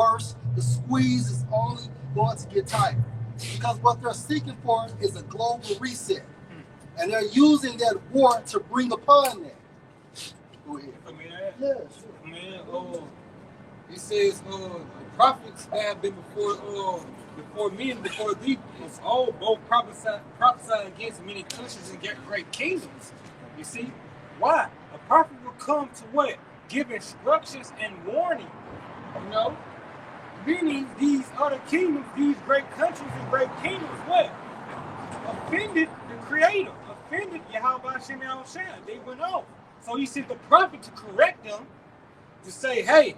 worse. The squeeze is only going to get tighter. Because what they're seeking for is a global reset. And they're using that war to bring upon that. Go ahead. Yeah, sure. Man, it says the prophets that have been before me and before thee was all both prophesying against many countries and great kingdoms. You see? Why? A prophet will come to what? Give instructions and warning. You know? Meaning these other kingdoms, these great countries and great kingdoms, what? Offended the Creator, offended Yahawah BAHASHAM YAHAWASHI. They went off. So he sent the prophet to correct them, to say, hey,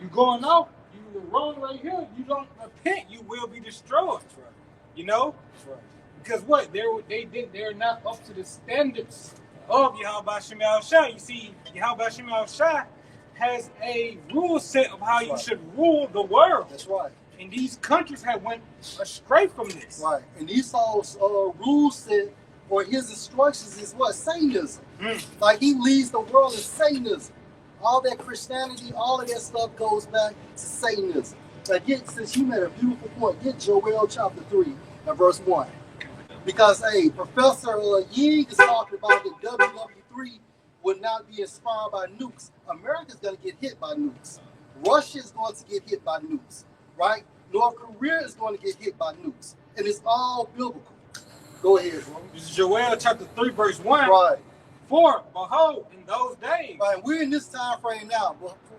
you're going off, you were wrong right here, you don't repent, you will be destroyed. Right. You know? Right. Because what? They're not up to the standards of Yahawah BAHASHAM YAHAWASHI. You see, Yahawah BAHASHAM YAHAWASHI has a rule set of how you should rule the world. That's right. And these countries have went astray from this. Right. And Esau's rule set or his instructions is what? Satanism. Like he leads the world in Satanism. All that Christianity, all of that stuff goes back to Satanism. Like since you made a beautiful point, get Joel chapter 3 and verse 1. Because Professor Ying is talking about that WW3 would not be inspired by nukes. America's going to get hit by nukes. Russia is going to get hit by nukes, right? North Korea is going to get hit by nukes. And it's all biblical. Go ahead, bro. This is Joel chapter 3, verse 1. Right. For, behold, in those days. Right, we're in this time frame now.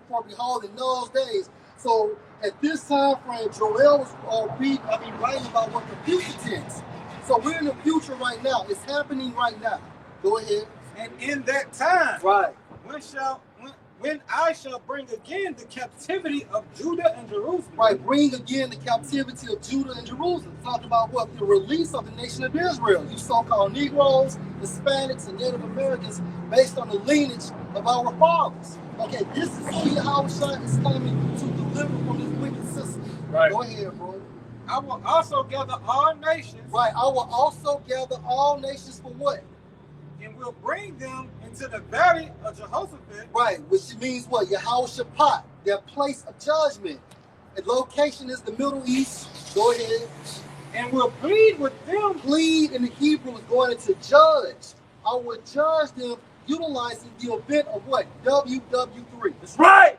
For behold, in those days. So at this time frame, Joel was writing about what the future tense. So we're in the future right now. It's happening right now. Go ahead. And in that time, right, when I shall bring again the captivity of Judah and Jerusalem. Right, bring again the captivity of Judah and Jerusalem. Talking about what? The release of the nation of Israel. You so-called Negroes, Hispanics, and Native Americans based on the lineage of our fathers. Okay, this is who Yahawashi is coming to deliver from this wicked system. Right. Go ahead, bro. I will also gather all nations. Right, I will also gather all nations for what? And will bring them into the valley of Jehoshaphat. Right, which means what? Yehoshaphat, their place of judgment. The location is the Middle East. Go ahead. And will plead with them. Plead in the Hebrew is going to judge. I will judge them utilizing the event of what? WW3. That's right.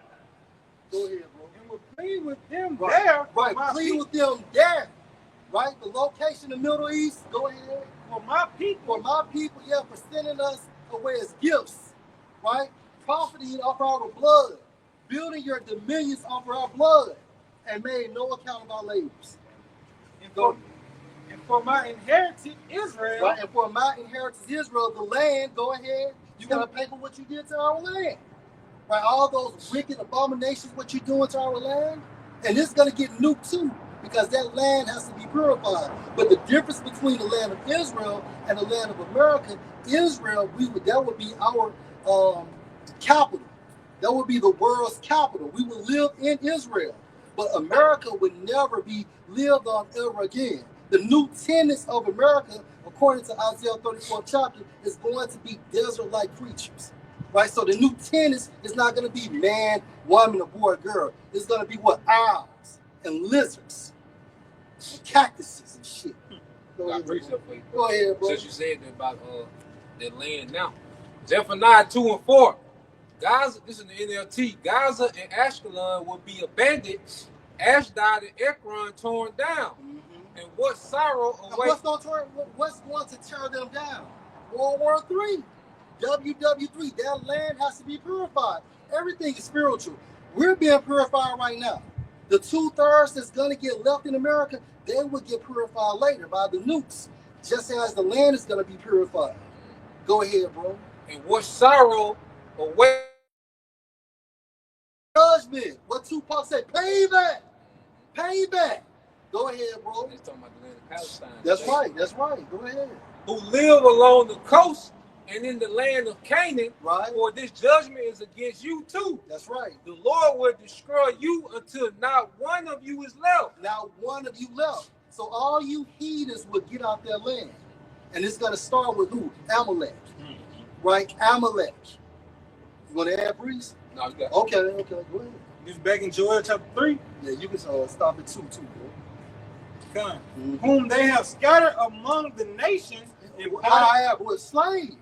Go ahead, bro. And will plead with them there. Right, plead with them there. Right, the location, the Middle East. Go ahead. For my people, yeah, for sending us away as gifts, right? Profiting off our blood, building your dominions off our blood, and made no account of our labors. And for my inheritance, Israel. Right, and for my inheritance, Israel, the land, go ahead. You got to pay for what you did to our land. Right, all those wicked abominations, what you're doing to our land. And it's going to get nuked too, because that land has to be purified. But the difference between the land of Israel and the land of America, Israel, that would be our capital. That would be the world's capital. We would live in Israel. But America would never be lived on ever again. The new tenets of America, according to Isaiah 34th chapter, is going to be desert-like creatures. Right? So the new tenets is not going to be man, woman, or boy, girl. It's going to be what? Owls and lizards and cactuses and shit. Go ahead, bro. Since you said that about that land now. Zephaniah 2 and 4. Gaza, this is the NLT. Gaza and Ashkelon will be abandoned. Ashdod and Ekron torn down. Mm-hmm. And what sorrow awaits. What's going to tear them down? World War III. WW3. That land has to be purified. Everything is spiritual. We're being purified right now. The 2/3 that's going to get left in America, they will get purified later by the nukes, just as the land is going to be purified. Go ahead, bro. And what sorrow awaits. Judgment. What Tupac said, payback. Payback. Go ahead, bro. They're talking about the land of Palestine. That's right. That's right. Go ahead. Who live along the coast and in the land of Canaan, right? For this judgment is against you too. That's right. The Lord will destroy you until not one of you is left. Not one of you left. So all you heathens will get out their land. And it's going to start with who? Amalek. Right? Amalek. You want to add, Breeze? No, you got it. Okay, go ahead. This back in Joel chapter 3. Yeah, you can stop at 2 too, bro. Whom they have scattered among the nations. I have with slave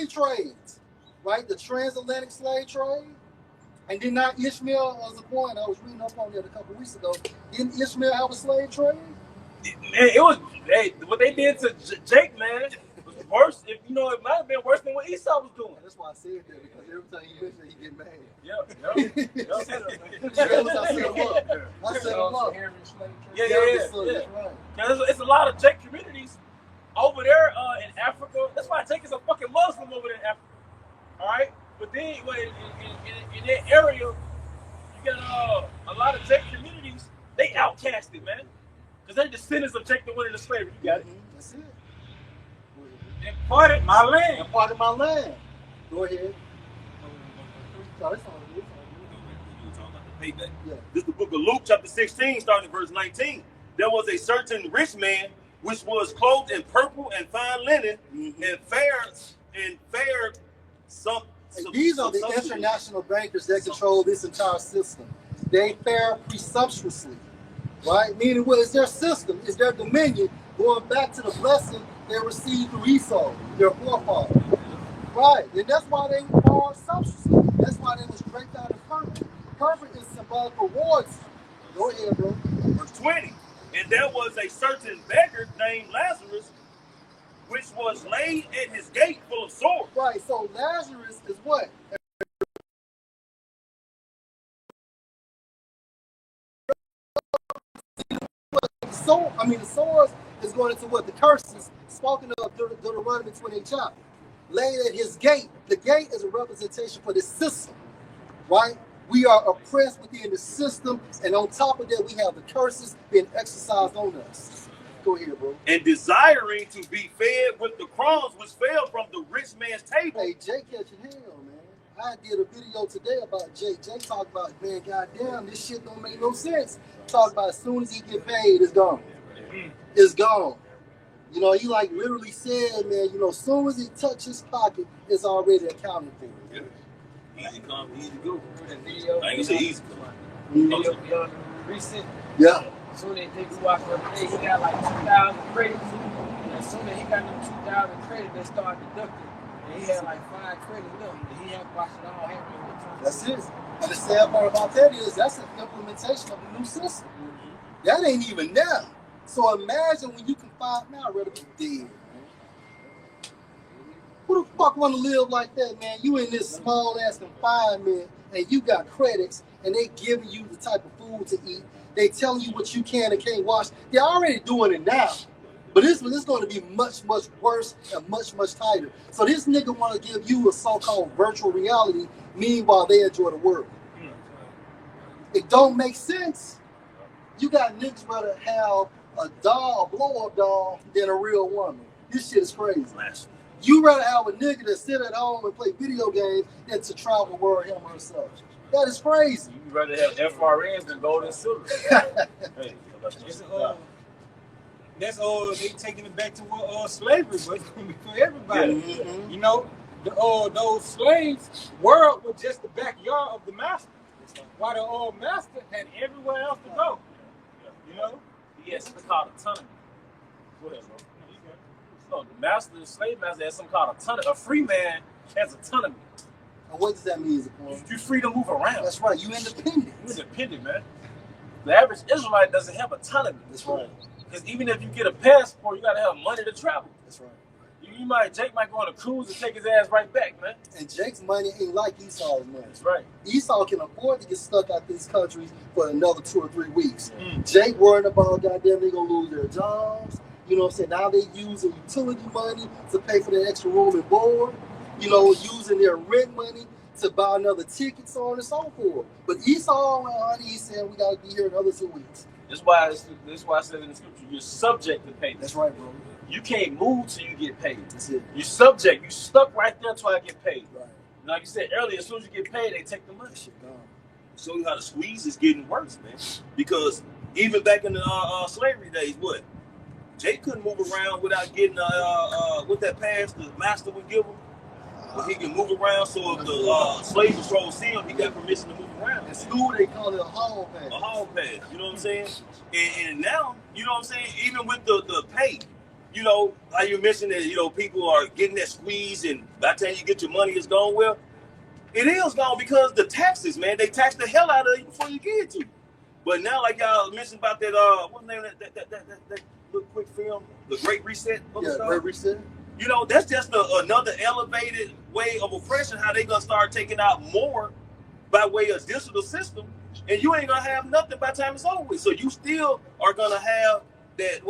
trades, right? The transatlantic slave trade. And did not Ishmael, as a point, I was reading up on that a couple weeks ago, didn't Ishmael have a slave trade? It was, hey, what they did to Jake, man, was worse. If you know, it might have been worse than what Esau was doing. That's why I said that, because every time he mentioned it, he get mad. Yep. I set him up. Yeah. It's a lot of Jake communities over there in Africa. That's why Jake is a fucking Muslim over there in Africa. All right? But then in that area, you got a lot of Jake communities. They outcasted, man. Because they're descendants of Jake that went into slavery. You got it. That's it. And part of my land. And part of my land. Go ahead. No, that's all it is. Yeah. This is the book of Luke, chapter 16, starting at verse 19. There was a certain rich man which was clothed in purple and fine linen, and fared some. These are the international bankers that control this entire system. They fare presumptuously, right? Meaning, what is their system? Is their dominion going back to the blessing they received through Esau, their forefather, right? And that's why they are sumptuously. That's why they was draped out of purple. Purple is symbolic for royalty. Go ahead, bro. Verse 20. And there was a certain beggar named Lazarus, which was laid at his gate full of sores. Right, so Lazarus is what? So, the sores is going into what? The curses spoken of Deuteronomy 28 chapter. Laid at his gate. The gate is a representation for the system, right? We are oppressed within the system, and on top of that, we have the curses being exercised on us. Go ahead, bro. And desiring to be fed with the crumbs which fell from the rich man's table. Hey, Jay catching hell, man. I did a video today about Jay. Jay talked about, man, goddamn, this shit don't make no sense. Talk about as soon as he get paid, it's gone. It's gone. You know, he like literally said, man, you know, as soon as he touch his pocket, it's already accounted for. Yeah. Easy come, easy go. Video, I ain't gonna say easy. Video beyond recent. Yeah. As soon as they watch the day, he got like 2,000 credits. And as soon as he got them 2,000 credits, they started deducting. And he had like 5 credits left. And he had to watch it all happen. That's it. And the sad part about that is that's an implementation of the new system. That ain't even there. So imagine when you can find, man, I'd rather be dead, man. Who the fuck want to live like that, man? You in this small ass confinement and you got credits and they giving you the type of food to eat. They telling you what you can and can't watch. They're already doing it now. But this is going to be much, much worse and much, much tighter. So this nigga want to give you a so-called virtual reality, meanwhile they enjoy the world. It don't make sense. You got niggas rather have a doll, a blow-up doll, than a real woman. This shit is crazy. You rather have a nigga that sit at home and play video games than to travel the world him or herself. That is crazy. You'd rather have FRNs than gold and silver. Hey, that's they taking it back to what slavery was for everybody. Mm-hmm. You know, those slaves were just the backyard of the master, while the old master had everywhere else to go. You know, yes, it's called autonomy. Go ahead, bro. So the slave master has something called autonomy. A free man has autonomy. And what does that mean, Zaquan? You're free to move around. That's right. You independent. You're independent, man. The average Israelite doesn't have autonomy. That's right. Because even if you get a passport, you got to have money to travel. That's right. Jake might go on a cruise and take his ass right back, man. And Jake's money ain't like Esau's money. That's right. Esau can afford to get stuck out these countries for another 2 or 3 weeks. Jake worried about, goddamn, they gonna lose their jobs. You know what I'm saying? Now they using utility money to pay for their extra room and board. You know, using their rent money to buy another ticket, so on and so forth. But Esau, honey, he said, we got to be here another 2 weeks. That's why I said in the scripture, you're subject to payment. That's right, bro. You can't move till you get paid. That's it. You're subject. You stuck right there until I get paid. Right. Like you said earlier, as soon as you get paid, they take the money. Shit gone. Show you how the squeeze is getting worse, man. Because even back in the slavery days, what? Jake couldn't move around without getting with that pass the master would give him. But he can move around, so if the slave patrol see him, he got permission to move around. In school, they call it a hall pass. A hall pass, you know what I'm saying? And now, you know what I'm saying, even with the pay, you know, like you mentioned that, you know, people are getting that squeeze, and by the time you get your money, it's gone. Well, it is gone because the taxes, man, they tax the hell out of you before you get to. But now, like y'all mentioned about that, what's the name of that little quick film, The Great Reset? Great Reset. You know, that's just another elevated way of oppression, how they gonna start taking out more by way of digital system, and you ain't gonna have nothing by the time it's over with. So you still are gonna have that,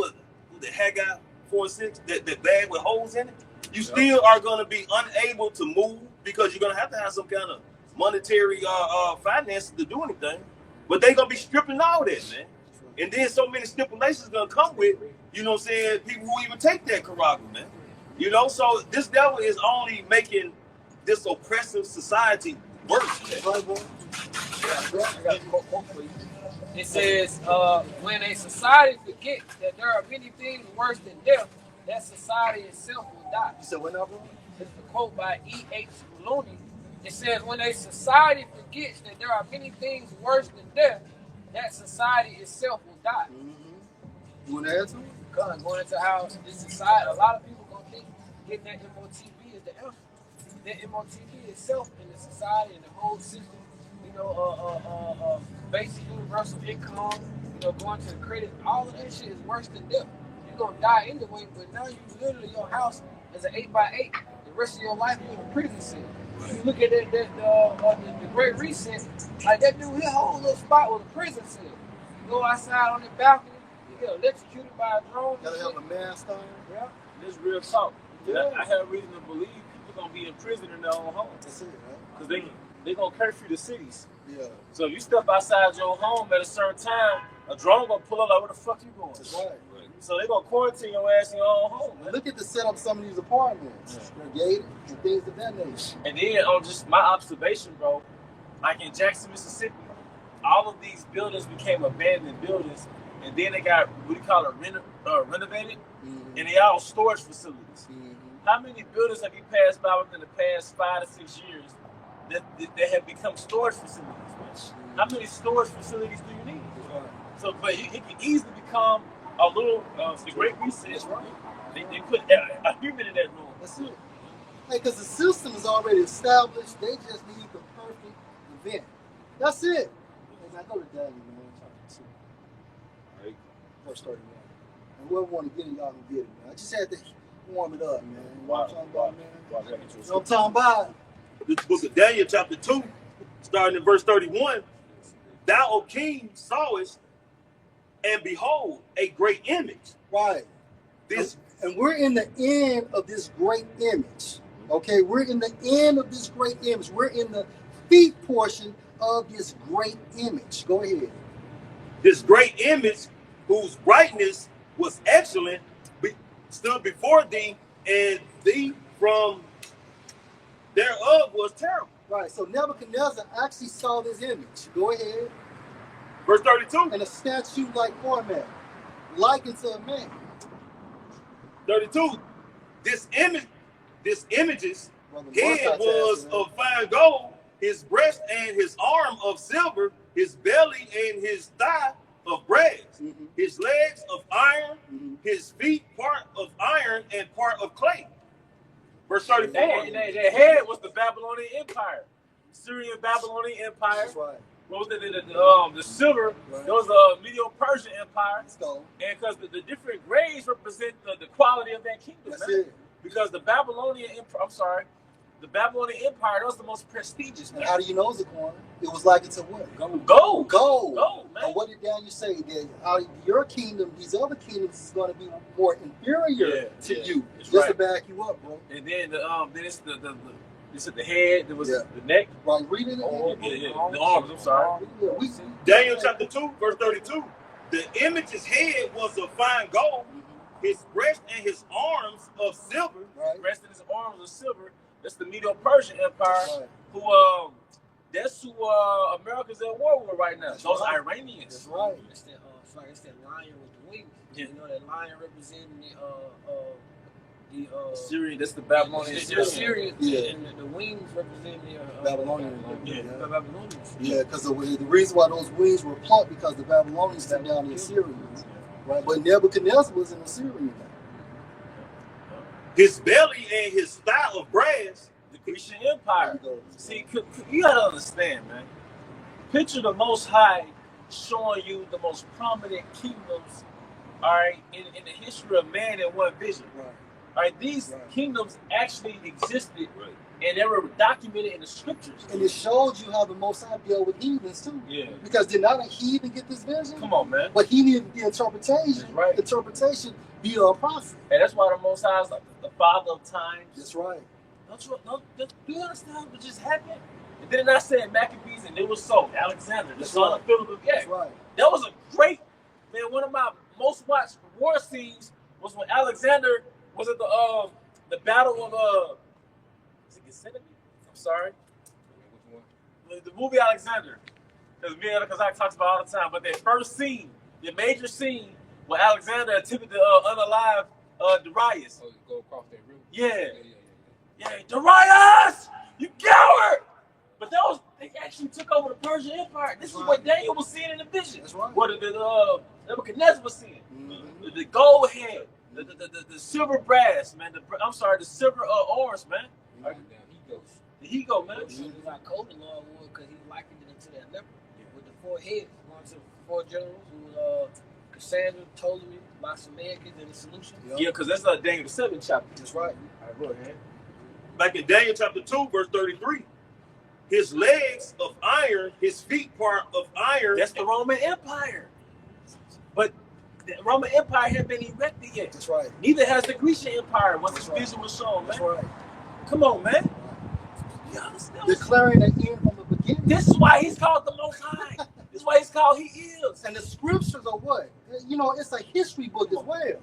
the Haggai 4:6, that bag with holes in it. You still are gonna be unable to move because you're gonna have some kind of monetary finances to do anything. But they gonna be stripping all that, man. And then so many stipulations gonna come with, you know what I'm saying, people who even take that Karaga, man. You know, so this devil is only making this oppressive society worse. It says, when a society forgets that there are many things worse than death, that society itself will die. You said what now, bro? This is a quote by E.H. Looney. It says, when a society forgets that there are many things worse than death, that society itself will die. You want to add to it? Going into how this society, a lot of people gonna think getting that MOTB is the answer. That MOTB itself in the society and the whole system, you know, basic universal income, you know, going to the credit, all of that shit is worse than death. You're gonna die anyway, but now you literally, your house is an 8x8. The rest of your life you're in a prison cell. You look at the Great Reset, like that dude, his whole little spot was a prison cell. You go outside on the balcony, you get electrocuted by a drone. Gotta have a mask on. Yeah, this real talk. Yeah. I have reason to believe people gonna be in prison in their own homes. That's it, right? Because they gonna curfew the cities. Yeah. So if you step outside your home at a certain time, a drone gonna pull up like, where the fuck you going? That's right. So they gonna quarantine your ass in your own home, man. Look at the setup of some of these apartments. They're gated and things of that nature. And then on just my observation, bro, like in Jackson, Mississippi, all of these buildings became abandoned buildings, and then they got what do you call it, renovated, and they all storage facilities. How many buildings have you passed by within the past 5 to 6 years that have become storage facilities? How many storage facilities do you need? So, but it can easily become a little the Great Reset, right? They put a human in that room. That's it. Hey, because the system is already established. They just need the perfect event. That's it. Hey, I go to Daddy, man. Right. Verse 31. And whoever want to get it, y'all can get it, man. I just had to warm it up, man. You know what I'm talking about, man? You know what I'm talking about? This book of Daniel, chapter 2, starting in verse 31. Thou, O king, sawest, and behold, a great image. Right. This, and we're in the end of this great image. Okay, we're in the end of this great image. We're in the feet portion of this great image. Go ahead. This great image, whose brightness was excellent, stood before thee, and thee from thereof was terrible. Right, so Nebuchadnezzar actually saw this image. Go ahead. Verse 32. In a statue-like format, likened to a man. 32. This image's head was of fine gold, his breast and his arm of silver, his belly and his thigh of brass, his legs of iron, his feet part of iron and part of clay. Verse 34. Their head was the Babylonian Empire, Syrian Babylonian Empire. That's right. What was the silver? Right. There was a Medo-Persian Empire. So, and because the different grades represent the quality of that kingdom. That's it. Because the Babylonian Empire, the Babylonian Empire, that was the most prestigious. And how do you know it's a coin? It was like it's a what? Gold. Gold, man. And what did Daniel say? That out of your kingdom, these other kingdoms is going to be more inferior to you. Just to back you up, bro. And then then it's the head, there was the neck. Right, read it. The arms, I'm sorry. Daniel chapter 2, verse 32. The image's head was of fine gold, his breast and his arms of silver. Right. Breast and his arms of silver. That's the Medo-Persian Empire, who that's who America's at war with right now. Those Iranians. That's right. It's that lion with the wings. You know that lion representing The Syrian, that's the Babylonian. The Syrians, Yeah. and the wings represent the Babylonian. Yeah. the Babylonians. Yeah, because the reason why those wings were plucked because the Babylonians took down the Assyrians, right? But Nebuchadnezzar was an Assyrian. His belly and his style of brass. The Grecian Empire. See, you gotta understand, man. Picture the Most High showing you the most prominent kingdoms, all right, in the history of man in one vision. Right. All right, these kingdoms actually existed, and they were documented in the scriptures. And it shows you how the Most High dealt with heathens too. Yeah. Because did not a heathen get this vision? Come on, man. But he needed the interpretation. Right. Interpretation be a prophet. And that's why the Most High is like the father of times. That's right. Do you understand what just happened? And then I said Maccabees, and it was so. Alexander, the son of Philip. Yeah. That's right. That was a great, man, one of my most watched war scenes was when Alexander was at the battle of is it Gethsemane? I'm sorry. The movie Alexander. Because I talked about all the time. But that first scene, the major scene where Alexander attempted to unalive Darius. Oh, you go across that river? Yeah, Darius! You coward! But they actually took over the Persian Empire. This is what Daniel was seeing in the vision. That's right. What Nebuchadnezzar was seeing. Mm-hmm. The gold head, the silver brass, man. The silver orange, man. The he-goat, man. He's not cold in Lord Wood because he likened it to that leopard with the 4 heads. One to the 4 generals who was Cassandra, Ptolemy, Lysimachus, and the solution. Yeah, because that's Daniel the 7th chapter. That's right. All right, go ahead. Back in Daniel chapter 2, verse 33. His legs of iron, his feet part of iron. That's the Roman Empire. But the Roman Empire hadn't been erected yet. That's right. Neither has the Grecian Empire once this vision was shown, man. That's right. Come on, man. You understand? Declaring the end from the beginning. This is why he's called the Most High. This is why he's called He Is. And the scriptures are what? You know, it's a history book as well.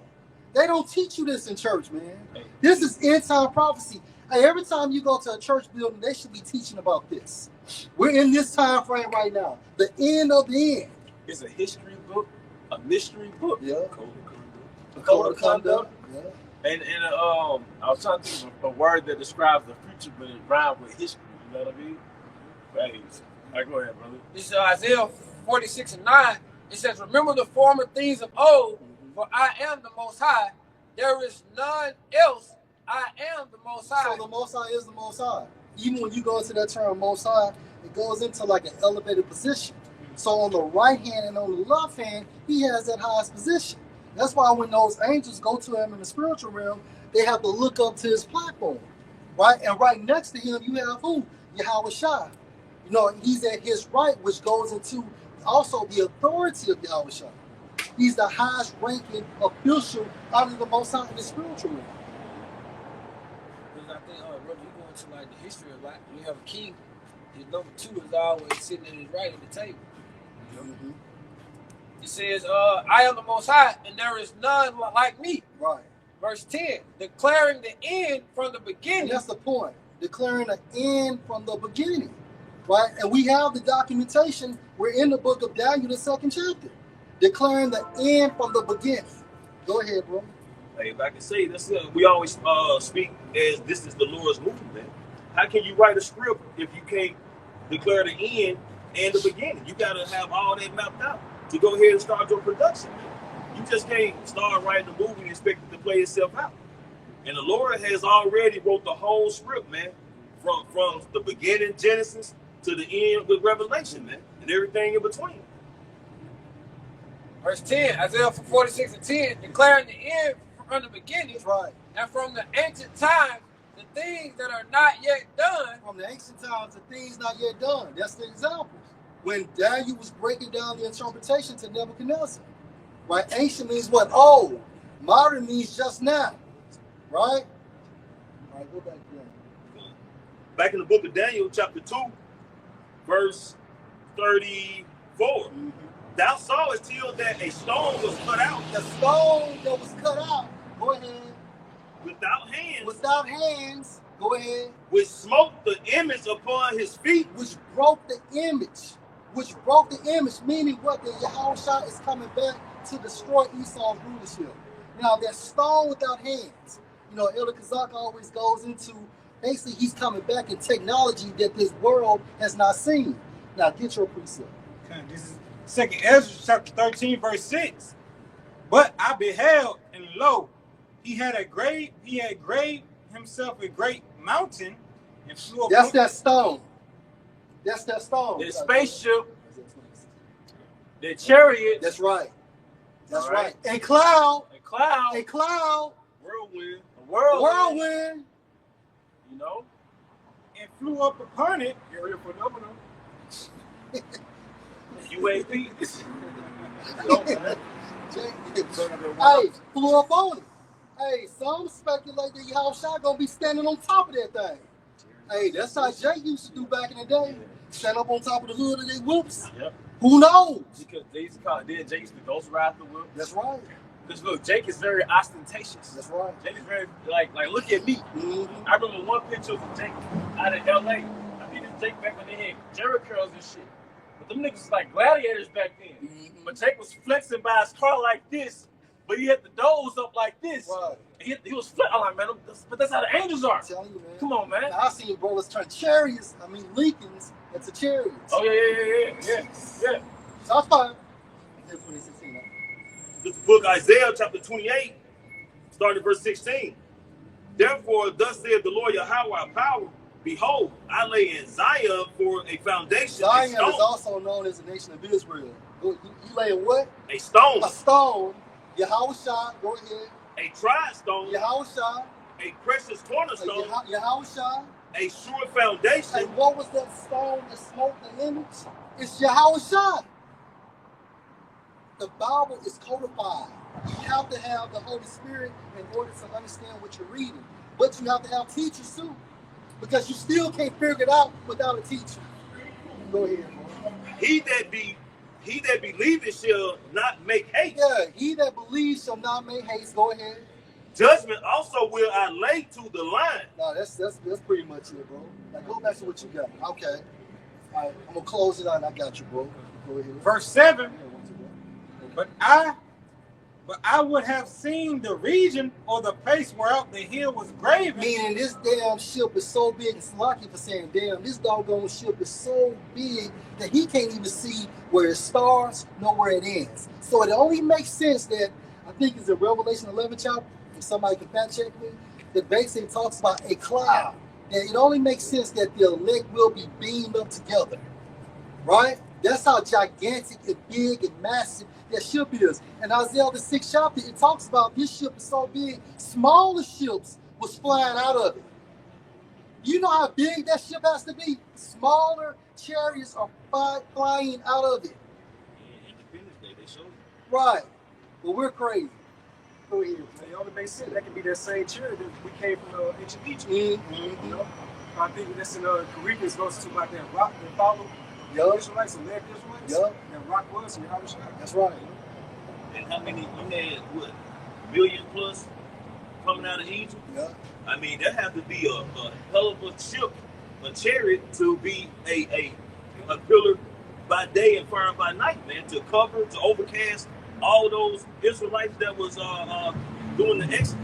They don't teach you this in church, man. This is end-time prophecy. Hey, every time you go to a church building, they should be teaching about this. We're in this time frame right now. The end of the end. It's a history book, a mystery book. Yeah. The code of conduct. Yeah. And I was trying to think of a word that describes the future, but it rhymes with history. You know what I mean? Right. All right, go ahead, brother. This is Isaiah 46:9. It says, "Remember the former things of old, for I am the Most High. There is none else. I am the Most High." So the Most High is the Most High. Even when you go into that term Most High, it goes into like an elevated position. So on the right hand and on the left hand, he has that highest position. That's why when those angels go to him in the spiritual realm, they have to look up to his platform, right? And right next to him, you have who? Yahawashi. You know, he's at his right, which goes into also the authority of Yahawashi. He's the highest ranking official out of the Most High in the spiritual realm. Because I think, brother, you go into like the history of like, you have a king. His number 2 is always sitting at his right at the table. Mm-hmm. It says, I am the Most High, and there is none like me. Right. Verse 10, declaring the end from the And beginning. that's the point. Declaring the end from the beginning. Right? And we have the documentation. We're in the book of Daniel, the 2nd chapter. Declaring the end from the beginning. Go ahead, bro. Hey, if I can say this, we always speak as this is the Lord's movement. How can you write a script if you can't declare the end and the beginning? You got to have all that mapped out to go ahead and start your production, man. You just can't start writing the movie and expect it to play itself out. And the Lord has already wrote the whole script, man, from the beginning, Genesis, to the end with Revelation, man, and everything in between. Verse 10, Isaiah 46:10, declaring the end from the beginning. That's right. And from the ancient times, the things that are not yet done. From the ancient times, the things not yet done. That's the examples. When Daniel was breaking down the interpretation to Nebuchadnezzar. Right? Ancient means what? Old. Modern means just now. Right? All right, go back there. Back in the book of Daniel, chapter 2, verse 34. Mm-hmm. Thou sawest till that a stone was cut out. The stone that was cut out, go ahead. Without hands. Without hands, go ahead. Which smote the image upon his feet. Which broke the image. Which broke the image, meaning what? That Yahawashi is coming back to destroy Esau's rulership. Now, that stone without hands. You know, Elder Kazak always goes into, basically he's coming back in technology that this world has not seen. Now get your precept. Okay, this is 2nd Ezra chapter 13, verse 6. But I beheld, and lo, he had graved himself a great mountain, and flew up. That's that stone. That's that stone. The spaceship, the chariot. That's right. That's right. right. A cloud. A cloud. A cloud. Whirlwind. A whirlwind. Whirlwind. You know? And flew up upon it. Area phenomenon. UAP. Hey, flew up on it. Hey, some speculate that Yahawashi gonna be standing on top of that thing. Hey, that's how Jay used to do back in the day. Stand up on top of the hood of their whoops. Yep. Who knows? Because they used to call it, then Jake used to ghost ride the whip. That's right. Because look, Jake is very ostentatious. That's right. Jake is very, like look at me. Mm-hmm. I remember one picture of Jake out of LA. I think it's Jake back when they had Jerry curls and shit. But them niggas was like gladiators back then. Mm-hmm. But Jake was flexing by his car like this, but he had the doors up like this. Right. He was flexing. I'm like, man, but that's how the angels are. I'm telling you, man. Come on, man. Now, I seen brothers turn chariots, Lincolns, into chariots. Oh, yeah. That's fine. Here's 2016. This book, Isaiah chapter 28, starting at verse 16. Therefore, thus saith the Lord Yahawah power, behold, I lay in Zion for a foundation. Zion a stone. is also known as the nation of Israel. You lay in what? A stone. A stone. Yahawashi, go ahead. A tried stone. Yahawashi. A precious cornerstone. Yahawashi. A sure foundation. And what was that stone that smote the image? It's Yahawashi. The Bible is codified. You have to have the Holy Spirit in order to understand what you're reading. But you have to have teachers too. Because you still can't figure it out without a teacher. Go ahead, bro. He that believeth shall not make haste. Yeah, he that believes shall not make haste. Go ahead. Judgment also will I lay to the line. No, that's pretty much it, bro. Now go back to what you got. Okay. All right, I'm gonna close it out. I got you, bro. Go ahead. Verse 7. But I would have seen the region or the place whereof the hill was graven. Meaning this damn ship is so big, it's lucky for saying, damn, this doggone ship is so big that he can't even see where it starts nor where it ends. So it only makes sense that, I think it's in Revelation 11 chapter, if somebody can fact check me, that basically talks about a cloud. That it only makes sense that the elect will be beamed up together. Right? That's how gigantic and big and massive that ship is. And Isaiah the 6th chapter, it talks about this ship is so big, smaller ships was flying out of it. You know how big that ship has to be? Smaller chariots are flying out of it. Independence Day, they showed. Right. But we're crazy. Go ahead. It only makes sense. That could be that same chariot that we came from ancient Egypt. Mm-hmm. You know? I think that's in Corinthians goes to about that rock that followed the Israelites and led the Israelites. Yup. That rock was Yahawashi. That's right. And how many, you had, what, million plus coming out of Egypt? Yeah. I mean, that had to be a hell of a ship, a chariot, to be a pillar by day and fire by night, man, to cover, to overcast all those Israelites that was doing the exodus.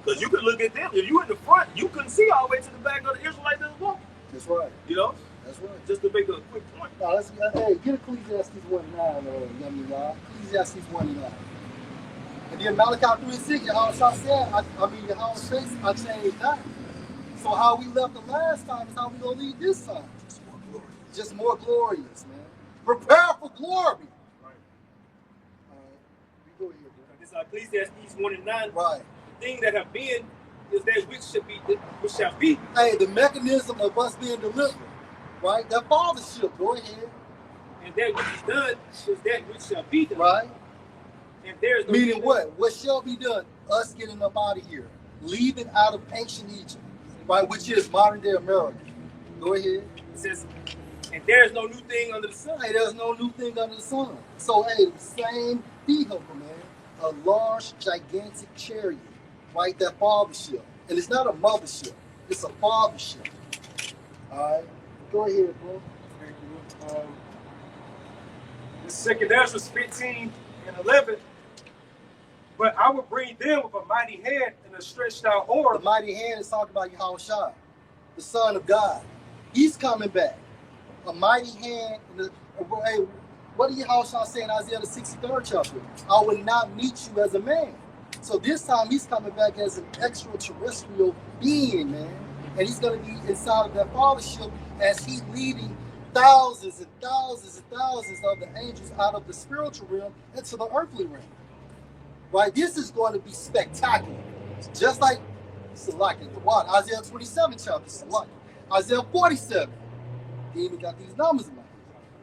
Because you could look at them, if you in the front, you couldn't see all the way to the back of the Israelites that was walking. That's right. You know? That's right. Just to make a quick point. No, hey, get Ecclesiastes 1:9, young y'all. Ecclesiastes 1:9. And then Malachi 3:6, Yahawashi said, Yahawashi says, I changed not. So how we left the last time is how we gonna leave this time. Just more glorious, man. Prepare for glory. Right. You go ahead, bro. This Ecclesiastes 1:9. Right. The thing that have been is that which shall be. Hey, the mechanism of us being delivered, right? That fathership, go ahead. And that which is done is that which shall be done. Right? And there is no Meaning what? What shall be done? Us getting up out of here. Leaving out of ancient Egypt, right? Which is modern day America. Go ahead. It says, and there is no new thing under the sun. Hey, there's no new thing under the sun. So, hey, the same vehicle, man. A large, gigantic chariot, right? That fathership. And it's not a mothership. It's a fathership. All right? Go ahead, bro. The 2nd Ezra 15 and 11. But I will bring them with a mighty hand and a stretched out The arm. mighty hand is talking about Yahawashi, the Son of God. He's coming back. A mighty hand. Hey, what did Yahawashi say in Isaiah the 63rd chapter? I will not meet you as a man. So this time he's coming back as an extraterrestrial being, man. And he's going to be inside of that fathership as he's leading thousands and thousands and thousands of the angels out of the spiritual realm into the earthly realm. Right? This is going to be spectacular. Just like what? Isaiah 27 chapter, Salaki. Isaiah 47. He even got these numbers in mind.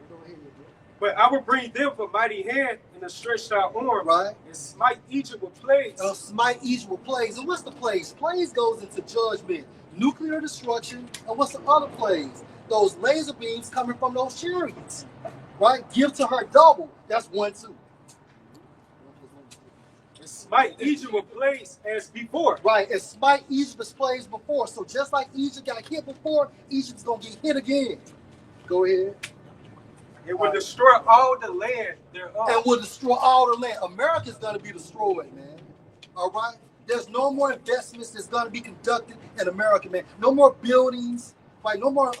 Go ahead, bro. But I will bring them with a mighty hand and a stretched out arm. Right. And smite Egypt with plagues. Smite Egypt with plagues. And what's the plagues? Plagues goes into judgment, nuclear destruction, and what's the other plagues? Those laser beams coming from those chariots. Right? Give to her double. That's 1, 2. And smite Egypt with plagues as before. Right, and smite Egypt as plagues before. So just like Egypt got hit before, Egypt's going to get hit again. Go ahead. It will destroy all the land thereof. And will destroy all the land. America's going to be destroyed, man. All right? There's no more investments that's going to be conducted in America, man. No more buildings, right? No more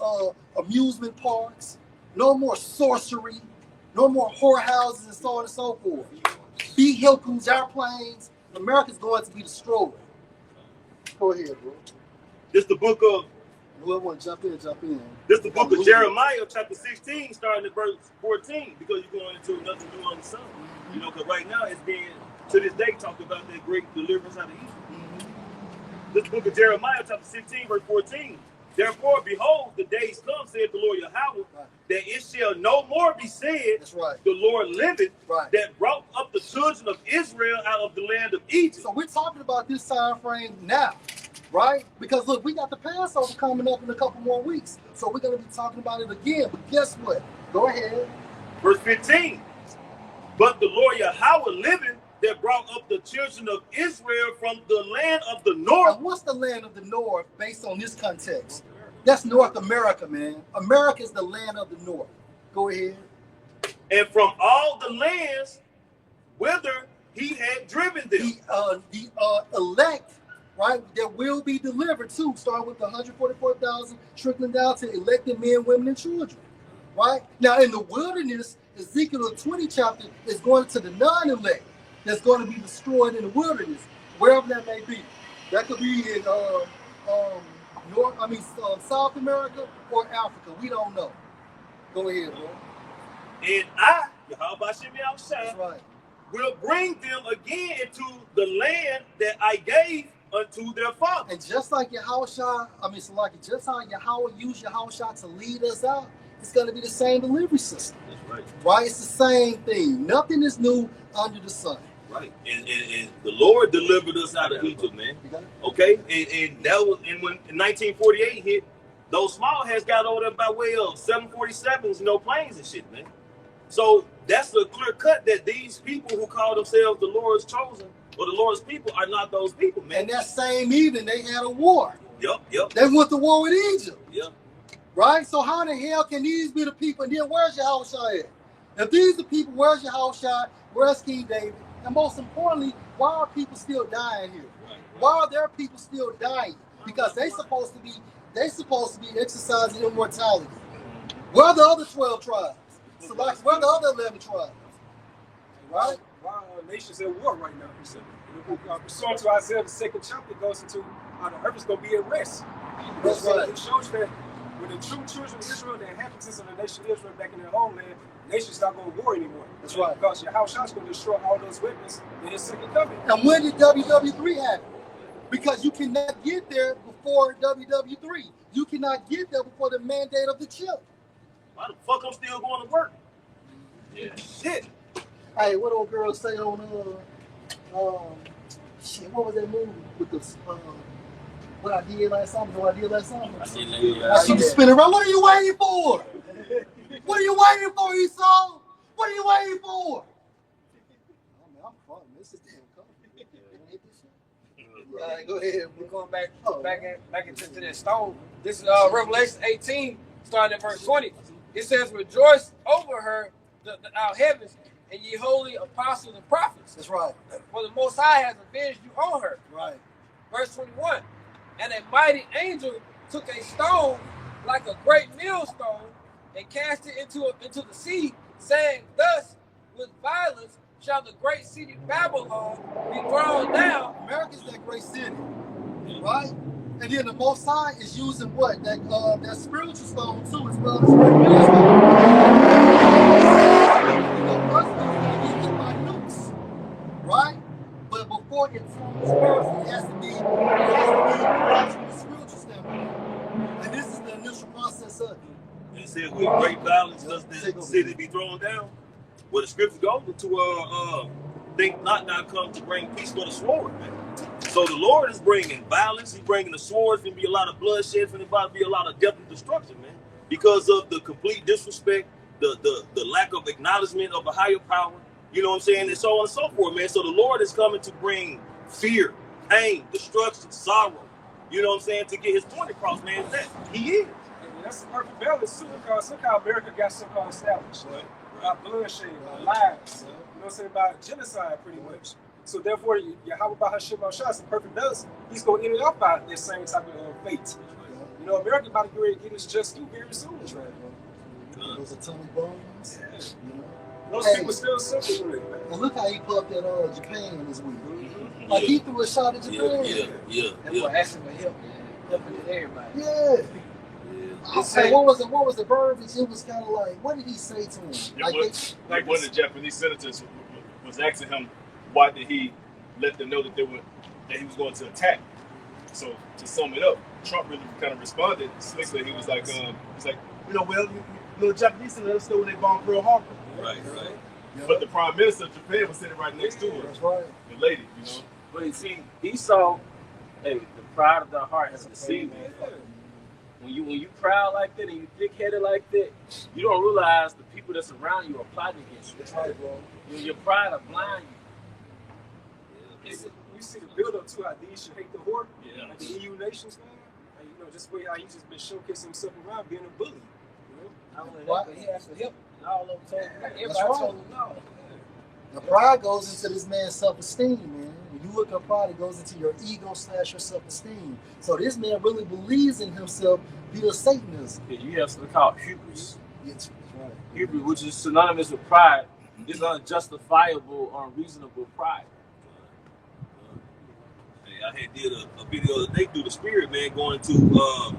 amusement parks. No more sorcery. No more whorehouses and so on and so forth. Vehicles, airplanes. America's going to be destroyed. Go ahead, bro. This the book of Whoever want to jump in, jump in. This the book of Jeremiah, chapter 16, starting at verse 14, because you're going into nothing new on the sun. You know, because right now it's being, to this day, talked about that great deliverance out of Egypt. This book of Jeremiah, chapter 16, verse 14. Therefore, behold, the days come, saith the Lord Yahawah, that it shall no more be said, That's right. the Lord liveth, Right. that brought up the children of Israel out of the land of Egypt. So we're talking about this time frame now, right? Because look, we got the Passover coming up in a couple more weeks. So we're going to be talking about it again. But guess what? Go ahead. Verse 15. But the Lord Yahawah liveth, that brought up the children of Israel from the land of the north. Now, what's the land of the north based on this context? That's North America, man. America is the land of the north. Go ahead. And from all the lands whither he had driven them. The elect, right, that will be delivered too, starting with the 144,000, trickling down to elected men, women, and children. Right? Now, in the wilderness, Ezekiel 20 chapter is going to the non-elect that's going to be destroyed in the wilderness, wherever that may be. That could be in South America or Africa. We don't know. Go ahead, bro. And I, Yahawah Bahashem Yahawashi, That's right. will bring them again into the land that I gave unto their fathers. And just like Yahawashi, just how Yahweh used Yahawashi to lead us out, it's going to be the same delivery system. That's right. Right? It's the same thing. Nothing is new under the sun. Right. And the Lord delivered us out of Egypt, man. Okay? And that was, and when 1948 hit, those small heads got over there by way of 747s, planes and shit, man. So that's a clear cut that these people who call themselves the Lord's chosen or the Lord's people are not those people, man. And that same evening, they had a war. Yep. They went to war with Egypt. Yep. Right? So how the hell can these be the people? And then where's Yahawashi at? If these are the people, where's Yahawashi? Where's King David? And most importantly, why are people still dying here? Why are their people still dying? Because they supposed to be exercising immortality. Where are the other 12 tribes? So like, where are the other 11 tribes? Right? Why are nations at war right now? Pursuant to Isaiah, the 2nd chapter goes into how the earth is going to be at rest. That's right. It shows that when the true children of Israel, the inhabitants of the nation of Israel back in their homeland, nations not going to war anymore. That's right. Because Yahawashi is going to destroy all those weapons in his second coming. And when did WW3 happen? Because you cannot get there before WW3. You cannot get there before the mandate of the chip. Why the fuck I'm still going to work? Yeah. Shit. Hey, what old girl say on shit? What was that movie with the what I did last summer? She was spinning around. What are you waiting for? What are you waiting for, Esau? What are you waiting for? I'm fun. This is damn cool. All right, go ahead. We're going back into that stone. This is Revelation 18, starting at verse 20. It says, "Rejoice over her, our heavens, and ye holy apostles and prophets. That's right. For the Most High has avenged you on her. Right. Verse 21. And a mighty angel took a stone like a great millstone and cast it into the sea, saying, thus with violence shall the great city Babylon be thrown down. America's that great city, right? And then the Most High is using what? That spiritual stone too, as well as great millstone. You know, earth's going to get hit by nukes, right? But before it forms earth, it has to be from the spiritual standpoint. And this is the initial process of it. It said with great violence does the city be thrown down. Well, the scripture goes to think not thou come to bring peace but a sword, man. So the Lord is bringing violence. He's bringing the sword. It's going to be a lot of bloodshed. It's going to be a lot of death and destruction, man, because of the complete disrespect, the lack of acknowledgement of a higher power. You know what I'm saying? And so on and so forth, man. So the Lord is coming to bring fear, pain, destruction, sorrow. You know what I'm saying? To get his point across, man. That he is. And that's the perfect balance too, because look how America got so-called established. Right? About bloodshed, about lies, you know what I'm saying, about genocide pretty much. So therefore, Yahawah Bahashem Yahawashi is the perfect balance. He's going to end it up by this same type of fate. You know, America about to get ready to get its just due very soon. Right, bro. Those atomic bombs. Yeah. You know? Those people still suffering with it, man. And look how he put up that Japan this week. Like he threw a shot at Japan. That's what asking for help, man. Helping everybody. Yeah. Okay, what was the verbiage? It was kind of like, what did he say to him? Like one of the Japanese senators was asking him, why did he let them know that he was going to attack? So to sum it up, Trump really kind of responded slickly. He was like, the Japanese senators let us know when they bombed Pearl Harbor. Right. But the Prime Minister of Japan was sitting right next to him. That's right. The lady, you know. But you see, he saw, the pride of the heart has deceived me. When you proud like that and you thick-headed like that, you don't realize the people that's around you are plotting against you. That's right, bro. Your pride will blind you. You see the build-up to how these should hate the whore, like the EU nations, man. And, you know, just the way how he's just been showcasing himself around being a bully. You know? Not only that, but he has to help. All of them told him. Everybody told him no. The pride goes into this man's self-esteem, man. When you look at pride, it goes into your ego / your self-esteem. So this man really believes in himself via Satanism. Yeah, you have something called hubris. That's right. Hubris, which is synonymous with pride, is unjustifiable or unreasonable pride. I had did a video the other day through the spirit, man, going to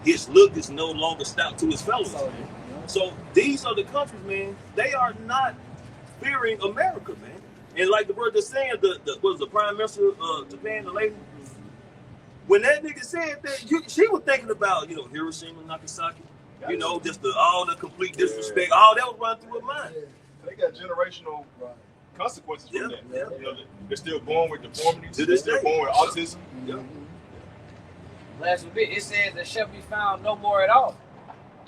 his look is no longer stout to his fellows. So these are the countries, man. They are not fearing America, man. And like the word is saying, the Prime Minister of Japan, the lady, when that nigga said that, she was thinking about, Hiroshima and Nagasaki, just all the complete disrespect, all that was running through her mind. They got generational consequences from that. Yeah. They're still born with deformities. They're still born with autism. Last bit, it says there shall be found no more at all.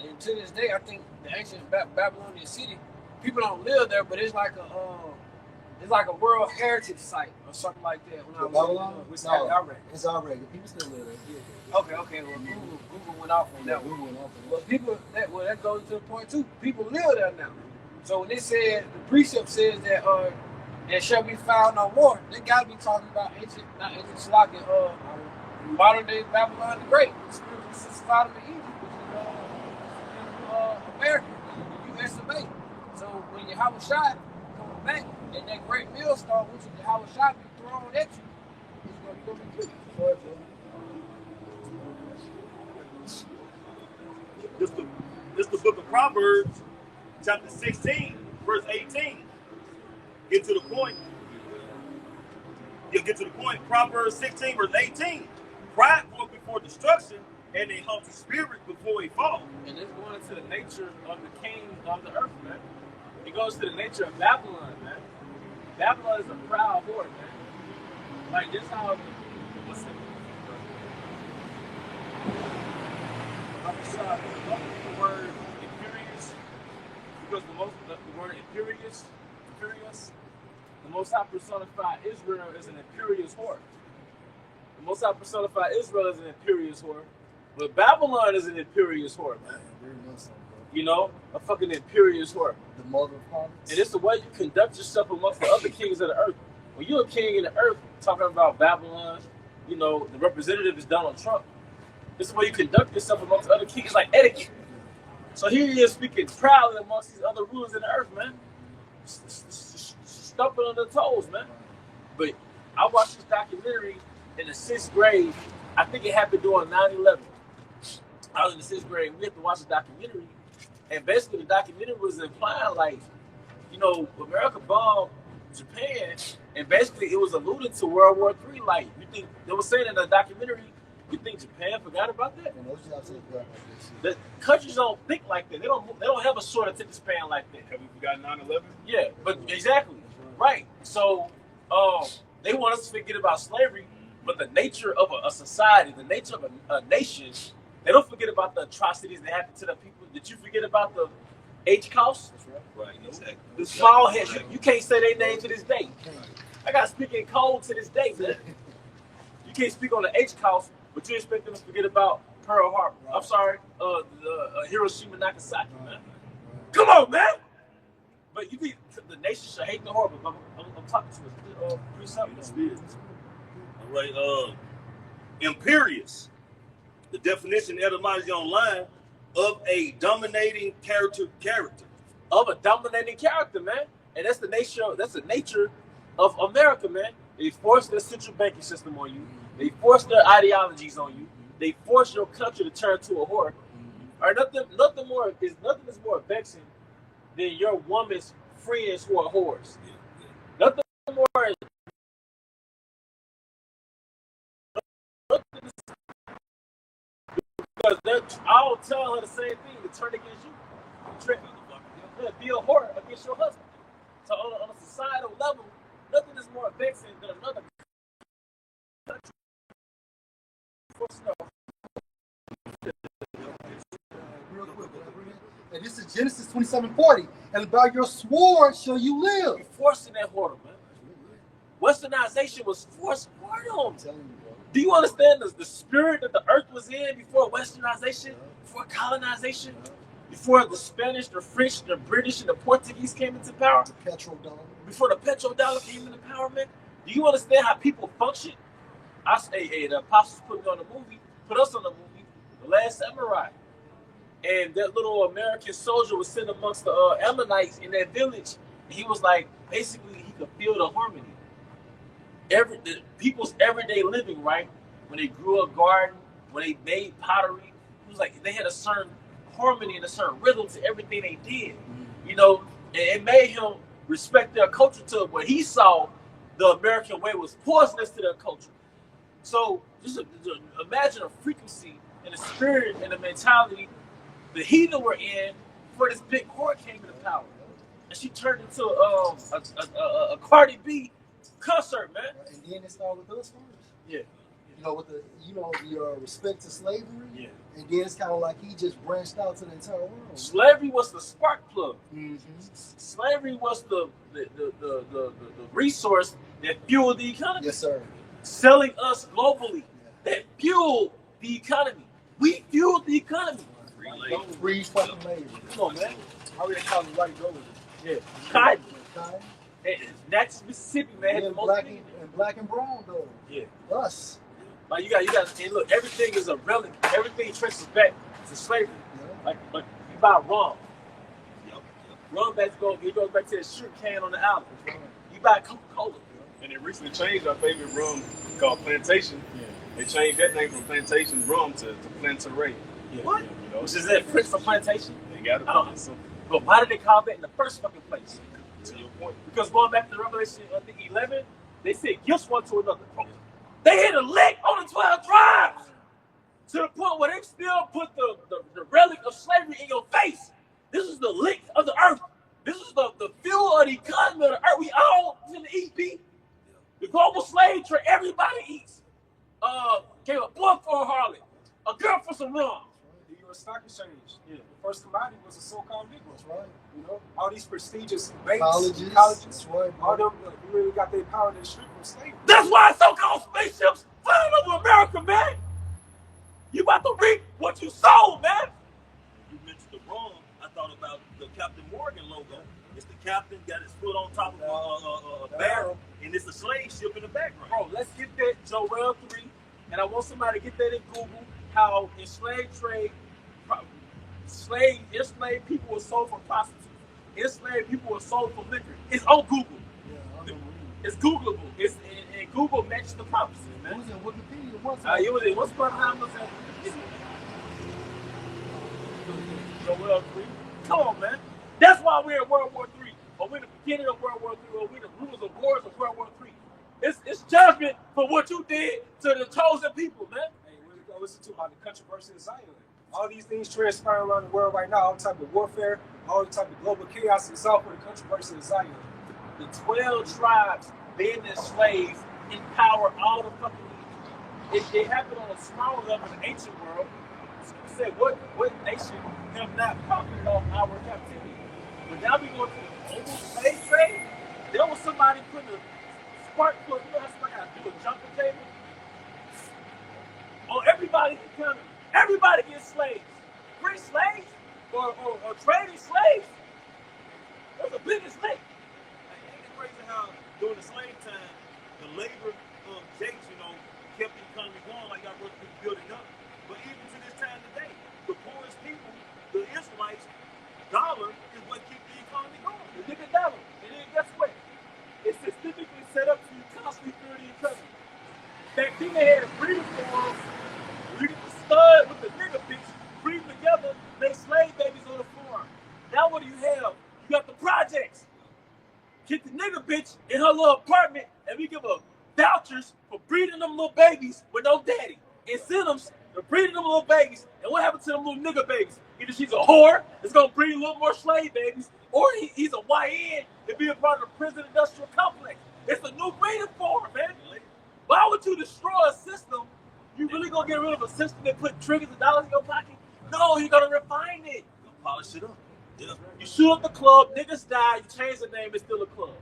And to this day, I think the ancient Babylonian city, people don't live there, but it's like a World Heritage Site or something like that. When Babylon? It's already. People still live there. Yeah. Okay. Well, Google went off on that one. But people, that goes to the point too. People live there now. So when they said, the precept says that there shall be found no more, they got to be talking about modern day Babylon the Great, which is Sodom and Egypt, which is America, the US of A. So when Yahawashi comes back, and that great millstone, which is Yahawashi, be thrown at you, it's going to be good. This the book of Proverbs, chapter 16, verse 18. Get to the point. You'll get to the point. Proverbs 16, verse 18. Pride goes before destruction, and a haughty spirit before a fall. And it's going into the nature of the king of the earth, man. It goes to the nature of Babylon, man. Babylon is a proud whore, man. Like this how what's it? The word imperious, because the word imperious, the Most High personified Israel as an imperious whore. The Most High personified Israel as an imperious whore, but Babylon is an imperious whore, man. You know, a fucking imperious whore. The mother of harlots. And it's the way you conduct yourself amongst the other kings of the earth. When you're a king in the earth, talking about Babylon, you know, the representative is Donald Trump. This is the way you conduct yourself amongst other kings. It's like etiquette. So here he is speaking proudly amongst these other rulers in the earth, man. Stumping on their toes, man. But I watched this documentary in the 6th grade. I think it happened during 9/11. I was in the 6th grade. We had to watch the documentary. And basically the documentary was implying, like, you know, America bombed Japan, and basically it was alluding to World War III. Like, you think they were saying in the documentary, you think Japan forgot about that? And those jobs ain't forgot about this shit. The countries don't think like that. They don't have a short attention span like that. Have we forgotten 9/11? Yeah, but exactly right. So they want us to forget about slavery, but the nature of a society, the nature of a nation, they don't forget about the atrocities that happened to the people. Did you forget about the H-Couse? Right, exactly. The small heads, you can't say their name to this day. I got to speak in code to this day, man. You can't speak on the H-Couse, but you expect them to forget about Pearl Harbor. I'm sorry, Hiroshima, Nagasaki, man. Come on, man. But you think the nation should hate the horrible. I'm talking to a something. All right, imperious. The definition etymology online of a dominating character. Of a dominating character, man. And that's the nature of America, man. They force their central banking system on you. They force their ideologies on you. They force your country to turn to a whore. Or nothing is more vexing than your woman's friends who are whores. Nothing more because they're all tell her the same thing to turn against you. Be a whore against your husband. So on a societal level, nothing is more vexing than another country. Real quick, and this is Genesis 27:40. And by your sword shall you live. You're forcing that whoredom, man. Westernization was forced whoredom. I'm telling you, bro. Do you understand the spirit that the earth was in before westernization, before colonization? Before the Spanish, the French, the British, and the Portuguese came into power, The petrodollar. before the petrodollar came into power, man, do you understand how people function? I say, hey, the apostles put us on the movie, The Last Samurai. And that little American soldier was sitting amongst the Ammonites in that village. And he was like, basically, he could feel the harmony. The people's everyday living, right? When they grew a garden, when they made pottery, it was like they had a certain harmony and a certain rhythm to everything they did, you know, and it made him respect their culture to what he saw the American way was poisonous to their culture. So just imagine a frequency and a spirit and a mentality the heathen were in before this big whore came into power, and she turned into a Cardi B concert, man. And then it started with us first. Yeah. You know, with the respect to slavery. Yeah. And then it's kind of like he just branched out to the entire world. Slavery was the spark plug. Mm-hmm. Slavery was the resource that fueled the economy. Yes, sir. Selling us globally, that fueled the economy. We fueled the economy. Free fucking labor. Come on, man. I already called it right gold. Yeah. Cotton. Cotton. That's Mississippi, man. Yeah, The most black and brown, though. Yeah. Us. Like you got. And look, everything is a relic. Everything traces back to slavery. Yeah. Like you buy rum. Rum it goes back to the sugar can on the island. You buy Coca-Cola. And they recently changed our favorite rum called Plantation. Yeah. They changed that name from Plantation Rum to Plantaray. Yeah. What? You know, Which is that French for plantation? they got it. I don't know. So, But why did they call that in the first fucking place? to your point, Because going back to Revelation, I think 11, they said gifts one to another. They hit a lick on the 12 tribes to the point where they still put the relic of slavery in your face. This is the lick of the earth. This is the fuel of the economy of the earth. We all in the EP. The global slave trade, everybody eats. Gave a boy for a harlot, a girl for some rum. The U.S. Stock Exchange. Yeah. The first commodity was a so-called Negro. That's right. You know, all these prestigious banks, Colleges. colleges, That's right, all bro. them really got their power and their strength from slavery. That's why so-called spaceships flying over America, man. You about to reap what you sow, man. You mentioned the rum. I thought about the Captain Morgan logo. It's the captain, got his foot on top of a barrel, and it's a slave ship in the background. Bro, let's get that Joel 3, and I want somebody to get that in Google, how enslaved trade, enslaved people were sold for prostitutes. Enslaved people were sold for liquor. It's on Google. Yeah, it's Googleable. And Google matches the prophecies, man. It was in Wikipedia once. It was in what's part of time was that? Joel 3. Come on, man. That's why we're in World War III, or we're in the beginning of World War III, or we're the rumors of wars of World War III. It's judgment for what you did to the chosen people, man. Hey, we're going to listen to about the controversy in Zion. All these things transpiring around the world right now, all type of warfare, all type of global chaos, it's all for the controversy in Zion. The 12 tribes being enslaved empower all the fucking people. It happened on a smaller level in the ancient world. So we said, what nation have not profited off our captivity? But now we go to the old slave trade. There was somebody putting a spark plug. You know how somebody got to do a jumper table? Oh, everybody can come. Everybody gets slaves. Free slaves or trading slaves. That's the biggest link. Ain't it crazy how during the slave time, the labor jakes, kept the economy going like y'all supposed to be building up. But even to this time today, the poorest people, the Israelites, dollar is what keeps the economy going. The nigga dollar. And then guess what? It's specifically set up to constantly fear the economy. Back then they had a breeding farm. You get the stud with the nigga bitch, breed together, make slave babies on the farm. Now what do you have? You got the projects. Get the nigga bitch in her little apartment, and we give her vouchers for breeding them little babies with no daddy. Incentives for breeding them little babies. And what happened to them little nigga babies? Either she's a whore, that's gonna breed a little more slave babies, or he's a YN to be a part of the prison industrial complex. It's a new breeding form, man. Why would you destroy a system? You really gonna get rid of a system that put triggers of dollars in your pocket? No, you're gonna refine it. Polish it up. Yeah. You shoot up the club, niggas die, you change the name, it's still a club.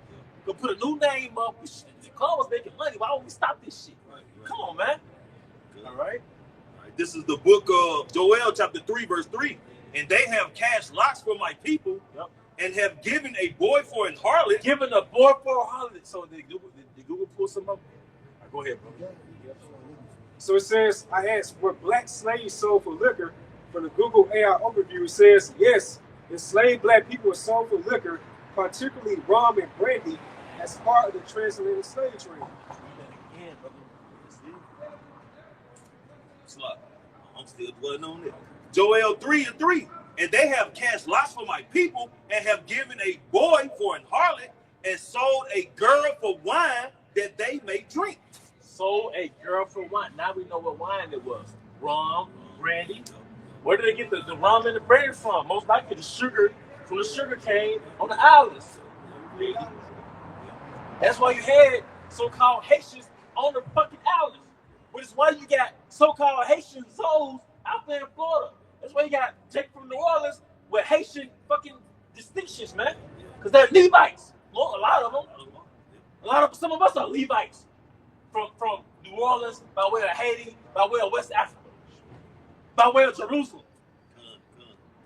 You put a new name up, the club was making money, why would we stop this shit? Come on, man. All right. This is the book of Joel, chapter 3, verse 3. And they have cast lots for my people, and have given a boy for an harlot. Given a boy for a harlot. So did Google pull some up? Right, go ahead, bro. So it says, I asked, were black slaves sold for liquor? From the Google AI overview, it says, yes, enslaved black people were sold for liquor, particularly rum and brandy, as part of the transatlantic slave trade. I'm still dwelling on it. Joel 3:3. And they have cast lots for my people, and have given a boy for an harlot, and sold a girl for wine that they may drink. Sold a girl for wine. Now we know what wine it was. Rum, brandy. Where did they get the rum and the brandy from? Most likely the sugar from the sugar cane on the islands. That's why you had so-called Haitians on the fucking islands. Which is why you got so-called Haitian souls out there in Florida. That's why you got Jake from New Orleans with Haitian fucking distinctions, man. Because they're Levites. Well, a lot of them. Some of us are Levites. From New Orleans, by way of Haiti, by way of West Africa, by way of Jerusalem.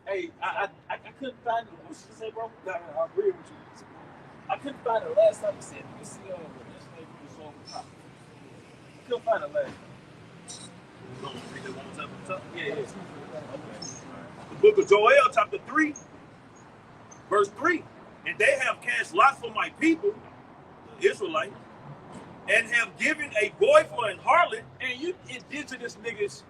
Hey, I couldn't find it. What did you say, bro? No, I agree with you. I couldn't find it last time you said it. You see, this lady was on the top. I couldn't find it last time. Yeah. Okay. The book of Joel, chapter 3, verse 3. And they have cast lots for my people, the Israelites, and have given a boy for an harlot. And you indigenous niggas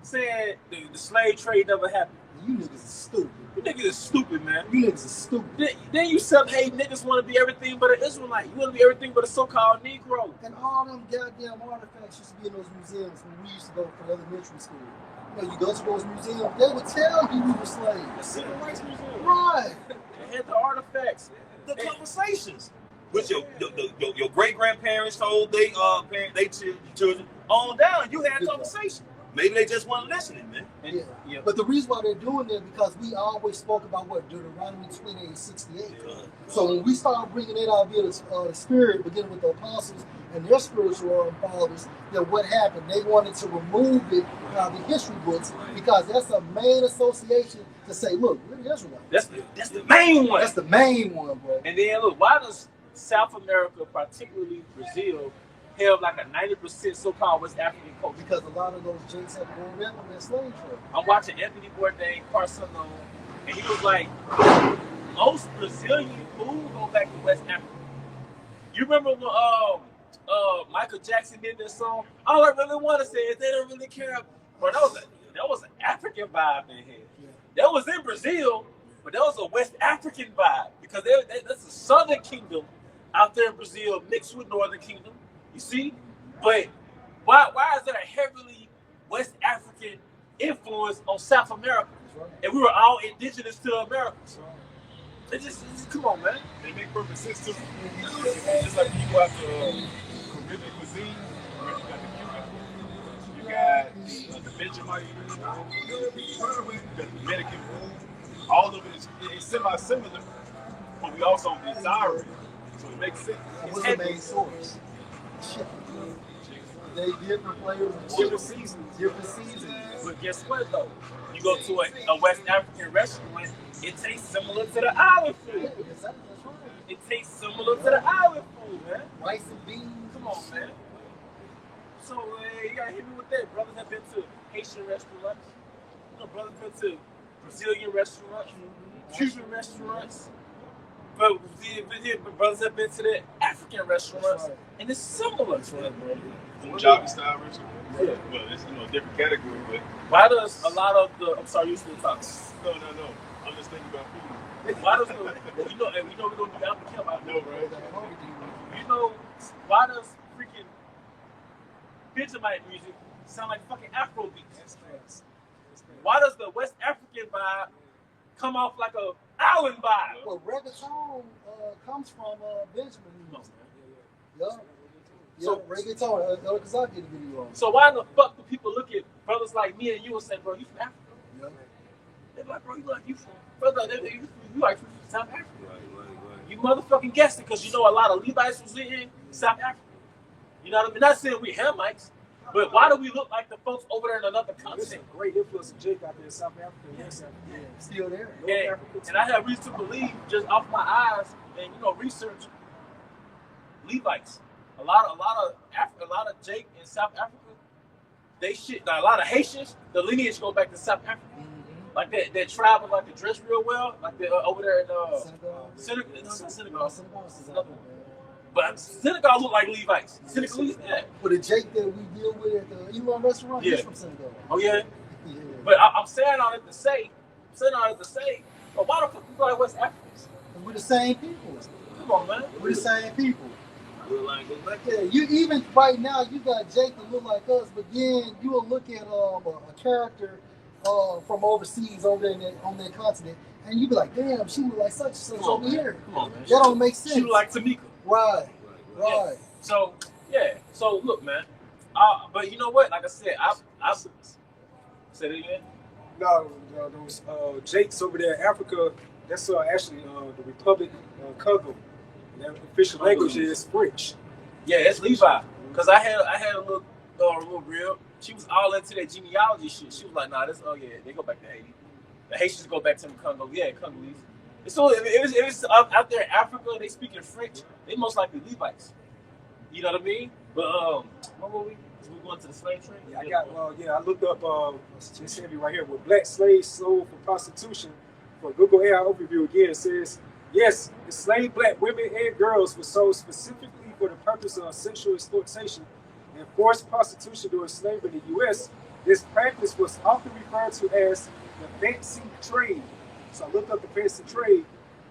said the slave trade never happened. You niggas is stupid. You niggas is stupid, man. You niggas is stupid. Then you self-hate niggas want to be everything but an Israelite. You want to be everything but a so-called Negro. And all them goddamn artifacts used to be in those museums when we used to go for elementary school. You know, you go to those museums, they would tell you we were slaves. The Civil Rights Museum. Right. They had the artifacts. The conversations. Which your great-grandparents told they children on down. You had a conversation. Maybe they just weren't listening, man. Yeah. But the reason why they're doing that because we always spoke about what Deuteronomy 28:68. So when we start bringing it out via the Spirit, beginning with the apostles and their spiritual fathers, that what happened? They wanted to remove it out of the history books because that's a main association to say, look, we're the Israelites. That's the main one. That's the main one, bro. And then look, why does South America, particularly Brazil, have like a 90% so-called West African culture? Because a lot of those Jakes have grown up in that slave trade. I'm watching Anthony Bourdain, Carson, and he was like, most Brazilian food go back to West Africa. You remember when Michael Jackson did this song? All I really want to say is they don't really care. But that was an African vibe in here. Yeah. That was in Brazil, but that was a West African vibe because that's a Southern Kingdom out there in Brazil mixed with Northern Kingdom. You see, but why is there a heavily West African influence on South America? Right. And we were all indigenous to America. It just come on, man. They make perfect sense too. Just like when you go out to Caribbean cuisine, you got the Cuban, you got the Vegemite, you got the Dominican food. All of it is semi-similar, but we also desire it. So it makes sense. What's the main source? Chicken. They different flavors of Different chicken. seasons. Different seasons. But guess what, though? You go to a West African restaurant, it tastes similar to the island Yeah, food. that's right. It tastes similar to the island food, man. Rice and beans. Come on, man. So, you gotta hit me with that. Brothers have been to Haitian restaurants. You know, brothers have been to Brazilian restaurants, Cuban restaurants. But brothers have been to the African restaurants, Right. and it's similar to them, bro. Punjabi style restaurant. Yeah. Well, it's a different category, but Why does a lot of the I'm sorry, you still talking? no. I'm just thinking about food. Why does we know we're gonna do Alpha Camp out No, there, right? You know why does freaking Vegemite music sound like fucking Afro beats? Why does the West African vibe come off like a island vibe? Well, reggaeton comes from Benjamin. Yeah. Yeah, So- reggaeton. El Kazaki did a video on it. So why the fuck do people look at brothers like me and you and say, bro, you from Africa? Yeah. They're like, bro, you like you from brother, you like from South Africa. You motherfucking guessed it because you know a lot of Levites was in South Africa. You know what I mean? Not saying we Hamites, but why do we look like the folks over there in another There's continent? a great influence of Jake out there in South Africa. Yes, Yeah, still there. And I have reason to believe, just off my eyes and research, Levites. A lot of Jake in South Africa. A lot of Haitians. The lineage go back to South Africa. Mm-hmm. Like that tribe like to dress real well. Like they over there in Senegal. Senegal. Senegal is another one. But Senegal look like Levites. Senegalese, yeah. But the Jake that we deal with at the Elon restaurant, Yeah. he's from Senegal. Oh yeah. Yeah. But I'm saying all that to say, but why the fuck you like West Africans? And we're the same people. Come on, man. We're the same people. We're like, Like you even right now, you got Jake that look like us, but then you will look at a character from overseas over there on that continent, and you be like, damn, she look like such and such Come on, over man. here. Come on, man. That don't make sense. She look like Tamika. Right. Yeah. So look, man. But you know what? Like I said, I say it again. No, those Jakes over there in Africa, that's actually the Republic of Congo. And their official language is French. Yeah, it's Levi. Cause I had a little real. She was all into that genealogy shit. She was like, nah, they go back to Haiti. The Haitians go back to the Congo. Yeah, Congolese. So if it's out there in Africa, they speaking French. They most likely Levites. You know what I mean? But what were we? We going to the slave trade? Yeah, I looked up. It's heavy right here. With black slaves sold for prostitution, for Google AI overview again, it says yes, enslaved black women and girls were sold specifically for the purpose of sexual exploitation and forced prostitution during slavery in the U.S. This practice was often referred to as the fancy trade. So I looked up the fancy trade.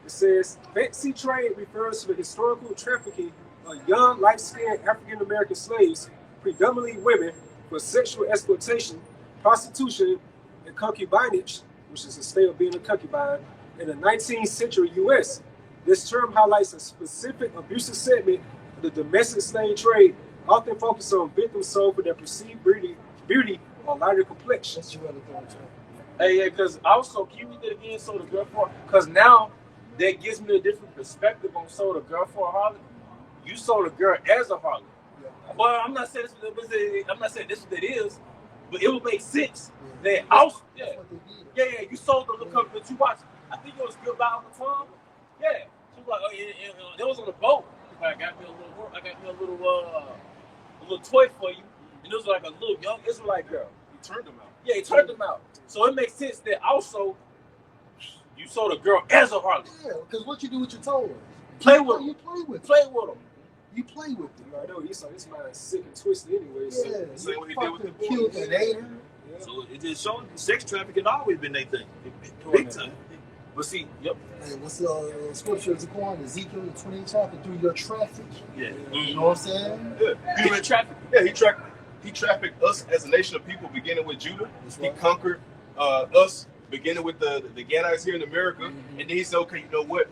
It says fancy trade refers to the historical trafficking of young, light-skinned African American slaves, predominantly women, for sexual exploitation, prostitution, and concubinage, which is a state of being a concubine, in the 19th century U.S. This term highlights a specific abusive segment of the domestic slave trade, often focused on victims sold for their perceived beauty or lighter complexion. That's your other thing. Hey, yeah, because also, can you read that again? Sold a girl for, because now that gives me a different perspective on sold a girl for a harlot. You sold a girl as a harlot. Yeah. Well, I'm not saying this is what it is, But it would make sense Yeah. that also, That's what they did. yeah, you sold the little company that you watched. I think it was Goodbye on the Farm. Yeah, she was like, oh, it was on the boat. Like, I got me a little toy for you, and it was like a little young Israelite girl. He turned them out. Yeah, he turned them out. So it makes sense that also you sold a girl as a harlot. Yeah, because what you do with your toys? Play with them. You play with Play with them. You play with them. You already know Esau, this man is sick and twisted anyway. So Yeah, Same you what he did with the fucking killed and ate her. yeah. So it just showed sex trafficking always been their thing. Doing Big that. time. But see, yep. Hey, what's the scripture is going? Ezekiel the 20th chapter, through your traffic. Yeah. You know what I'm saying? Yeah. You in traffic. Yeah, he trafficked us as a nation of people, beginning with Judah. That's He right. conquered us, beginning with the Gadites here in America. And then he said, okay, you know what?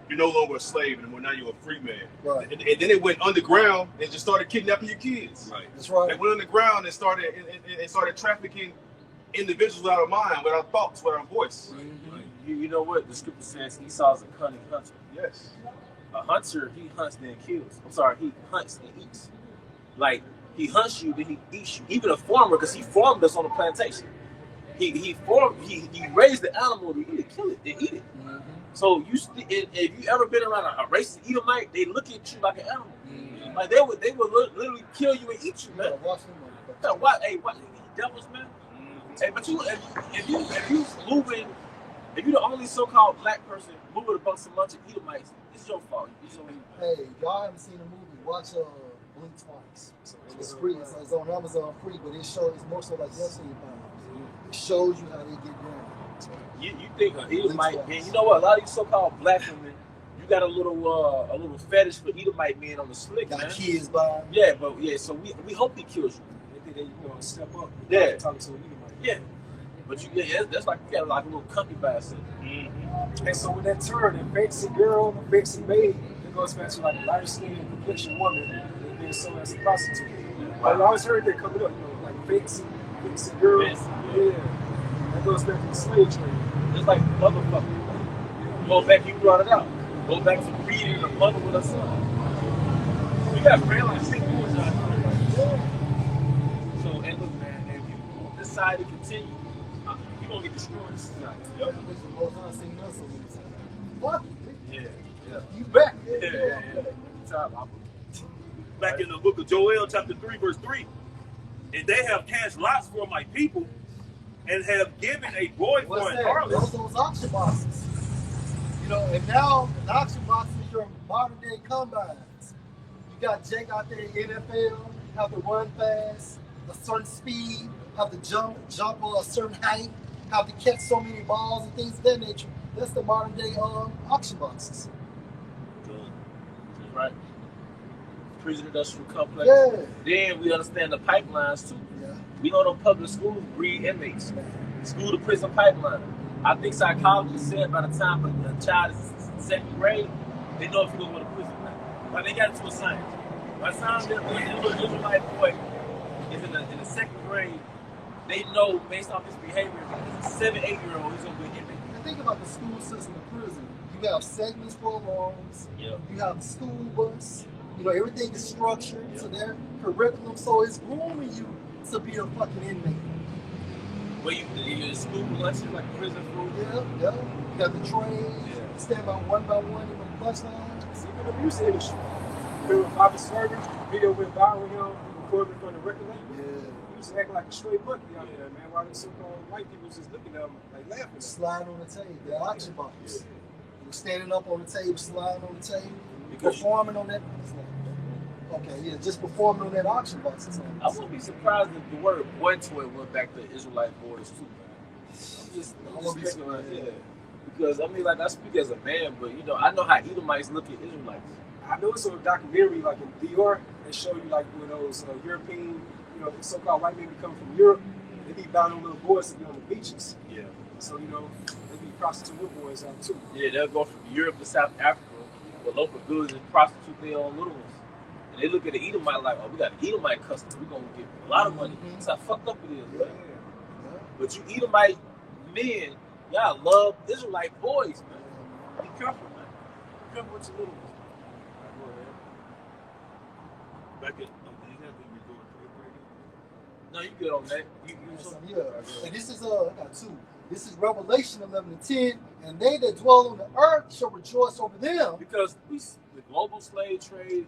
You're no longer a slave anymore. Now you're a free man. Right. And then it went underground and just started kidnapping your kids. Right. That's They right. went underground and started trafficking individuals without mind, without thoughts, without voice. You know what? The scripture says Esau's a cunning hunter. Yes. A hunter, he hunts then kills. I'm sorry, he hunts and eats. Like, he hunts you, then he eats you. Even a farmer, because he farmed us on the plantation. He raised the animal to either kill it, then eat it. So if you ever been around a racist Edomite, they look at you like an animal. Like they would literally kill you and eat you, man. Watch them. What devils, man? Hey, but if you're the only so-called black person moving amongst a bunch of Edomites, it's your fault. Hey, y'all haven't seen the movie? Watch Blink Twice. It's free. It's on Amazon free, but it's more so like Destiny Powers. It shows you how they get down. You think an Edomite, man? You know what? A lot of these so-called black women, you got a little fetish for Edomite men on the slick, Got man. kids by. Yeah, but yeah, so we hope he kills you. They think they step up. Yeah. Talking to you. Yeah, but that's like you got like a little concubine. And so with that term, a fancy girl, a fancy maid, it goes back to like a lighter skinned complexion woman that being sold as a prostitute. I've always heard that coming up, like fancy girl. Yeah. That goes back to the slave trade. It's like motherfucker. Go back, you brought it out. Go back to breeding a mother with a son. We got real like sick boys out here. So, and look, man, if you decide to continue, you're gonna get destroyed this night. Which the most I've seen us on this. What? Yeah. You back? Yeah. Back in the book of Joel, chapter 3, verse 3. And they have cast lots for my people and have given a boy for What's an that? harlot. Those auction boxes. You know, and now the auction boxes are your modern day combines. You got Jake out there in the NFL, have to run fast, a certain speed, have to jump a certain height, have to catch so many balls and things of that nature. That's the modern day auction boxes. Right. Prison industrial complex. Yeah. Then we understand the pipelines too. Yeah. We know them public schools breed inmates. School to prison pipeline. I think psychologists said by the time a child is in second grade, they know if you go to prison now. Like they got it to a science. By the time the little Israelite boy is in the second grade, they know based off his behavior, if he's a 7, 8-year-old, he's gonna be an inmate. And think about the school system in prison. You have segments for alarms. Yeah. You have the school bus. You know, everything is structured to their curriculum, so it's grooming you to be a fucking inmate. Where you school lunches like prison food. Yeah. You have the train, stand by one in the bus line. Even the music industry. Remember Bobby Servant, video with viral him, recording from the record label? Yeah. He used to act like a straight monkey out there, man. While these so-called white people was just looking at him, like laughing. Sliding on the table, the auction box. You standing up on the table, sliding on the table, Because performing on that. Okay, yeah, just performing on that auction box. I wouldn't be surprised if the word boy toy went back to Israelite boys too, man. I wouldn't be surprised, yeah. Because I mean, like I speak as a man, but you know, I know how Edomites look at Israelites. I know it's a documentary like in Dior that show you like when those European, so-called white men come from Europe, they be bound on little boys to be on the beaches. Yeah. So they be prostitute boys out too. Yeah, they'll go from Europe to South Africa with local goods and prostitute their own little ones. And they look at the Edomite like, oh, we got an Edomite customer, we're gonna get a lot of money. That's how fucked up it is, man. But you Edomite men, y'all love Israelite boys, man. Be careful, man. Be careful with your little ones. Back in, No, you good on that. Yeah. And this is I got two. This is Revelation 11:10, and they that dwell on the earth shall rejoice over them. Because the global slave trade,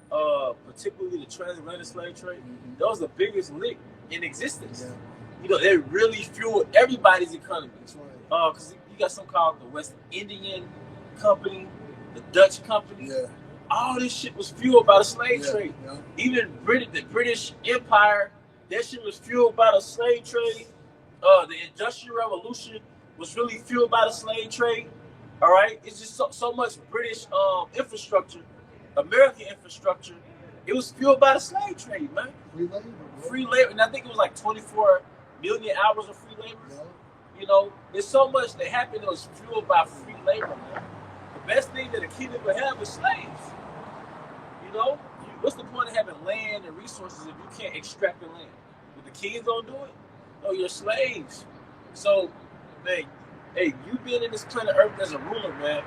particularly the transatlantic slave trade, that was the biggest lick in existence. Yeah. You know, they really fueled everybody's economy. That's right. Because you got something called the West Indian Company, the Dutch Company. Yeah. All this shit was fueled by the slave trade. Yeah. Even the British Empire, that shit was fueled by the slave trade. The Industrial Revolution was really fueled by the slave trade. All right, it's just so much British infrastructure, American infrastructure. It was fueled by the slave trade, man. Free labor. Bro. Free labor, and I think it was like 24 million hours of free labor. Yeah. You know, there's so much that happened that was fueled by free labor, man. The best thing that a kingdom would have is slaves. You know, what's the point of having land and resources if you can't extract the land? If the kings don't do it, no, you're slaves. So, man, hey, you being in this planet Earth as a ruler, man,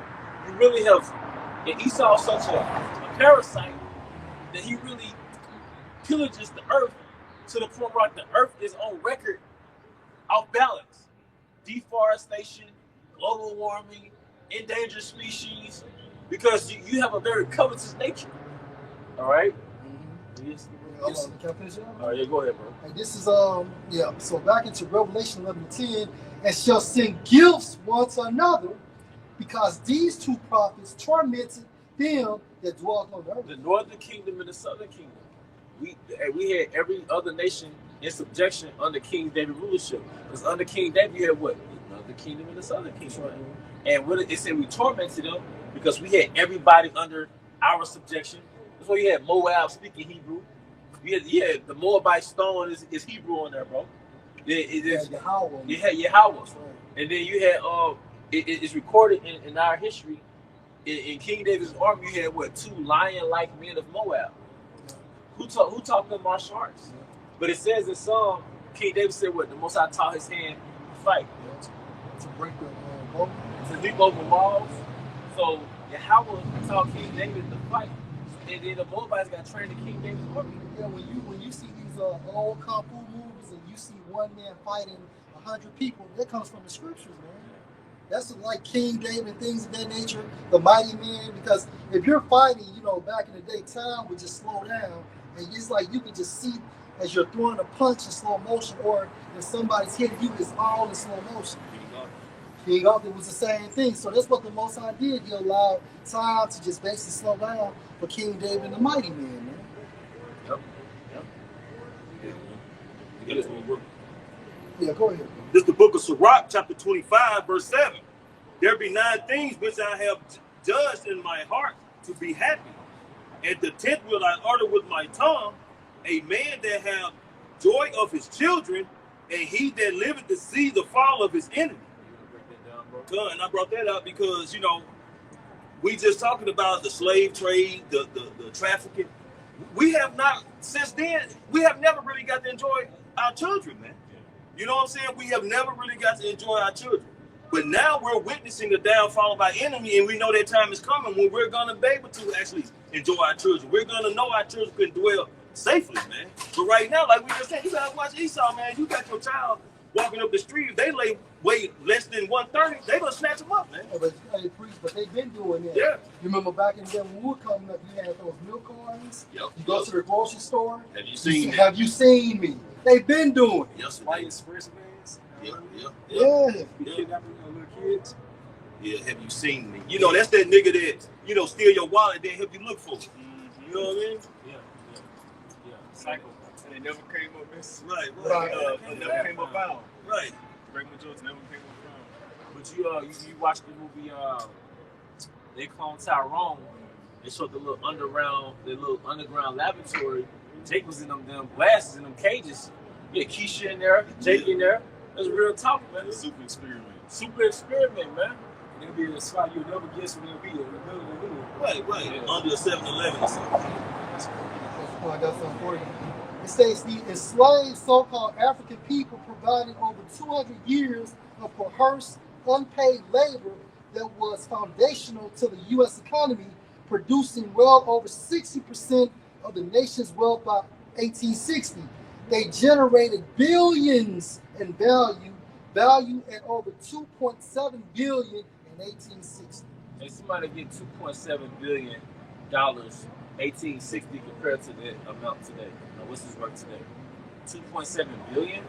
you really have. And Esau's such a parasite that he really pillages the earth to the point where the earth is on record off balance. Deforestation, global warming, endangered species, because you have a very covetous nature. All right? Mm-hmm. Yes. Can I finish it? All right, yeah, go ahead, bro. And this is so back into Revelation 11:10, and shall send gifts one to another, because these two prophets tormented them that dwelt on the earth. The northern kingdom and the southern kingdom. We had every other nation in subjection under King David rulership. Because under King David, you had what? The northern kingdom and the southern kingdom. Right. And what it said, we tormented them because we had everybody under our subjection. That's why you had Moab speaking Hebrew. You had the Moabite stone is Hebrew on there, bro. Yahawah. You had Yahawah. Right. And then you had it's recorded in our history. In King David's army, you had what, 2 lion-like men of Moab. Who taught them martial arts? But it says in Psalm, King David said what? The Most High taught his hand to fight. To break the boat. To leap over walls. So Yahawah taught King David to fight. And then the Moabites got trained in King David's army. Yeah, when you see these old kung fu movies and you see one man fighting 100 people, that comes from the scriptures, man. That's like King David, things of that nature, the mighty man. Because if you're fighting, back in the day, time would just slow down. And it's like you could just see as you're throwing a punch in slow motion, or if somebody's hitting you, it's all in slow motion. King Arthur was the same thing. So that's what the Most High did. He allowed time to just basically slow down for King David and the mighty man, man. Yep. Yeah, go ahead. This is the book of Sirach, chapter 25, verse 7. There be 9 things which I have judged in my heart to be happy. And the 10th will I utter with my tongue, a man that have joy of his children, and he that liveth to see the fall of his enemy. And I brought that up because, we just talking about the slave trade, the trafficking. We have not, since then, we have never really got to enjoy our children, man. You know what I'm saying? We have never really got to enjoy our children. But now we're witnessing the downfall of our enemy, and we know that time is coming when we're going to be able to actually enjoy our children. We're going to know our children can dwell safely, man. But right now, like we just said, you got to watch Esau, man. You got your child walking up the street. If they weigh less than 130, they going to snatch them up, man. Yeah, but they've been doing that. Yeah. You remember back in the day when we were coming up, you had those milk cartons. Yep. You go to the grocery store. Have you seen me? Have you seen me? They've been doing it. Yes, White express vans. Yeah. Be kidnapping little kids. Yeah, have you seen me? That's that nigga that, steal your wallet, then help you look for it. You know what I mean? Yeah. Psycho. And they never came up missing. Right. Never came up found. Right. Great majority never came up found. But you watched the movie, they cloned Tyrone. They showed the little underground laboratory. Jake was in them glasses, in them cages. Yeah, Keisha in there, Jake in there. That's real talk, man. Super experiment. Super experiment, man. And it'll be a spot you'll never guess when it'll be in the middle of the middle. Right. Yeah. Under a 7-Eleven or something. I got something for you. It states the enslaved so-called African people provided over 200 years of coerced, unpaid labor that was foundational to the U.S. economy, producing well over 60% of the nation's wealth by 1860. They generated billions in value at over 2.7 billion in 1860. And somebody get $2.7 billion 1860 compared to that amount today. Now, what's his worth today? 2.7 billion,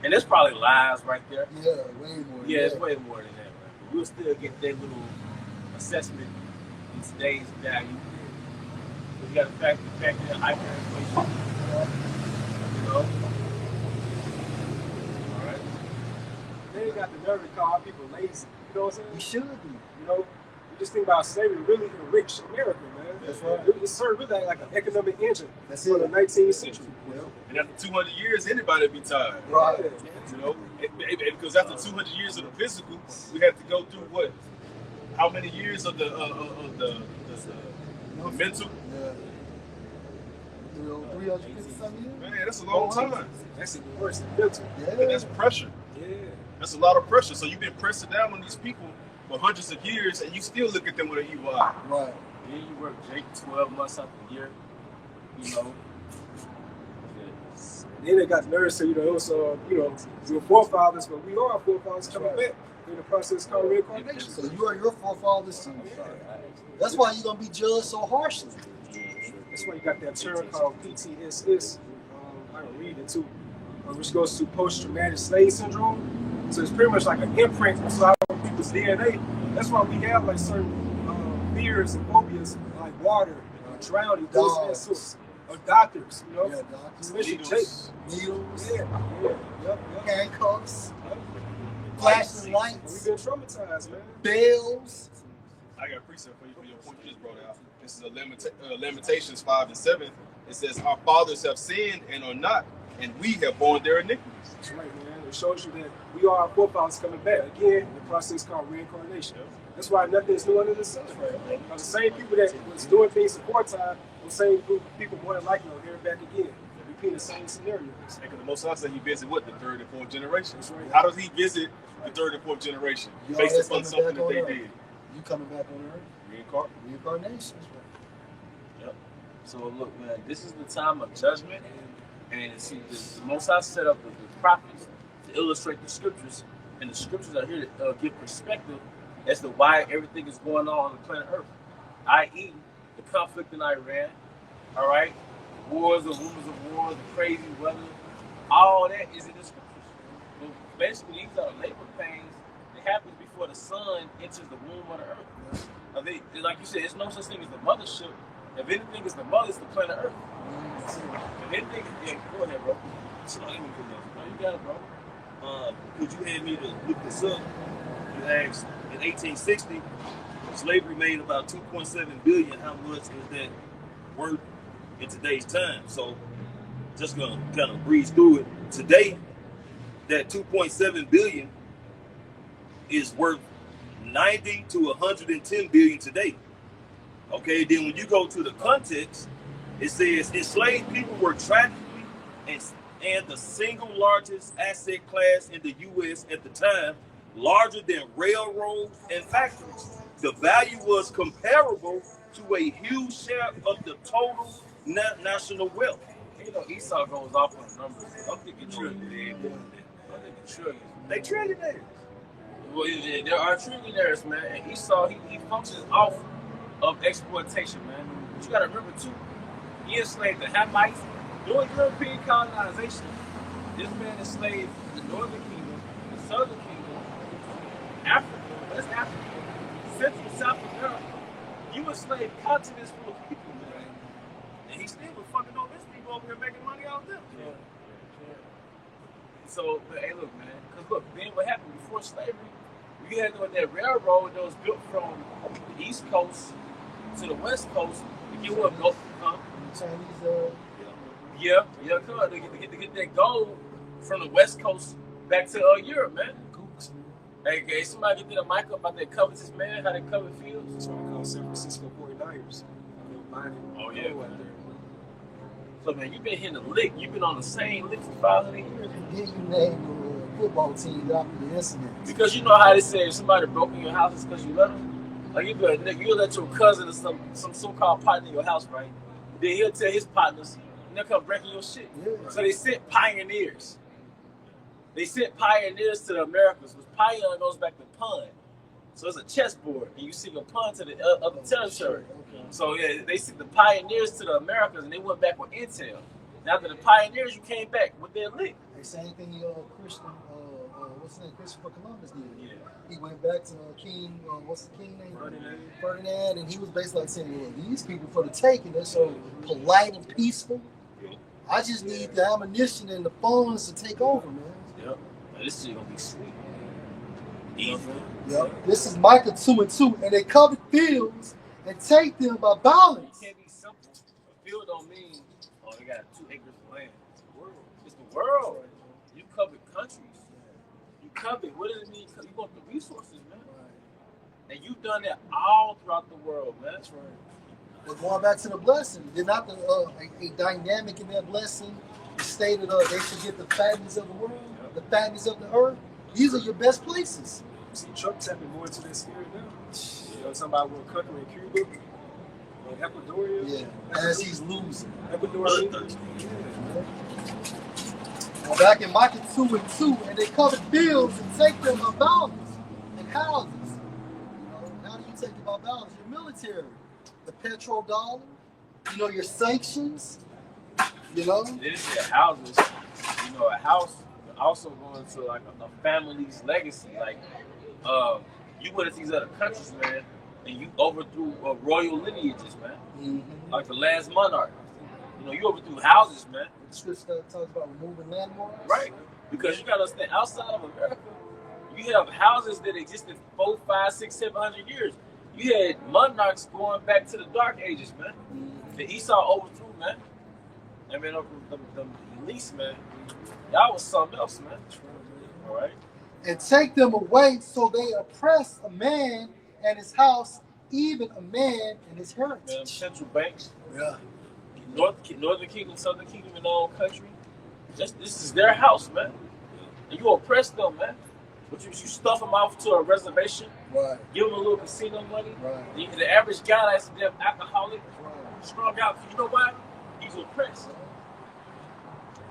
and that's probably lies right there. Yeah, way more. Yeah, it's way more than that, man. But we'll still get that little assessment in today's value. We got to factor in hyperinflation. You know. All right. They ain't got the nerve to call people lazy. You know what I'm saying? We should be. You know, you just think about slavery really enriched America, man. That's right. It served really like an economic engine for the 19th century. You know? And after 200 years, anybody be tired. Right. You know, because after 200 years of the physical, we have to go through what? How many years of the mental? Yeah. 350 something years? Man, that's a long time. That's even worse than mental. And that's pressure. Yeah. That's a lot of pressure. So you've been pressing down on these people for hundreds of years, and you still look at them with an evil eye. Right. Then you work, Jake, 12 months out the year. You know. Then they got the nerve to say, you know, it was, your forefathers, but we are our forefathers coming back in the process called reincarnation. So you are your forefathers too. That's why you're going to be judged so harshly. That's why you got that term called PTSS. I can read it too, which goes to post-traumatic slave syndrome. So it's pretty much like an imprint of a lot of people's DNA. That's why we have like certain fears and phobias like water, drowning, those of that sort. Or doctors, you know, Yeah, doctors. especially Needles. Needles, Yep. handcuffs, flashing We've lights, been traumatized, man. bells. I got a precept for you for your point you just brought out. This is a Lamentations 5 and 7. It says, "Our fathers have sinned and are not, and we have borne their iniquities." That's right, man. It shows you that we are our forefathers coming back again in the process called reincarnation. That's why nothing is new under the sun. The same people that was doing things before time, the same group of people more than likely are here back again, repeating the same scenarios. Because the Most High said he visit what? The third and fourth generation. That's right. How does he visit the third and fourth generation? You Based always upon coming something back that on they Earth. did. You coming back on Earth? Reincarnation. Yep. So look, man, this is the time of judgment, and see, the Most High set up the prophets to illustrate the scriptures, and the scriptures are here to give perspective as to why everything is going on the planet Earth, i.e., the conflict in Iran, all right, wars and rumors of war, the crazy weather, all that is in the scriptures. But basically, these are labor pains that happens before the sun enters the womb of the earth. I think, like you said, it's no such thing as the mothership. If anything is the mother, it's the planet Earth. If anything, yeah, go ahead, bro. So let me put that. No, you got it, bro. Could you have me to look this up? You asked in 1860, slavery made about 2.7 billion. How much is that worth in today's time? So just gonna kind of breeze through it. Today, that 2.7 billion is worth 90 to 110 billion today. Okay, then when you go to the context, it says enslaved people were tragically and the single largest asset class in the U.S. at the time, larger than railroads and factories. The value was comparable to a huge share of the total national wealth. You know, Esau goes off on the numbers. I'm thinking trillion. I'm thinking trillion. They trillionaires. Well, there are trillionaires, man. And Esau, he functions off of exploitation, man. But you got to remember, too, he enslaved the Hamites. During European colonization, this man enslaved the Northern Kingdom, the Southern Kingdom, Africa, West Africa, Central and South America. You enslaved continents full of people, man. And he still was fucking over his people over here making money out of them. Yeah. So, but, hey, look, man. Because, look, then what happened before slavery, we had that railroad that was built from the East Coast to the West Coast to get what gold, huh? Chinese, Yeah, come on, to get that gold from the West Coast back to Europe, man. Hey, somebody get a mic up about that covetous, man, how they covet fields. That's why I call San Francisco 49ers. Oh, yeah. So, man, you've been hitting the lick. You've been on the same lick for 500 years. Did you name the football team after the incident? Because you know how they say if somebody broke in your house, it's because you let them. Like you let your cousin or some so-called partner in your house, right? Then he'll tell his partners, and they'll come breaking your shit. Yeah. So they sent pioneers. They sent pioneers to the Americas. Which pioneer goes back to pun. So it's a chessboard, and you sing a pun to the other territory. Okay. So yeah, they sent the pioneers to the Americas, and they went back with intel. Now after the pioneers, you came back with their lick. The same thing Christian, what's his name? Christopher Columbus did. Yeah. He went back to King, what's the king name? Ferdinand, and he was basically like saying, well, these people for the taking, they're so polite and peaceful. Yeah. I just need the ammunition and the funds to take over, man. Yep. Now, this shit gonna be sweet. Easy. Yep. This is Micah 2:2, and they covered fields and take them by violence. It can't be simple. A field don't mean, oh, they got 2 acres of land. It's the world. It's the world. You covered countries. You covered, what does it mean? You want the resources, man. Right. And you've done that all throughout the world, man. That's right. But going back to the blessing, they're not the, a dynamic in that blessing. It stated they should get the fatness of the world, the fatness of the earth. These are your best places. See, Trump tapping more into that spirit now. You know, somebody will cut in Cuba, Ecuadorian. Yeah, as he's losing. Ecuadorian. Well, back in Micah 2:2, and they covered fields and take them by violence and houses. You know, how do you take it by violence? Your military, the petrodollar, you know, your sanctions, you know. They just said houses. You know, a house also going to like a family's legacy. Like, you went to these other countries, man, and you overthrew royal lineages, man. Mm-hmm. Like the last monarch. You know, you overthrew houses, man. The scripture talks about removing landmarks. Right. Because you gotta understand, outside of America, you have houses that existed 4, 5, 6, 700 years. You had monarchs going back to the Dark Ages, man. Mm-hmm. The Esau overthrew, man. I mean, the elites, man. Y'all was something else, man. All right. And take them away, so they oppress a man and his house, even a man and his heritage. Man, central banks. Yeah. Northern Kingdom, Southern Kingdom in their own country. This is their house, man. And you oppress them, man. But you stuff them off to a reservation, Right. give them a little casino money. Right. The average guy that's an alcoholic, Right. strung out. You know why? He's oppressed.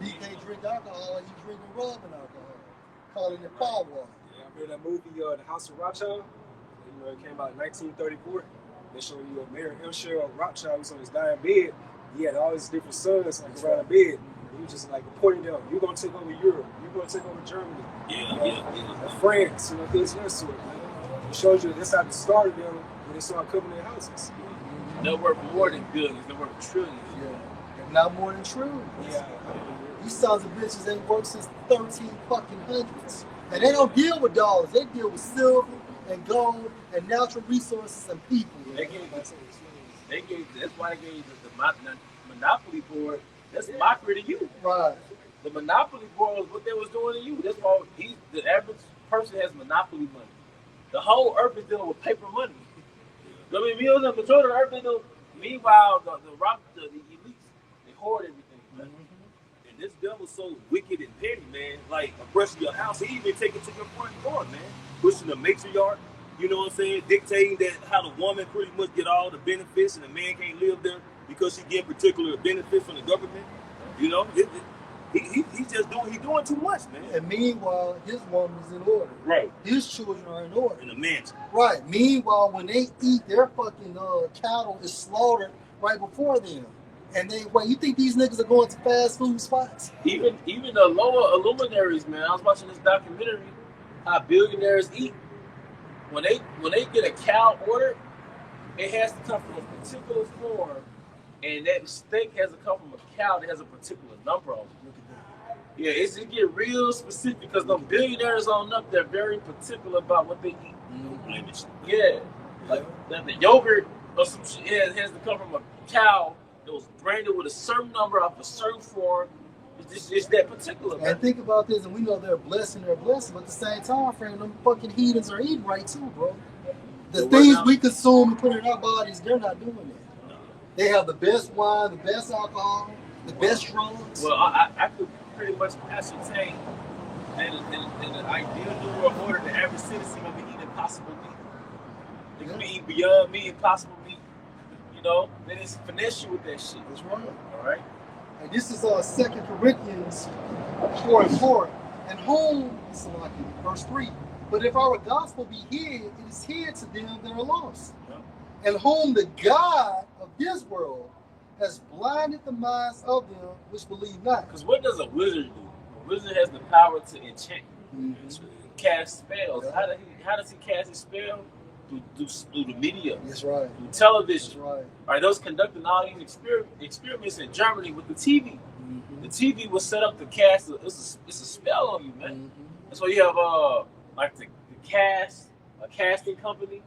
He can't drink alcohol, he's drinking rubbing alcohol, calling it power water. Yeah, I remember that movie, The House of Rothschild. You know, it came out in 1934. They show you Mayor Herschel Rothschild was on his dying bed. He had all his different sons like around the bed. And he was just like reporting them. You're gonna take over Europe. You're gonna take over Germany. France, you know, things of that sort. It shows you that's how they started them when they started coming in houses. They're worth more than billions. They're worth trillions. Yeah. And not more than true. Yeah. These sons of bitches ain't worked since 13 fucking hundreds. And they don't deal with dollars. They deal with silver and gold and natural resources and people. They gave that's why they gave the monopoly board. That's mockery to you. Right. The monopoly board was what they was doing to you. That's why the average person has monopoly money. The whole earth is dealing with paper money. I mean, millions of majority of the earth is dealing. Meanwhile, the elites, they hoard everything. Man. And this devil's so wicked and petty, man. Like oppressing your house, he even take it to your front door, man. Pushing the matriarch, you know what I'm saying? Dictating that how the woman pretty much get all the benefits and the man can't live there because he get particular benefits from the government. You know, he's just doing too much, man. And meanwhile, his woman's in order. Right. His children are in order. In a mansion. Right. Meanwhile, when they eat, their fucking cattle is slaughtered right before them. And you think these niggas are going to fast food spots? Even the lower luminaries, man. I was watching this documentary how billionaires eat. When they get a cow ordered, it has to come from a particular form, and that steak has to come from a cow that has a particular number on it. Look at that. Yeah, it get real specific because them billionaires on up, they're very particular about what they eat. Yeah, like the yogurt or some shit, it has to come from a cow that was branded with a certain number of a certain form. It's that particular. Man. And think about this, and we know they're blessing, but at the same time frame, them fucking heathens are eating right too, bro. The things we consume and put in our bodies, they're not doing that. They have the best wine, the best alcohol, the best drugs. Well, I could pretty much ascertain that in the ideal New World order, the average citizen will be eating impossible meat. They could be eating beyond meat, impossible meat. You know, they just finesse you with that shit. That's right. All right. And this is 2 Corinthians 4:4. And whom, verse 3. But if our gospel be hid, it is hid to them that are lost. And whom the God of this world has blinded the minds of them which believe not. Because what does a wizard do? A wizard has the power to enchant, cast spells. Yeah. How does he cast his spell? Through the media. That's right. Through television. That's right. All right, those conducting all these experiments in Germany with the TV. The TV was set up to cast. It's a spell on you, man. That's why you have like the cast, a casting company,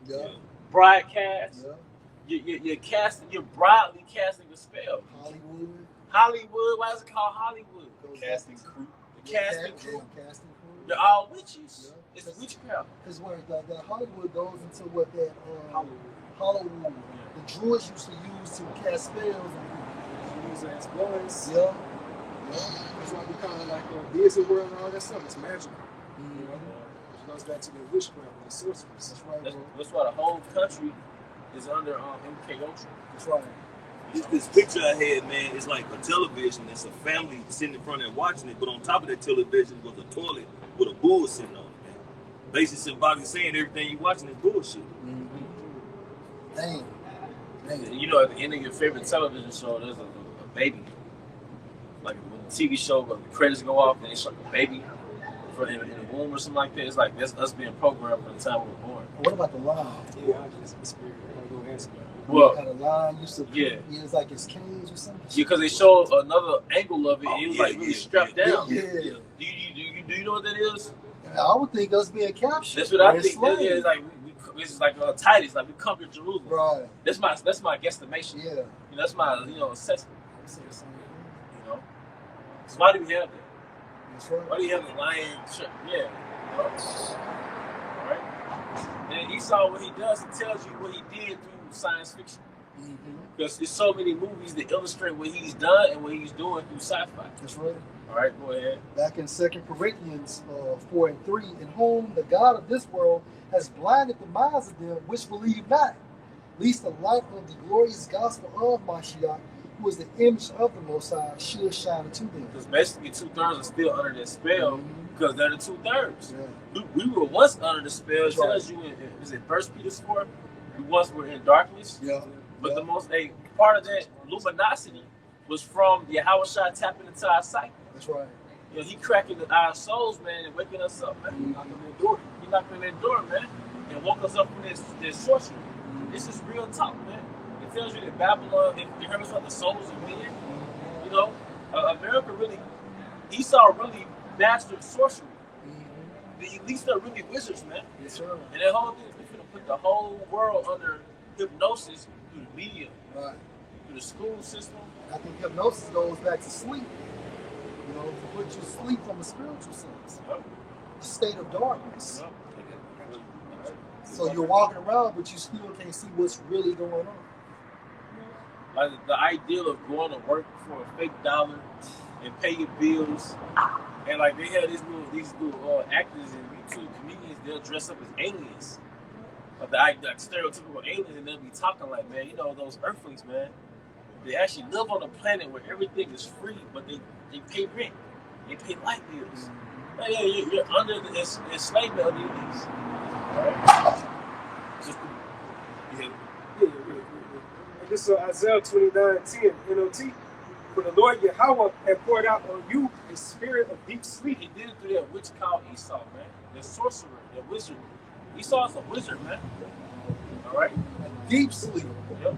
broadcast. You're broadly casting a spell. Hollywood. Why is it called Hollywood? Casting crew. The casting crew. They're all witches. It's witchcraft. Because where the Hollywood goes into what that Hollywood. The Druids used to use to cast spells. Use as bloods. Yeah. That's why we kind of like the Disney world and all that stuff. It's magical. You know? It goes back to the witchcraft and the sorceries. That's right. That's why the whole country is under MK Ultra. That's right. This picture I had, man, it's like a television. It's a family sitting in front and watching it, but on top of that television was a toilet with a bull sitting on it, man. Basically symbolically saying everything you're watching is bullshit. Dang. You know, at the end of your favorite television show, there's a baby. Like when the TV show, the credits go off, and they show a baby in the womb or something like that. It's like that's us being programmed from the time we were born. What about the line? Yeah, I just spirit. I'm gonna ask you. Well, kind of line used to it's like his cage or something. Yeah, because they showed another angle of it. It was like really strapped down. Yeah. Do you know what that is? I would think us being captured. That's what I think. It's like this is like Titus, like we conquered Jerusalem. Right. That's my guesstimation. Yeah. You know, that's my assessment. You know. So why do we have that? That's right. Why do you have the lion? Yeah. You know? All right. And Esau, what he does, he tells you what he did through science fiction. Because there's so many movies that illustrate what he's done and what he's doing through sci-fi. That's right. All right, go ahead. Back in 2 Corinthians 4:3, in whom the God of this world has blinded the minds of them which believe not, lest the light of the glorious gospel of Mashiach, who is the image of the Most High, should shine unto them. Because basically 2/3 are still under that spell because they're the 2/3. Yeah. We were once under the spell. It tells you is it 1 Peter 4? We once were in darkness. Yeah. But the most part of that luminosity was from Yahawashi tapping into our sight. That's right. You know, he cracking our souls, man, and waking us up, man. He knocking on that door. He knocking on that door, man, and woke us up from this sorcery. This is real talk, man. It tells you that Babylon, you heard about the souls of men. You know, America really, Esau really mastered sorcery. The elites are really wizards, man. Yes, sir. And that whole thing is going to put the whole world under hypnosis through the media, right? Through the school system. I think hypnosis goes back to sleep. You know, to put you to sleep from a spiritual sense, a state of darkness. So you're walking around, but you still can't see what's really going on. Like the ideal of going to work for a fake dollar and pay your bills, and like they have these little actors and YouTube comedians, they'll dress up as aliens, but the stereotypical aliens, and they'll be talking like, man, you know those Earthlings, man. They actually live on a planet where everything is free, but they pay rent, they pay light bills. Like, yeah, you're under the enslavement of the elites. Right? This is Isaiah 29:10, NOT. For the Lord Yahawah had poured out on you a spirit of deep sleep. He did it through that witch called Esau, man. The sorcerer, the wizard. Esau's a wizard, man. All right? Deep sleep. Yep.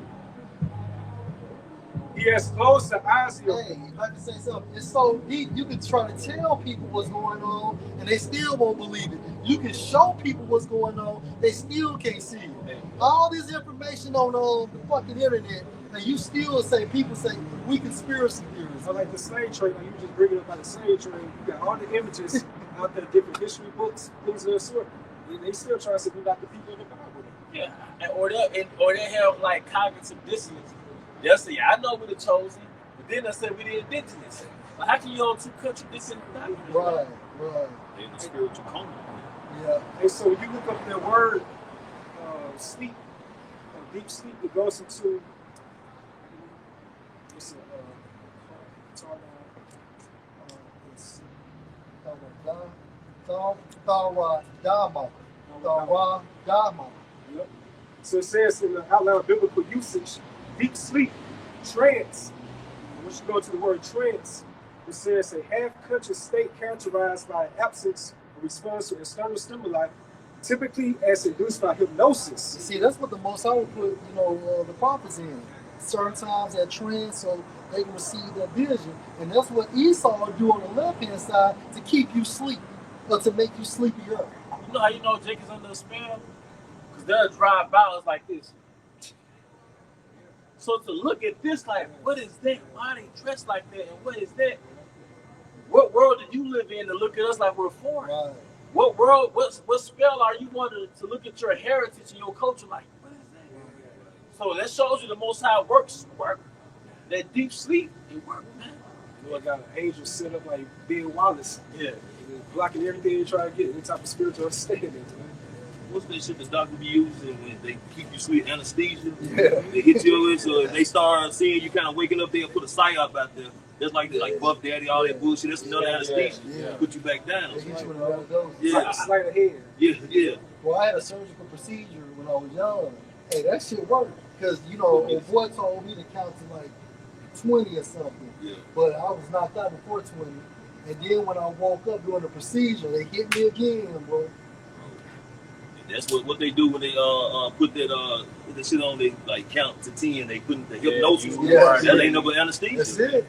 He has closed the eyes of your... Hey, if I can say something, it's so deep, you can try to tell people what's going on, and they still won't believe it. You can show people what's going on, they still can't see it. Hey. All this information on the fucking internet, and you still say, people say, we conspiracy theorists. I like the slave trade, like you just bring it up by the slave trade, you got all the images out there, different history books, things of that sort. They still try to say we got the people in the Bible. Yeah, or they have like cognitive dissonance. They'll say, I know we're the chosen, but then they'll say we're the indigenous. But how can you hold two contradicting doctrines? Right. They're the spiritual coma. Yeah. And so you look up that word, sleep, deep sleep, it goes into, it's Yep. So it says in the outline of biblical usage, deep sleep, trance. Once you go to the word trance, it says a half-conscious state characterized by absence of response to external stimuli, typically as induced by hypnosis. See, that's what the Most High would put, the prophets in. Certain times at trance, so they can receive that vision. And that's what Esau do on the left-hand side to keep you asleep, or to make you sleepier. You know how you know Jacob's under a spell? Because they'll drive by us like this. So to look at this, like, what is that? Why are they dressed like that? And what is that? What world did you live in to look at us like we're foreign? Right. What world, what spell are you wanting to look at your heritage and your culture like? What is that? So that shows you the Most High work. That deep sleep, it works, man. You got an angel set up like Ben Wallace. Yeah. Blocking everything you try to get, any type of spiritual understanding. What's that shit the doctor be using when they keep you sleep, anesthesia? Yeah. They hit you with, so if they start seeing you kind of waking up, they'll put a psyop out there. That's like Buff Daddy, all that bullshit. That's another anesthesia. Yeah. Put you back down. They hit you with another dose. Yeah. Sleight of hand. Yeah. Well, I had a surgical procedure when I was young. Hey, that shit worked. Because, old boy told me to count to like 20 or something. Yeah. But I was knocked out before 20. And then when I woke up doing the procedure, they hit me again, bro. That's what they do when they put that shit on. They like count to 10. They put the hypnosis. Yeah. That ain't no anesthesia. That's it.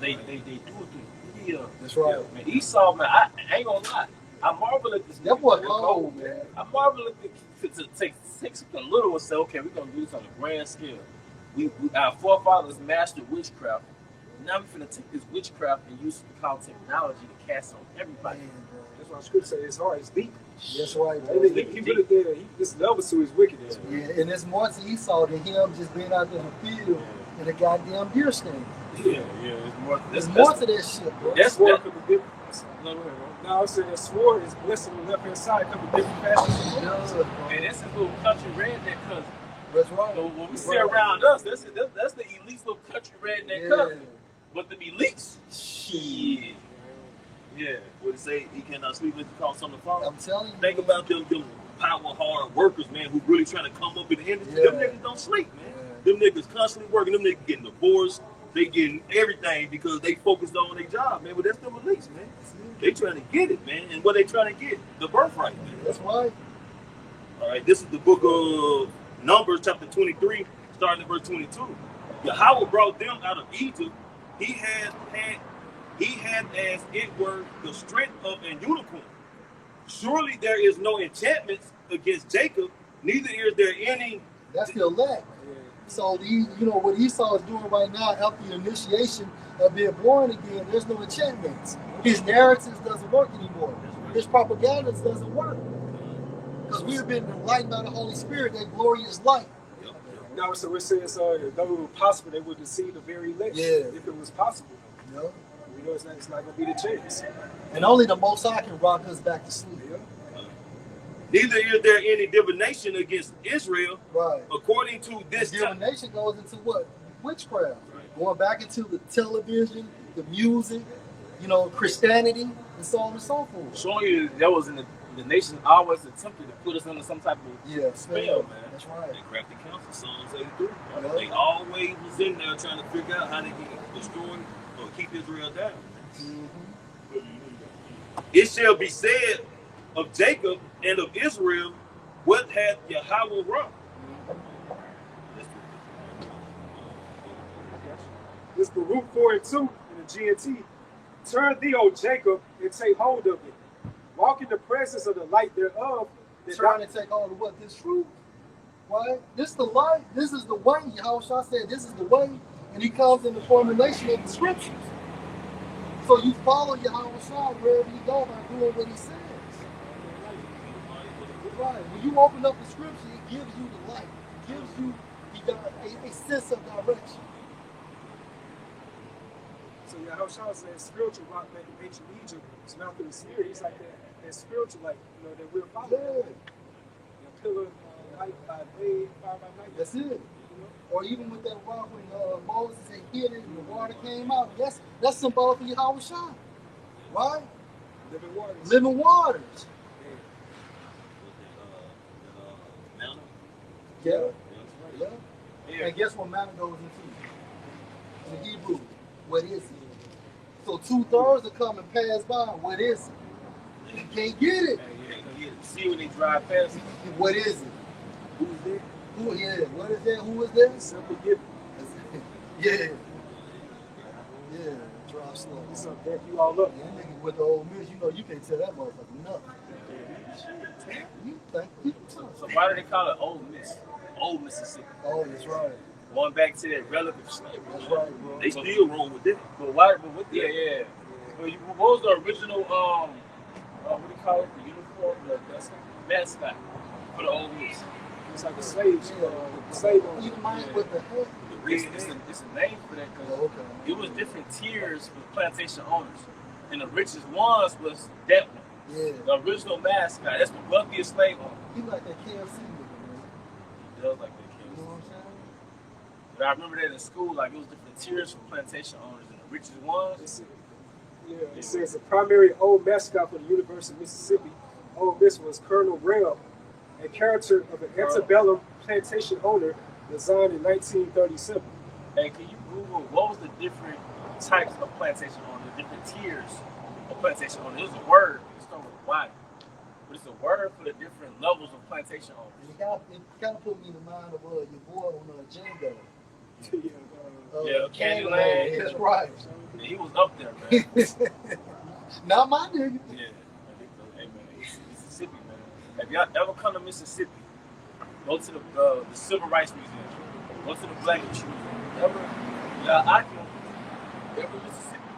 They do it through video. That's right. Man, Esau, man, I ain't gonna lie. I marvel at this. That boy cold, man. I marvel at to take something little and say, okay, we're gonna do this on a grand scale. We our forefathers mastered witchcraft. Now we're gonna take this witchcraft and use the cloud technology to cast on everybody. Man, bro. That's why Scripture says it's hard, it's deep. That's right, bro. He put it there. This levels to his wickedness. Yeah, and it's more to Esau than him just being out there in the field in a goddamn deer stand. Yeah, it's more. There's more to that shit, bro. That's Sword what. could be different. Now I'm saying that sword is blessed on the left hand side, could be different fashions. And that's a little country redneck cousin. That's right. So when we see around us, that's the elite little country redneck cousin. But the elites, shit. Yeah. What it say? He cannot sleep unless you call something false. I'm telling you. Think about them power hard workers, man, who really trying to come up in the industry. Yeah. Them niggas don't sleep, man. Them niggas constantly working. Them niggas getting divorced. They getting everything because they focused on their job, man. But that's them elites, man. They trying to get it, man. And what they trying to get? The birthright, man. That's right. All right, this is the book of Numbers, chapter 23, starting at verse 22. Yahweh brought them out of Egypt. He had as it were the strength of an unicorn. Surely there is no enchantments against Jacob, neither is there any. That's the elect. So what Esau is doing right now after the initiation of being born again, there's no enchantments. His narratives doesn't work anymore. His propaganda doesn't work. Because we have been enlightened by the Holy Spirit, that glorious light. Now, so it says, though it was possible, they would deceive the very elect. Yeah. If it was possible. You know? We know it's not going to be the chance. And only the Most High can rock us back to sleep. Yeah. Neither is there any divination against Israel, Right. according to this time. Divination goes into what? Witchcraft. Going back into the television, the music, Christianity, and so on and so forth. Showing you that was in the nation always attempted to put us under some type of spell, man. That's right. They crafty council, Psalms 83. Yeah. They always was in there trying to figure out how they can destroy or keep Israel down. Mm-hmm. It shall be said of Jacob and of Israel, what hath Yahweh wrought? This is Baruch 4 and 2 in the GNT. Turn thee, O Jacob, and take hold of it. Walk in the presence of the light thereof. Trying to take hold of what? This truth. Right? This is the light. This is the way. Yahushua said this is the way. And he comes in the formulation of the scriptures. So you follow Yahushua wherever you go by doing what he says. Right. When you open up the scripture, it gives you the light. It gives you a sense of direction. So Yahushua says spiritual rock back in ancient Egypt. It's not through the spirit. It's like that spiritual light, that we're following. Yeah. Pillar light by day, fire by night. That's it. Or even with that rock when Moses had hit it and the water came out. That's symbolic of Yahushua. Right? Living waters. Living waters. Mountain. Yeah. Yeah. Yeah. And guess what mountain goes into? In Hebrew, what is it? So 2/3 will come and pass by. What is it? You can't get it. You see when they drive past. What is it? Who's there? Who? Yeah. What is that? Who is that? Simple gift. Yeah. Yeah. Drive slow. It's up there. You all up. Yeah, nigga with the old miss, you know you can't tell that motherfucker nothing. You think you tough. So why do they call it Old Miss? Old Mississippi. Oh, that's right. Going back to that relative slavery. That's right, bro. They still roll with that. But why? But what? Yeah. But what was the original? What do you call it? The uniform, the mascot for the Old Miss. It's like a slave. Slave on You mind what the heck? It's a name for that because it was different tiers for plantation owners, and the richest ones was that one. Yeah. The original mascot. That's the wealthiest slave owner. He like that KFC nigga, man. It does like that You kid. know what I'm saying? But I remember that in school, like it was different tiers for plantation owners, and the richest ones. It says the primary old mascot for the University of Mississippi, Ole Miss, was Colonel Rail, a character of an antebellum plantation owner designed in 1937. Hey, can you Google what was the different types of plantation owners, the different tiers of plantation owners? It was a word. It's not with Y, but it's a word for the different levels of plantation owners. It kind of put me in the mind of your boy on Django. Candyland. That's right. And he was up there, man. Not my nigga. Yeah. Hey, man, it's Mississippi, man. If y'all ever come to Mississippi, go to the Civil Rights Museum. Go to the Black History Museum. Ever Mississippi.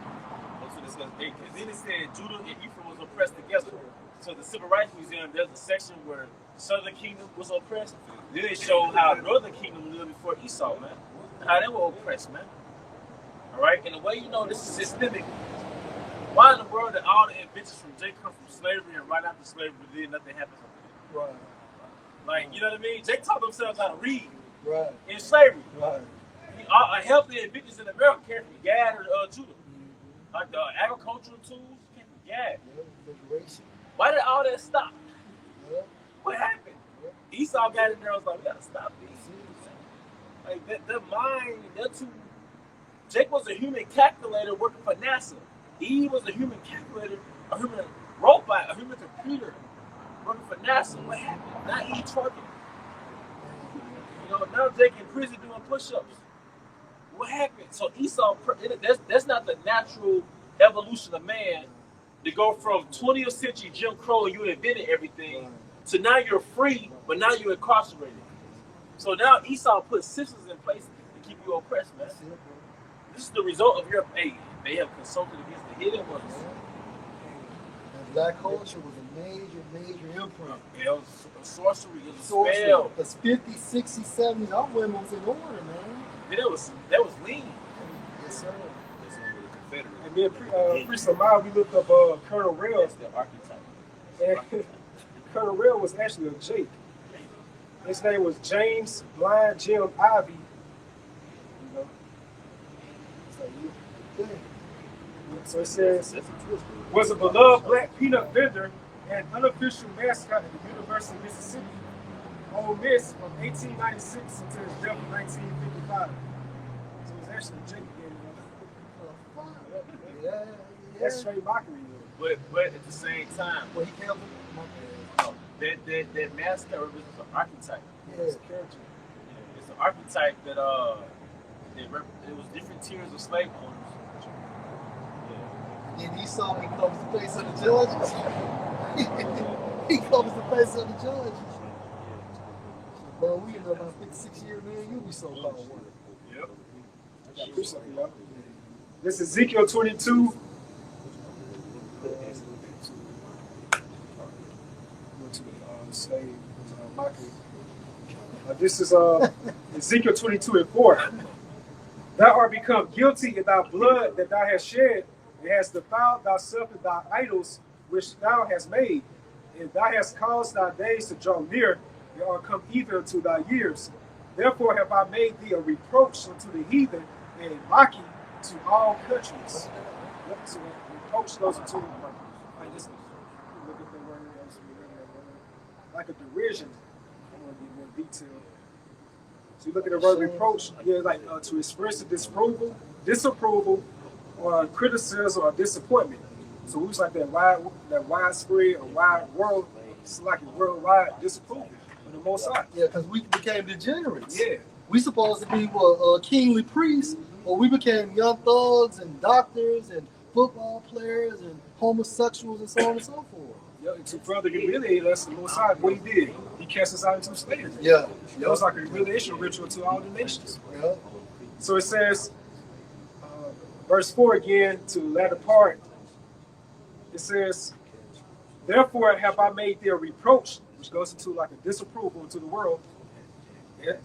Go to this. Because then it said Judah and Ephraim was oppressed together. So the Civil Rights Museum, there's a section where the Southern Kingdom was oppressed. Then it showed how Northern Kingdom lived before Esau, man. How they were oppressed, man. All right? And the way you know this is systemic, why in the world did all the inventions from Jake come from slavery and right after slavery, then nothing happens? Right. Like, you know what I mean? Jake taught themselves how to read Right. in slavery. Right. A healthy inventions in America came from Gad or Judah. Like the agricultural tools came from Gad. Why did all that stop? Yeah. What happened? Esau got in there and was like, we gotta stop these. Like their mind, they're too. Jake was a human calculator working for NASA. Eve was a human calculator, a human robot, a human computer working for NASA. What happened? Now Eve trucking. You know, now Jake in prison doing push-ups. What happened? So Esau, that's not the natural evolution of man to go from 20th century Jim Crow, you invented everything, to now you're free, but now you're incarcerated. So now Esau put systems in place to keep you oppressed, man. This is the result of your pain. They have consulted against the hidden ones. And black culture was a major imprint. It was sorcery, it was a spell. Because 50s, 60s, 70s, our women was in order, man. Yeah, that was lean. Yes, sir. And then pre-Samar, we looked up Colonel Rail. That's the archetype. And Colonel Rail was actually a Jake. His name was James Blind Jim Ivy. You know. So it says, was a beloved black peanut vendor and unofficial mascot at the University of Mississippi, Ole Miss, from 1896 until his death in 1955. So it was actually Jake again. Yeah. That's straight mockery. But at the same time, Well, he killed him. that mascot represents an archetype. Yeah. It's a character. It's an archetype that it was different tiers of slave owners. And Esau, he covers the face of the judges. He covers the face of the judges. But we in about 56 years, man, you be so called one. Yep. I got something, y'all. This is Ezekiel 22. This is Ezekiel 22:4. Thou art become guilty in thy blood that thou hast shed, and hast defiled thyself and thy idols which thou hast made, and thou hast caused thy days to draw near, and are come even to thy years. Therefore have I made thee a reproach unto the heathen, and a mocking to all countries. So reproach goes into a Look at the word like a derision. I'm gonna get more detail. So you look at the word reproach, yeah, like to express a disapproval, or criticism or disappointment. So it was like that widespread or worldwide disapproval of the Most High. Yeah, because we became degenerates. Yeah. We supposed to be kingly priests, or we became young thugs and doctors and football players and homosexuals and so on and so forth. Yeah, to further humiliate us, the Most High, what he did, he cast us out into slavery. Yeah. It was like a humiliation ritual to all the nations. Yeah. So it says, verse 4 again, to the latter part, it says, therefore have I made their reproach, which goes into like a disapproval to the world,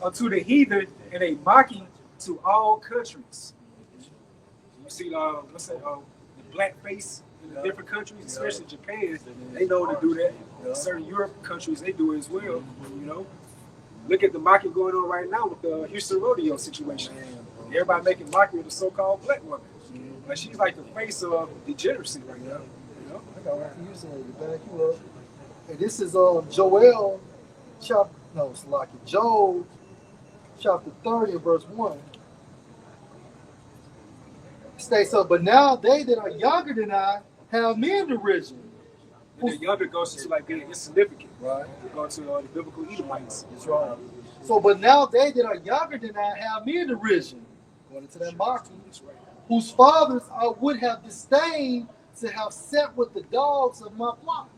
unto the heathen, and a mocking to all countries. You see, let's say, the black face in the different countries, especially Japan, they know to do that. Certain Europe countries, they do it as well. You know, look at the mocking going on right now with the Houston rodeo situation. Everybody making mockery of the so-called black woman. Like she's like the face of degeneracy right now. You know? I got one for you, saying to back you up. And this is Joel chapter, no, it's like Job chapter 30 verse 1. It states up, but now they that are younger than I have me in derision. And the younger goes to like being insignificant. Right. They go to the biblical Edomites. That's right. So, but now they that are younger than I have me in derision. Going into that mockery. Whose fathers I would have disdained to have set with the dogs of my flock.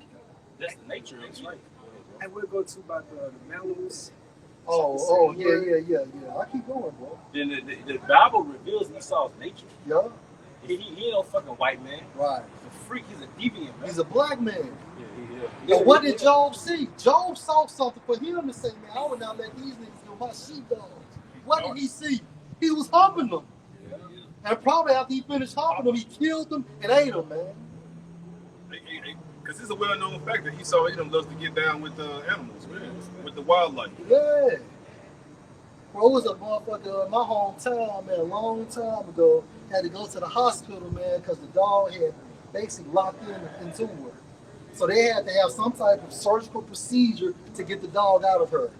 That's the nature of it. Right. And we'll go to about the Malus. Yeah. I keep going, bro. Then the Bible reveals Esau's nature. Yeah. He ain't no fucking white man. Right. He's a freak. He's a deviant, man. He's a black man. Yeah. And what did Job see? Job saw something for him to say, man, I would not let these niggas go my sheepdogs. What did he see? He was humping them. And probably after he finished humping them, he killed them and ate them, man. Because it's a well-known fact that Esau loves to get down with animals, with the wildlife. Yeah. Bro, it was a motherfucker in my hometown, man, a long time ago. Had to go to the hospital, man, because the dog had basically locked into her. So they had to have some type of surgical procedure to get the dog out of her.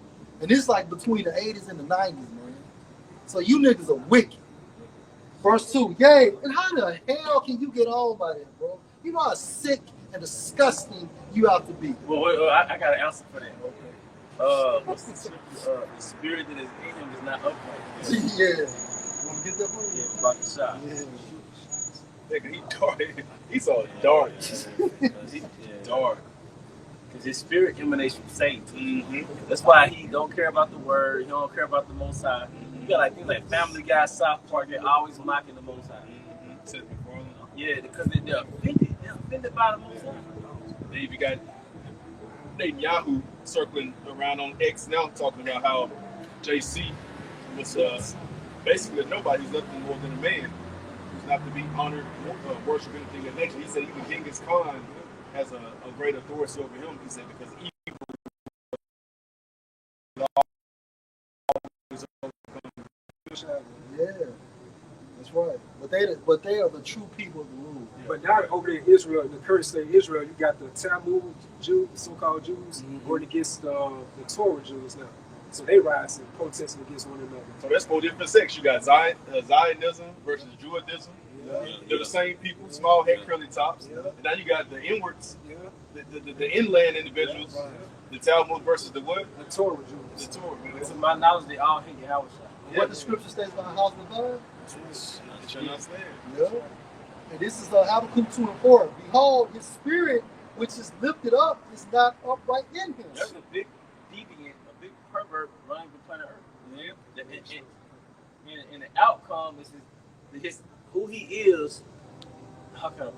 And it's like between the 80s and the 90s, man. So you niggas are wicked. Verse 2, yay. And how the hell can you get on by that, bro? You know how sick and disgusting you have to be. Well, I got an answer for that. Okay. What's the spirit that is in him is not upright. Yeah. You want to get that one? Yeah, about the shot. Yeah, he dark. He's all dark. Dark. Because his spirit emanates from Satan. Mm-hmm. That's why he don't care about the word. He don't care about the Most High. You got like things like Family Guy, South Park. They're always mocking the Most High. Yeah, because they're offended. They're offended by the Most High. Then you got Netanyahu circling around on X now, talking about how JC was basically nobody. He's nothing more than a man who's not to be honored, worshipped, anything of nature. He said even Genghis Khan has a great authority over him. He said because evil Yeah, that's right. But they are the true people of the rule. But now over there in Israel, in the current state of Israel, you got the Talmud Jews, the so-called Jews, going against the Torah Jews now. So they rise and protesting against one another. So that's 4 different sects. You got Zionism versus Judaism. They're the same people, small head, curly tops. And now you got the inwards, the inland individuals, the Talmud versus the what? The Torah Jews. The Torah, man. To my knowledge, they all hate Yahawashi. What the scripture states about house divine? It shall not stand. Yeah. And this is Habakkuk 2 and 4. Behold, his spirit, which is lifted up, is not upright in him. There's a big deviant, a big pervert running the planet Earth. Yeah. And the outcome is his who he is. How can I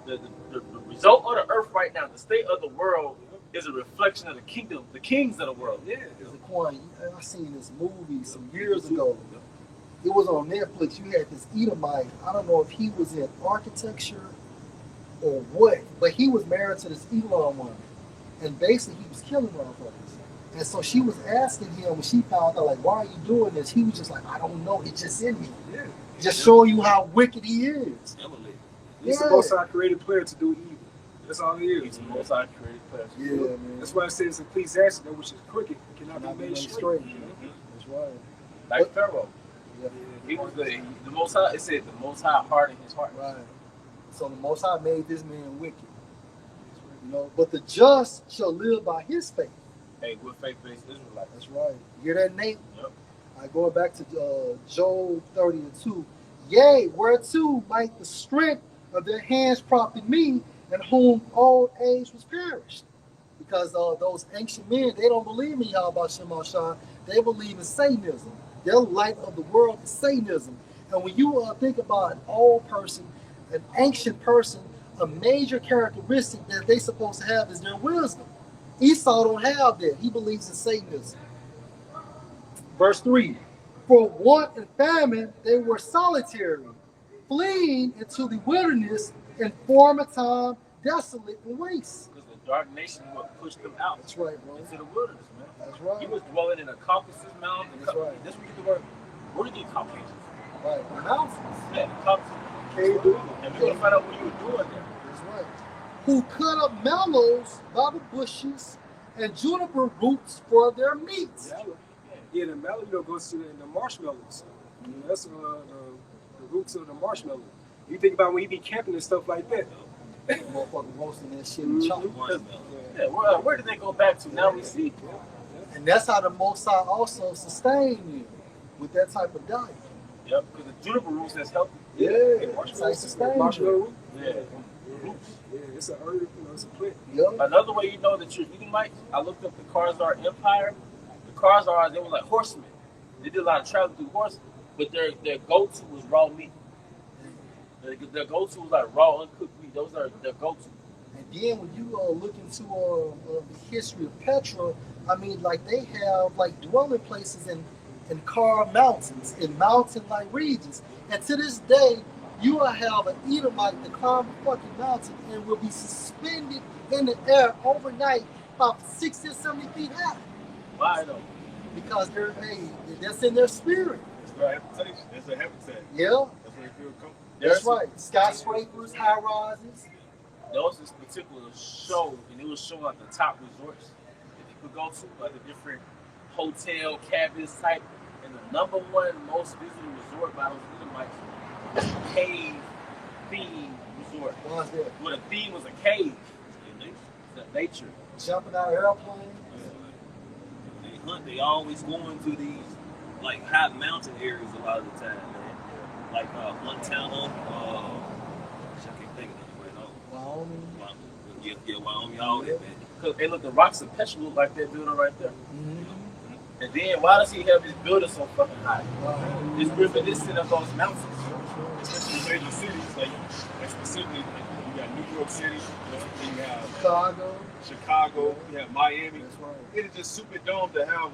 put it? The result of the earth right now, the state of the world, is a reflection of the kingdom, the kings of the world. Yeah. I seen this movie some years ago. It was on Netflix. You had this Edomite. I don't know if he was in architecture or what, but he was married to this Elam woman. And basically, he was killing motherfuckers. And so she was asking him when she found out, like, why are you doing this? He was just like, I don't know. It's just in me. Yeah. Just showing you how wicked he is. He's the most created player to do evil. That's all it is. He's the most high created person. Yeah, man. That's why it says Ecclesiastes, that which is crooked cannot be made straight. That's right. Like Pharaoh. Yeah. He was the most high. It said the most high hardened his heart. Right. So the Most High made this man wicked. You know, but the just shall live by his faith. Hey, good faith-based Israelite. That's right. You hear that, Nate? Yep. I go back to Job 30:2. Yea, whereto might the strength of their hands profit me, and whom old age was perished. Because those ancient men, they don't believe in Yahawah Bahashem Yahawashi. They believe in Satanism. Their light of the world is Satanism. And when you think about an old person, an ancient person, a major characteristic that they supposed to have is their wisdom. Esau don't have that. He believes in Satanism. Verse 3. For want and famine they were solitary, fleeing into the wilderness in former time, desolate and waste. Because the dark nation would push them out. That's right, bro. Into the wilderness, man. That's right. He was dwelling in a Caucasus mountain. That's right. That's where you get the word. Where did you get Caucasus? Right. The mountains. Yeah, the Caucasus. Okay. And we're going to find out what you were doing there. That's right. Who cut up mallows by the bushes and juniper roots for their meats. Yeah, the mallow goes to the marshmallows. That's the roots of the marshmallow. You think about when he be camping and stuff like that. Motherfucker roasting that shit and chopping. Yeah, where did they go back to? Now we see. And that's how the Most High also sustained you with that type of diet. Yep, because the juniper roots that's healthy. Yeah, that's how he sustained Marshmallow you. root. Yeah, roots. Yeah, it's a herb, it's a plant. Yep. Another way you know that you're Edomites, I looked up the Khazar Empire. The Khazars, they were like horsemen. They did a lot of travel through horses, but their go-to was raw meat. Their go-to was like raw, uncooked meat. Those are their go-to. And then when you look into the history of Petra, I mean, like they have like dwelling places in carved mountains, in mountain-like regions. And to this day, you will have an Edomite that climb a fucking mountain and will be suspended in the air overnight about 60 or 70 feet high. Why though? Because that's in their spirit. It's their habitation. It's their habitat. Yeah, That's where they feel comfortable. that's right. Skyscrapers, high rises. There was this particular show, and it was showing like the top resorts that you could go to, like the different hotel, cabins type. And the number one most visited resort by those Edomites was a cave theme resort. Why's that? Where the theme was a cave. The nature. Jumping out of airplanes. They hunt. They always going to these like high mountain areas a lot of the time, man. Like Montana. I can't think of it anyway. Wyoming. Yeah, Wyoming, all that, man. Because they look, the rocks of Petra look like that building right there. Mm-hmm. And then why does he have his building so fucking high? Wow. It's reminiscent of those mountains. Especially major cities, like specifically, you got New York City, then you have Chicago, you have Miami. That's right. It is just super dumb to have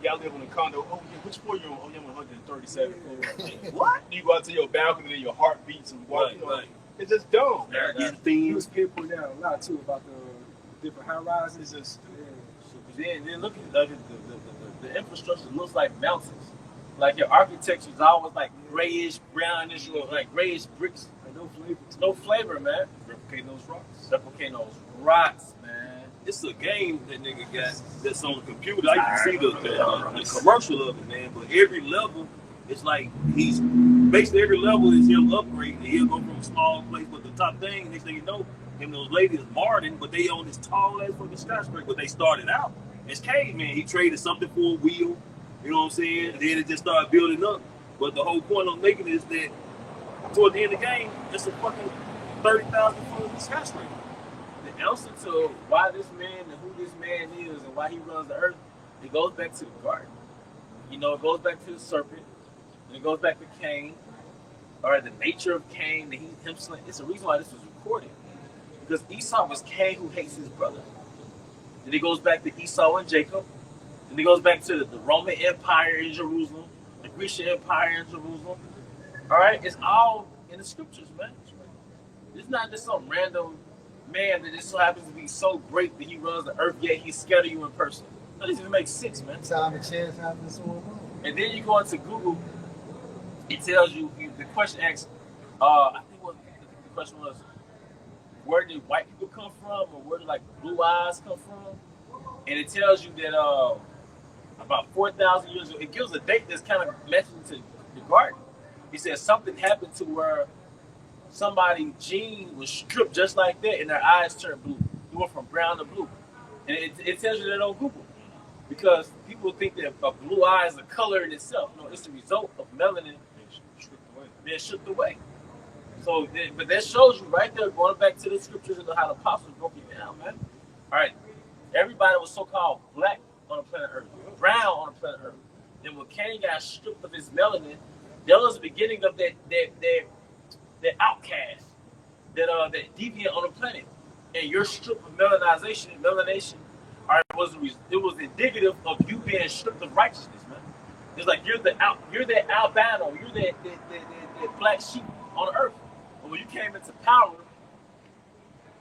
y'all live in a condo. Oh, yeah, which floor you on? Oh, yeah, I'm on 137 floor. What? You go out to your balcony and your heart beats and walk. Right. It's just dumb. They're getting He was themes. pinpointing out a lot too about the different high rises. It's just Then look at the infrastructure looks like mountains. Like your architecture is always like grayish, brownish, or like grayish bricks. Like no flavor. No flavor, man. replicating those rocks. Replicating those rocks, man. It's a game that nigga got that's on the computer. I can see the commercial of it, man. But every level, it's like he's basically every level is him upgrading. He'll go from a small place, but the top thing, next thing you know, him and those ladies Martin, but they on this tall ass fucking skyscraper. But they started out as caveman. He traded something for a wheel, you know what I'm saying? And then it just started building up. But the whole point I'm making is that toward the end of the game, it's a fucking 30,000 foot skyscraper. The answer to why this man and who this man is and why he runs the earth, it goes back to the garden. You know, it goes back to the serpent, and it goes back to Cain, or the nature of Cain, that him slaying. It's the reason why this was recorded. Because Esau was Cain who hates his brother. Then it goes back to Esau and Jacob. Then it goes back to the Roman Empire in Jerusalem, the Grecian Empire in Jerusalem. All right? It's all in the scriptures, man. It's not just some random man that just so happens to be so great that he runs the earth, yet he's scared of you in person. That doesn't even make sense, man. Time and chance happens so much. And then you go into Google, it tells you the question asks, I think the question was, where did white people come from, or where did like blue eyes come from, and it tells you that about 4,000 years ago, it gives a date that's kind of mentioned to the garden. He says something happened to where somebody's gene was stripped just like that, and their eyes turned blue. It went from brown to blue, and it tells you that on Google, because people think that a blue eye is a color in itself. No, it's the result of melanin being stripped away. So, but that shows you right there, going back to the scriptures and how the apostles broke it down, man. All right, everybody was so-called black on the planet Earth, brown on the planet Earth. Then when Cain got stripped of his melanin, that was the beginning of that outcast, that deviant on the planet. And your strip of melanation, all right, was indicative of you being stripped of righteousness, man. It's like you're that albino, you're that black sheep on earth. But when you came into power,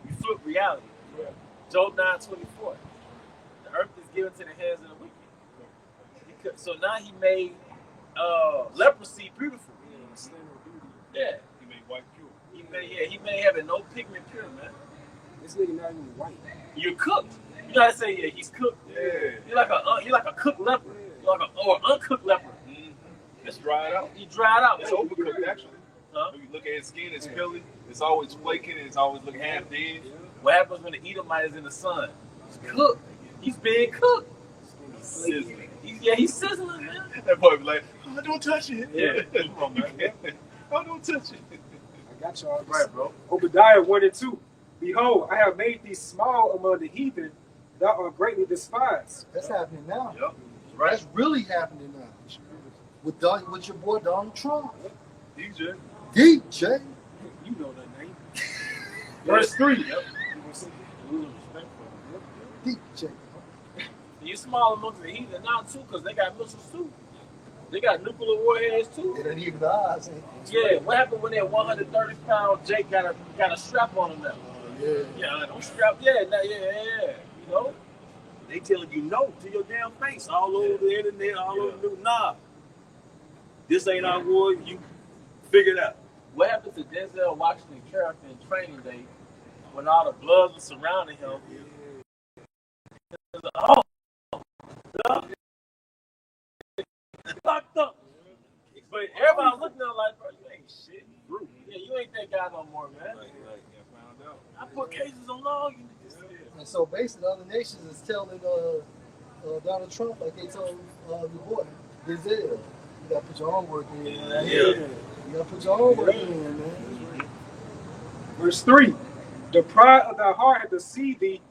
you flipped reality. Yeah. Job 9:24. The earth is given to the hands of the wicked. So now he made leprosy beautiful. Yeah. He made white pure. He made having no pigment pure, man. This nigga not even white. You're cooked. You gotta say, yeah, he's cooked. Yeah. You're like a cooked leper. You're like or uncooked leper. It's dried out. He dried out. It's overcooked, actually. Huh? When you look at his skin, it's peely. It's always flaking, and it's always looking half dead. What happens when the Edomite is in the sun? He's cooked. He's being cooked. Sizzling. He's sizzling, man. That boy be like, oh, don't touch it. Yeah. Come on, man. Oh, don't touch it. I got y'all. Right, bro. Obadiah 1:2. Behold, I have made thee small among the heathen, thou art greatly despised. That's happening now. Yep. Right. That's really happening now. With your boy Donald Trump. DJ. DJ. You know that name. Verse 3. Yep. DJ. You small amongst the heathen now too, because they got missiles too. They got nuclear warheads too. It ain't even the eyes. Yeah. What happened when that 130-pound Jake got a strap on him now? Yeah, don't strap. Yeah. You know, They telling you no to your damn face all over the internet, all over the nah. This ain't our war. You figure it out. what happened to Denzel Washington character in Training Day when all the blood was surrounding him? Oh, locked up. But everybody was looking at him like, bro, you ain't shit. Yeah, you ain't that guy no more, man. I put cases on all you niggas. And so basically, other nations is telling Donald Trump, like they told the boy, Denzel, you gotta put your own work in, man. You gotta put your own work in, man. Verse 3. The pride of thy heart hath deceived thee,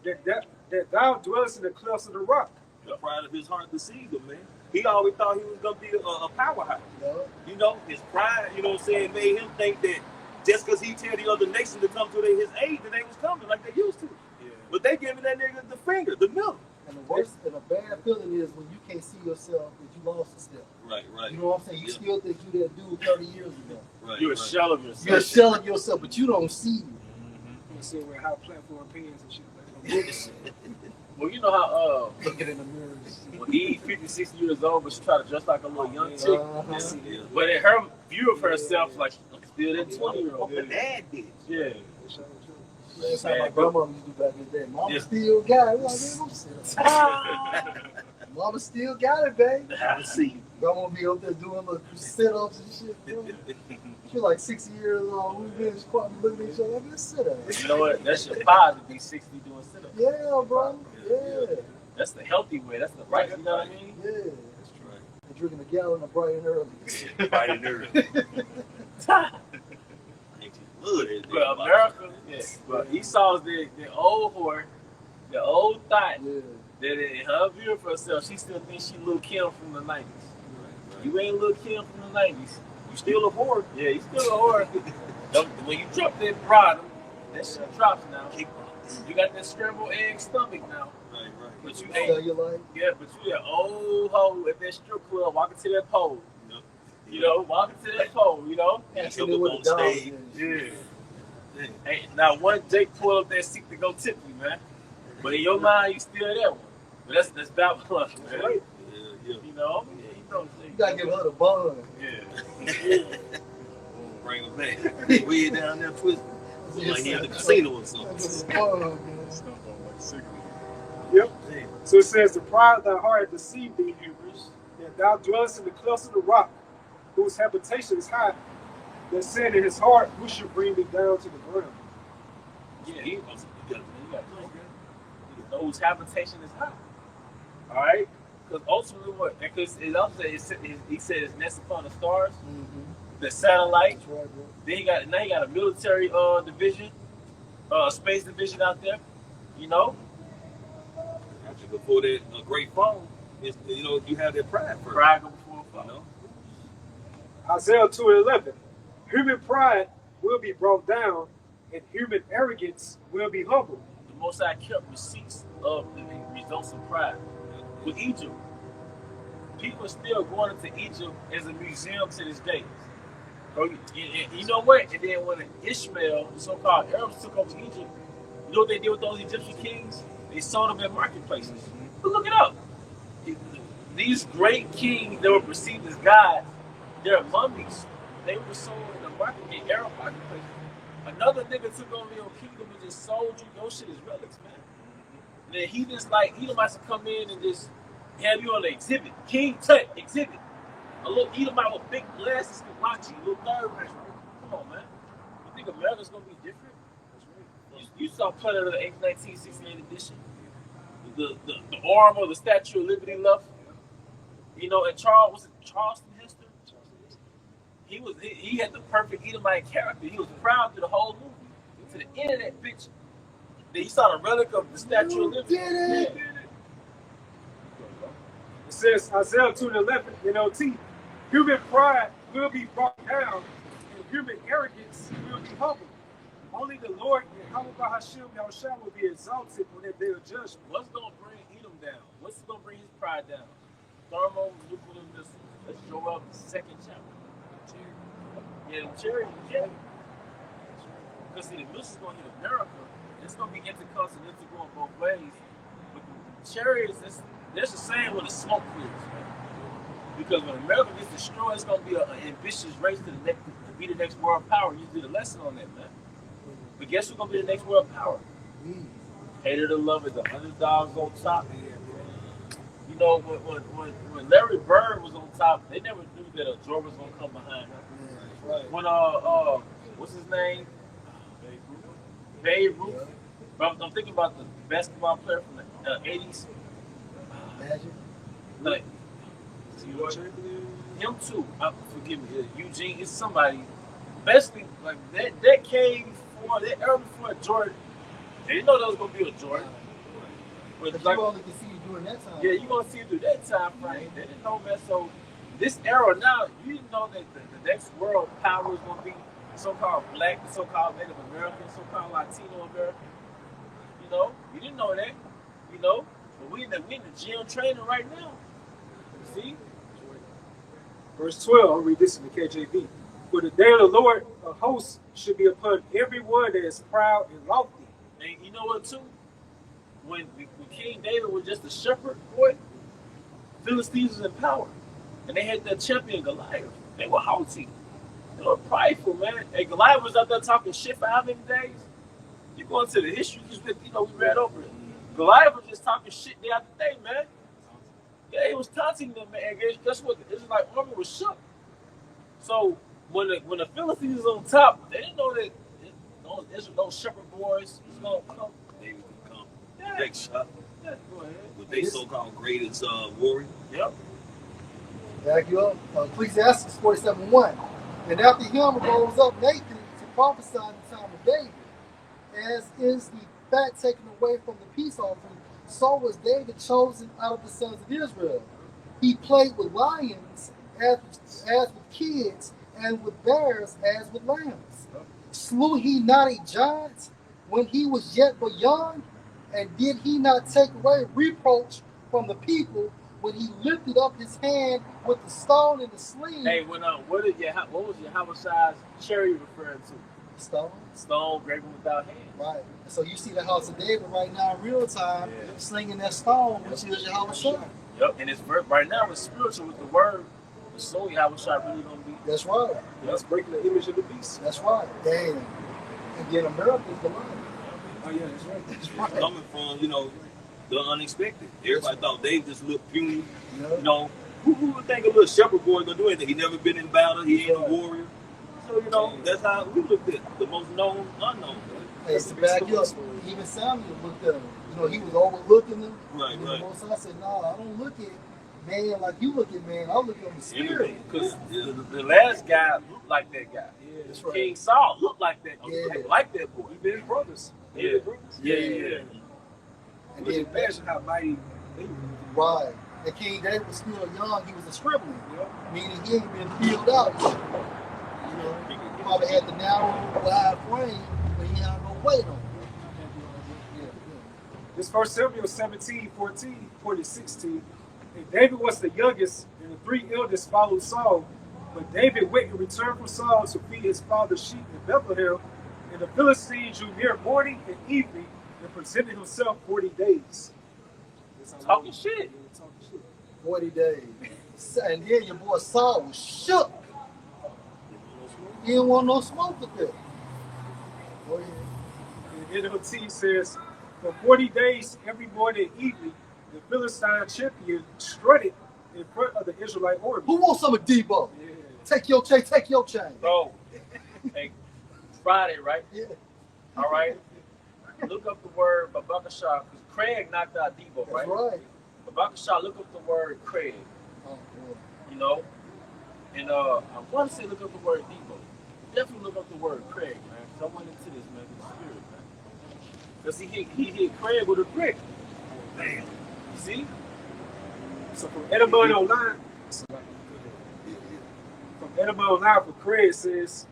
that thou dwellest in the clefts of the rock. The pride of his heart deceived him, man. He always thought he was gonna be a powerhouse. Yeah. You know, his pride, you know what I'm saying, made him think that just because he tell the other nation to come to his aid, that they was coming like they used to. Yeah. But they giving that nigga the finger, the middle. And the worst and a bad feeling is when you can't see yourself that you lost a step. Right. You know what I'm saying? You still think you that dude 30 years ago. Right. You're a shell of yourself. You're a shell of yourself, but you don't see you. You see where how platform opinions and shit. Well, you know how Looking in the mirror. when Eve 50, 60 years old, but she try to dress like a little young chick. But in her view of herself, like I'm still that 20-year-old. The dad did. Yeah. That's how my grandmother used to do back in the day. Mama still got it. Mama still got it, babe. I see. Grandma be up there doing little sit-ups and shit. Bro. She like 60 years old. We've been squatting, looking at each other. Like, sit-up. You know what? That's your father to be 60 doing sit-ups. Yeah, bro. Yeah. That's the healthy way. That's the right. You know what I mean? Yeah. That's right. And drinking a gallon of bright and early. Bright and early. But America, but Esau's the old whore, the old thought that in her view of herself, she still thinks she Lil' Kim from the 90s. Right. You ain't Lil' Kim from the 90s. You still a whore. Yeah, you still a whore. When you drop that bottom, that shit drops now. You got that scrambled egg stomach now. Right. But you ain't. Yeah, but you that old hoe at that strip club walking to that pole. You know, walking to that pole, you know? That's up on stage. Yeah. Hey, now one Jake pulled up that seat to go tip you, man. But in your mind, you still that one. But that's Babylon, man. Yeah. You know? Yeah, you know. You gotta give her the bun. Yeah. Bring her back. Way down there twisting. It's Like he at the casino or something. Yep. So it says, the pride of thy heart deceived thee, that thou dwellest in the clefts of the rock, whose habitation is high, that said in his heart, who should bring me down to the ground? Yeah, he was. You got to know whose habitation is high. All right, because ultimately, what? Because it also he said it's next upon the stars, the satellite. That's right, bro. Then now he got a military division, space division out there. You know, After before that great fall, you know, you have that pride first. pride go before a fall. You know? Isaiah 2:11. Human pride will be brought down, and human arrogance will be humbled. The Most High kept receipts of the results of pride. With Egypt, people are still going into Egypt as a museum to this day. So, you know what? And then when Ishmael, the so-called Arabs, took over Egypt, you know what they did with those Egyptian kings? They sold them at marketplaces. But look it up. These great kings that were perceived as gods, they're mummies. They were sold in the market, in Arab marketplaces. Another nigga took over your kingdom and just sold you. Your shit is relics, man. And then he just like, Edomites to come in and just have you on the exhibit. King Tut, exhibit. A little Edomite with big glasses can watch you. A little third range. Come on, man. You think America's going to be different? You saw Planet of the Apes 1968 edition. The arm of the Statue of Liberty left. You know, and Charleston Hester? He had the perfect Edomite character. He was proud through the whole movie. To the end of that picture. Then you saw the relic of the Statue of Liberty. Did it? It says, Isaiah 2:11, NLT, human pride will be brought down, and human arrogance will be humbled. Only the Lord Yahawah Bahashem Yahawashi will be exalted on that day of judgment. What's going to bring Edom down? What's going to bring his pride down? Thermonuclear missiles. Let's show up the second chapter. Yeah, the chariots. Yeah. Because see, the missiles going to hit America. It's going to be intercontinental going both ways. But the chariots, there's a saying when the smoke clears. Right? Because when America gets destroyed, it's going to be an ambitious race to be the next world power. You did a lesson on that, man. But guess who's going to be the next world power? Hater to love it, the underdogs on top. You know, when Larry Bird was on top, they never knew that a Jordan was going to come behind him. Right. When, what's his name? Babe Ruth. But I'm thinking about the basketball player from the 80s. Magic. Like, him too. Forgive me. Eugene is somebody. Basically, like that decade before, that era before Jordan, they didn't know there was going to be a Jordan. But Like, you only can see you during that time. yeah, you're going to see it through that time frame. They didn't know, man. So, this era now, you didn't know that the next world power is going to be so-called black, so-called Native American, so-called Latino American. You know, you didn't know that. You know, but we in the gym training right now. See? Verse 12, I'll read this in the KJV. For the day of the Lord of hosts should be upon everyone that is proud and lofty. And you know what, too? When King David was just a shepherd boy, Philistines was in power. And they had their champion Goliath. They were haughty. They were prideful, man. And Goliath was out there talking shit for how many days? You go into the history, we read over it. Goliath was just talking shit day after day, man. Yeah, he was taunting them, man. And guess what? The Israelite army was shook. So when the Philistines was on top, they didn't know that those shepherd boys was gonna come. They would come. Next shot. Yeah, go ahead. With they so-called greatest warrior. Yep. Back you up. Ecclesiastes 47:1. And after him rose up Nathan to prophesy in the time of David, as is the fat taken away from the peace offering, so was David chosen out of the sons of Israel. He played with lions as with kids, and with bears as with lambs. Slew he not a giant when he was yet but young? And did he not take away reproach from the people when he lifted up his hand with the stone and the sling? Hey, what was Yahawashi's chariot referring to? Stone. Stone graven without hands. Right. So you see the house of David right now in real time, slinging that stone, which is Yahawashi. Yep, and it's right now it's spiritual with the word. So Yahawashi really gonna be. That's right. That's breaking the image of the beast. That's right. Damn. And then America's the line. Oh yeah, that's right. That's right. Coming from, you know, the unexpected. Everybody thought Dave just looked puny. Yeah. You know, who would think a little shepherd boy gonna do anything? He never been in battle. He ain't a warrior. So you know, that's how we looked at the most known unknown. Hey, to back up, even Samuel looked at him. You know, he was overlooking him. Right, and right. Most I said, no, I don't look at man like you look at man. I look at the spirit. Because the last guy looked like that guy. Yeah, That's right. King Saul looked like that. Yeah. Like that boy. we been brothers. Yeah. Been brothers. Yeah. And But then imagine how mighty they were. right. And King David was still young. He was a stripling, Yeah. meaning he ain't been filled out yet. You know, he probably had the narrow, wide frame, but he had no weight on him. Yeah, This 1 Samuel 17, 14, 40, 16. And David was the youngest, and the 3 eldest followed Saul. But David went and returned from Saul to feed his father's sheep in Bethlehem. And the Philistine drew near morning and evening and presented himself 40 days. Talking shit. Yeah, talking shit. 40 days. And then your boy Saul was shook. He didn't want no smoke with it. Go ahead. And NLT says, for 40 days, every morning and evening, the Philistine champion strutted in front of the Israelite army. Who wants some of Debo? Yeah. Take your chain, take your chain. Bro, hey, Friday, right? Yeah. All right. Look up the word Babakashah, because Craig knocked out Debo, That's right? right. Babakashah, look up the word Craig, Oh, boy. you know? And I want to say look up the word Debo. Definitely look up the word Craig, man, because I went into this, man, with the spirit, man. Because he hit Craig with a brick. Damn. See? So from Edinburgh Online, for Craig says,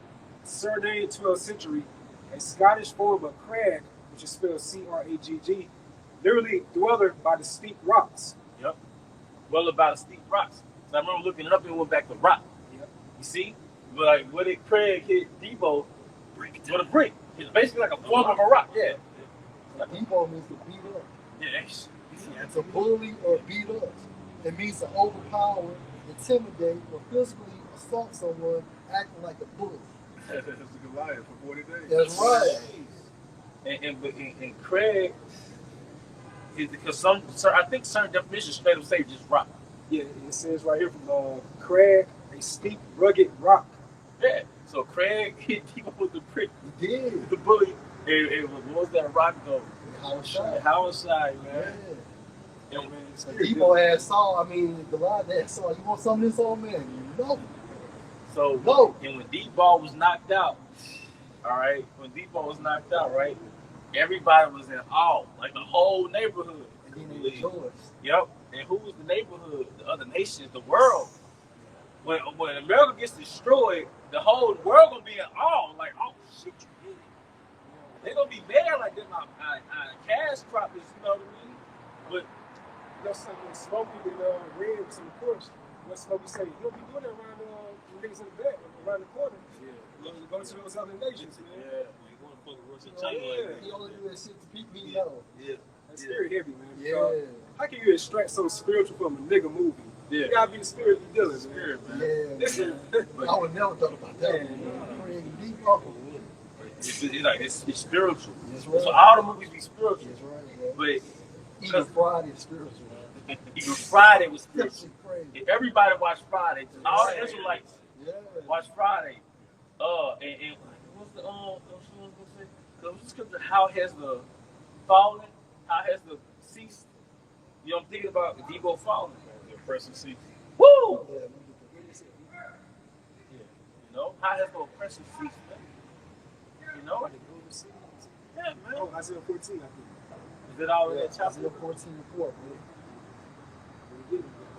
surname 12th century, a Scottish form of crag, which is spelled C-R-A-G-G, literally dweller by the steep rocks. Yep. Well, about the steep rocks. So I remember looking it up and it went back to rock. Yep. You see? But like, what did Craig hit Debo with a brick? It's basically like a form of a rock. Yeah. Debo means to beat up. Yeah. To bully or beat up. It means to overpower, intimidate, or physically assault someone acting like a bully. That's a Goliath for 40 days. That's right. And Craig is because I think certain definitions straight up say just rock. Yeah, it says right here from crag, a steep, rugged rock. Yeah. So Craig hit Debo with the brick. He did. The bully. And what was that rock though? Hawashai. Hawashai, man. Yeah. And, So Debo had Saul, Goliath had Saul. You want some of this old man? No. So, No. and when D-Ball was knocked out, all right, right, everybody was in awe, like the whole neighborhood. And then they rejoiced. Yep. And who was the neighborhood? The other nations, the world. When America gets destroyed, the whole world gonna be in awe, like, oh shit, you did it. They're gonna be mad like that. Our cash crop is, you know what I mean? But You know, something when Smokey and Red was in the course. What Smokey say? You'll be doing that around the niggas in the back, around the corner. Yeah. Go to those other nations, man. Yeah. You want to fuck with Russia and China like that. He only do that shit to beat me know. Yeah. That's spirit heavy, man. Yeah. How can you extract something spiritual from a nigga movie? yeah, You gotta be the spirit you dealing with. spirit, man. Yeah. Listen, I would never thought about that. Yeah. Craig Debo. It's spiritual. That's So right. all the movies be spiritual. That's right, man. But Even Friday is spiritual. even Friday was That's spiritual. crazy. If everybody watched Friday, all the Israelites Yeah. watch Friday. And what's the what she was gonna say? Because just because how has the fallen, how has the ceased? You know, I'm thinking about Debo falling. The oppressor seat. Woo! Yeah. You know, how has the oppression ceased, man? You know? Yeah, man. oh, Isaiah 14, I think. Is it all in that chapter? Isaiah 14:4, man.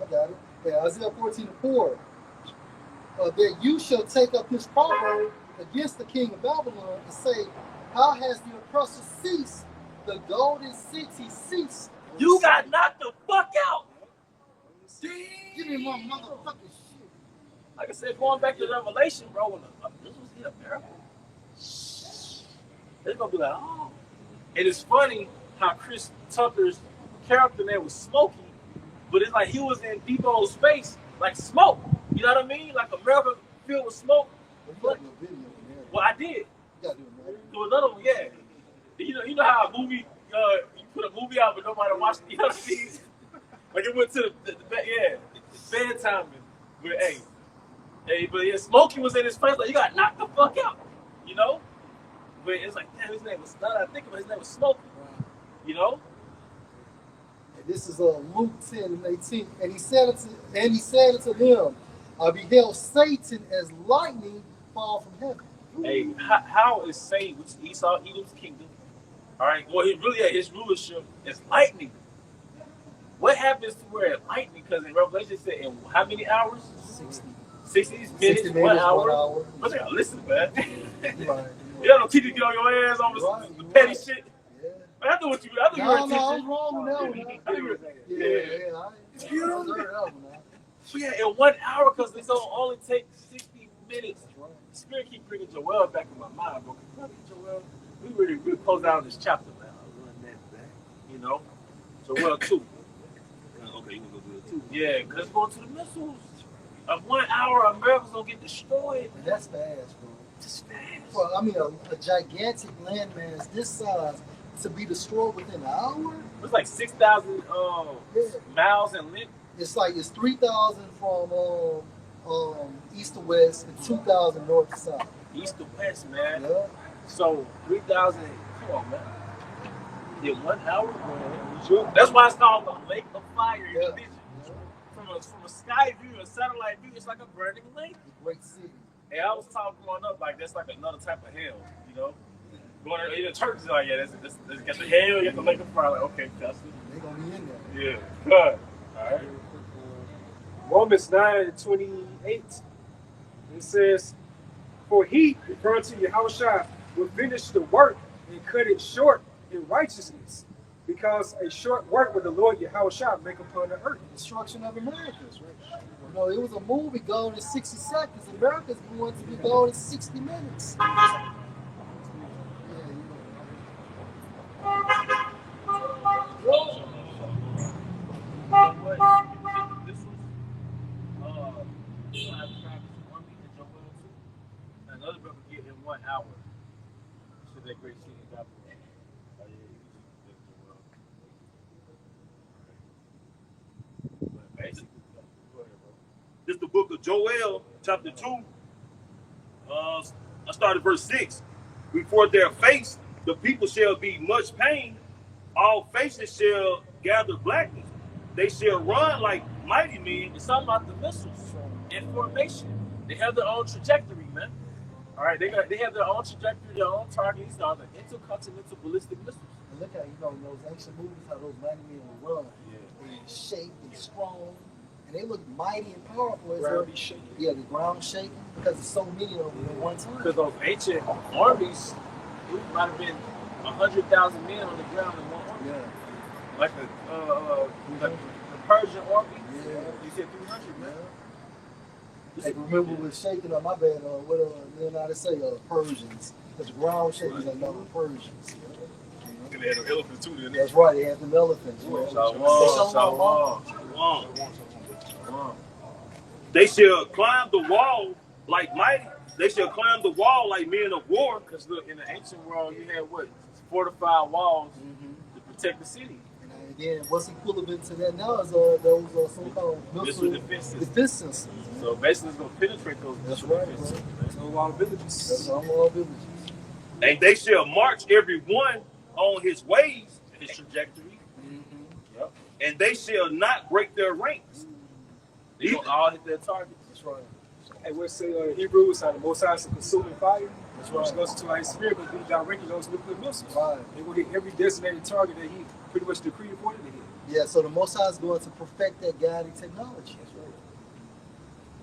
I got it. Yeah, Isaiah 14:4. That you shall take up this proverb against the king of Babylon and say, how has the oppressor ceased? The golden city ceased. You got knocked the fuck out. Give me my motherfucking shit. Like I said, going back to Revelation, bro, when this was in America. They're gonna be like, oh. And it's funny how Chris Tucker's character name was Smokey, but it's like he was in Debo's face, like smoke. You know what I mean? Like America filled with smoke. You gotta do a video from there. Well, I did. You gotta do a So another one, yeah. You know how a movie, you put a movie out but nobody watched the other scenes? Like it went to the bedtime. But but yeah, Smokey was in his face, like, you got knocked the fuck out, you know? But it's like, damn, his name was, now that I think about it, his name was Smokey, you know? And this is Luke 10 and 18. And he said unto them, I beheld Satan as lightning fall from heaven. Hey, how is Satan, which is Esau, Edom's kingdom, all right, well, his rulership is lightning. What happens to where lightning? Because in Revelation it said in how many hours? 60 minutes, 1 hour. But they gotta listen, man. Right. You don't teach you to get on your ass on the petty shit. Yeah. Man, I know what you. I know you were teaching. I was wrong with that one. I heard that one. Yeah, in 1 hour, because it's only take 60 minutes. The Spirit keep bringing Joel back in my mind, bro. Joel, we really close down this chapter, man. I'll run that back. You know, Joel 2. Okay, you can go do it too. Yeah, because it's going to the missiles. Of 1 hour, America's gonna get destroyed. And that's fast, bro. That's fast. Well, I mean, a gigantic landmass this size to be destroyed within an hour? It's like 6,000 miles in length. It's 3,000 from east to west and 2,000 north to south. East to west, man. Yeah. So 3,000. Come on, man. In 1 hour, man. That's why it's called the Lake of Fire. Yeah. From a sky view, a satellite view, it's like a burning lake. Great city. And I was taught growing up, like, that's like another type of hell, you know? Going there, the church is like, yeah, that's got the hell, you got the lake of fire. Like, okay, that's it. They're going to be in there. Yeah, good. All right. Romans 9:28. It says, for he, referring to Yahawashi, will finish the work and cut it short in righteousness. Because a short work with the Lord Yahawashi make upon the earth. Destruction of Americans, right? You know, it was a movie gone in 60 seconds. America's going to be gone in 60 minutes. Yeah, another brother get in 1 hour. So that great city in Babylon. This is the book of Joel, chapter 2. I started verse 6. Before their face, the people shall be much pain. All faces shall gather blackness. They shall run like mighty men. It's talking about the missiles in formation. They have their own trajectory, man. All right, they have their own trajectory, their own target. These are the intercontinental ballistic missiles. and look how, in those ancient movies, how those mighty men will run. Yeah. They're shaped and strong. And they look mighty and powerful. The ground be shaking. Yeah, the ground shaking because there's so many of them at one time. Because those ancient armies, it might have been 100,000 men on the ground in one army. Yeah. Like the Persian army. Yeah. You said 300, man. Hey, remember with shaking on my bad, what they're not to say, Persians. Because the ground shakers are known Persians. And they had the elephants too, didn't they? That's right, they had them elephants. They shall climb the wall like mighty. They shall climb the wall like men of war. Because look, in the ancient world, you had what? Fortified walls to protect the city. And then what's equivalent to that now is those so-called missile defense systems. So basically, it's going to penetrate those. That's right. There's no wall villages. That's no more villages. And they shall march every one on his ways, His trajectory. Yep. And they shall not break their ranks. They going to all hit their targets. That's right. And we'll say in Hebrews, how the Most High is a consuming fire. That's Which right. goes to our spirit, but be directed those nuclear missiles. Right. They will hit every designated target that he pretty much decreed for them to hit. Yeah, so the Most High is going to perfect that guiding technology. That's right.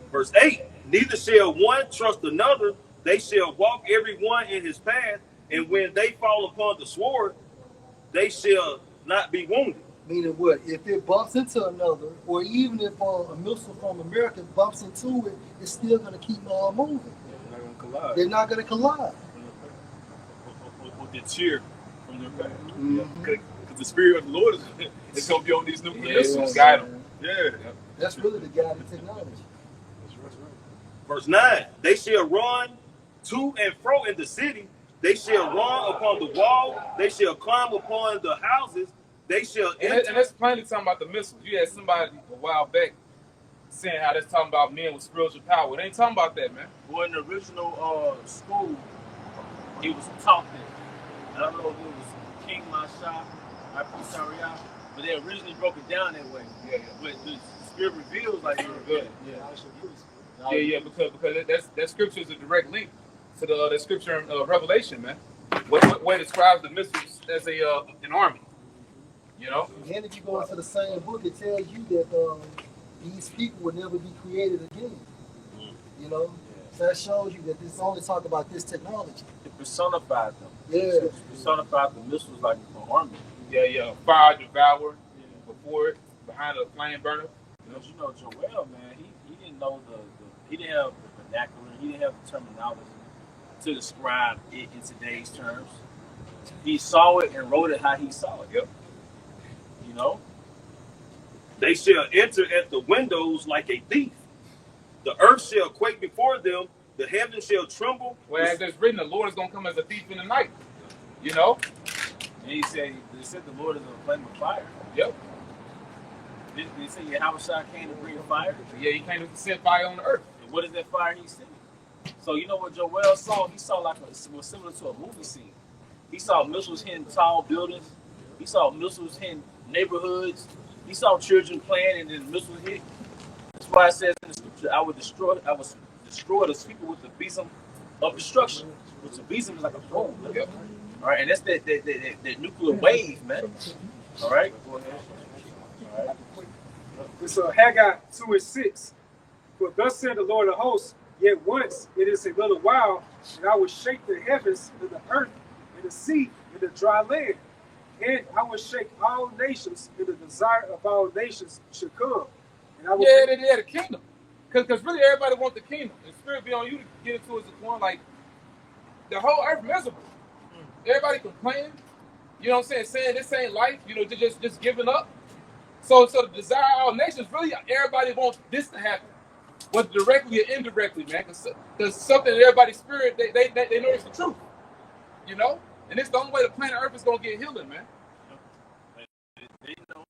Verse 8, neither shall one trust another. They shall walk every one in his path. And when they fall upon the sword, they shall not be wounded. Meaning what? If it bumps into another, or even if a missile from America bumps into it, it's still going to keep on moving. They're not going to collide. They're not going to collide. Or deter from their path. Because the spirit of the Lord is going to be on these nuclear missiles. Guide them. Yeah. That's really the guiding technology. Verse 9, they shall run to and fro in the city. They shall run upon the wall. They shall climb upon the houses. They shall enter. And that's plainly talking about the missiles. You had somebody a while back saying how that's talking about men with spiritual power. It ain't talking about that, man. Well, in the original school, it was taught that. I don't know if it was King Masha, Saria, but they originally broke it down that way. Yeah. But the Spirit reveals like it revealed. Yeah, because that scripture is a direct link to the scripture in Revelation, man. Where it describes the missiles as an army. You know? And if you go into the same book, it tells you that these people will never be created again. You know? So that shows you that this only talk about this technology. It personified them. Yeah. It personified the missiles like an army. Yeah. Fire devour before it, behind a flame burner. Because you know, Joel, man, he didn't know he didn't have the vernacular, he didn't have the terminology to describe it in today's terms. He saw it and wrote it how he saw it. Yep. You know? They shall enter at the windows like a thief. The earth shall quake before them. The heavens shall tremble. Well, as there's written, the Lord is going to come as a thief in the night. You know? And they said the Lord is a flame of fire. Yep. Did they say Yahawashi came to bring fire? Yeah, he came to set fire on the earth. And what is that fire he's sending? So you know what Joel saw? He saw like was similar to a movie scene. He saw missiles hitting tall buildings. He saw missiles hitting neighborhoods. He saw children playing and then missiles hit. That's why it says in the scripture, I would destroy the people with the besom of destruction. Which the besom is like a boom. Yep. All right, and that's that nuclear wave, man. All right. Go ahead. All right. It's Haggai 2:6. For thus said the Lord of hosts, yet once it is a little while, and I will shake the heavens and the earth and the sea and the dry land. And I will shake all nations, and the desire of all nations should come. And I will the kingdom. Because really everybody wants the kingdom. And spirit be on you to get into it as one, like, the whole earth miserable. Everybody complaining. You know what I'm saying this ain't life, you know, just giving up. So the desire of all nations, really everybody wants this to happen. Whether directly or indirectly, man. Because something in everybody's spirit, they know it's the truth. You know? And it's the only way the planet Earth is going to get healing, man. They know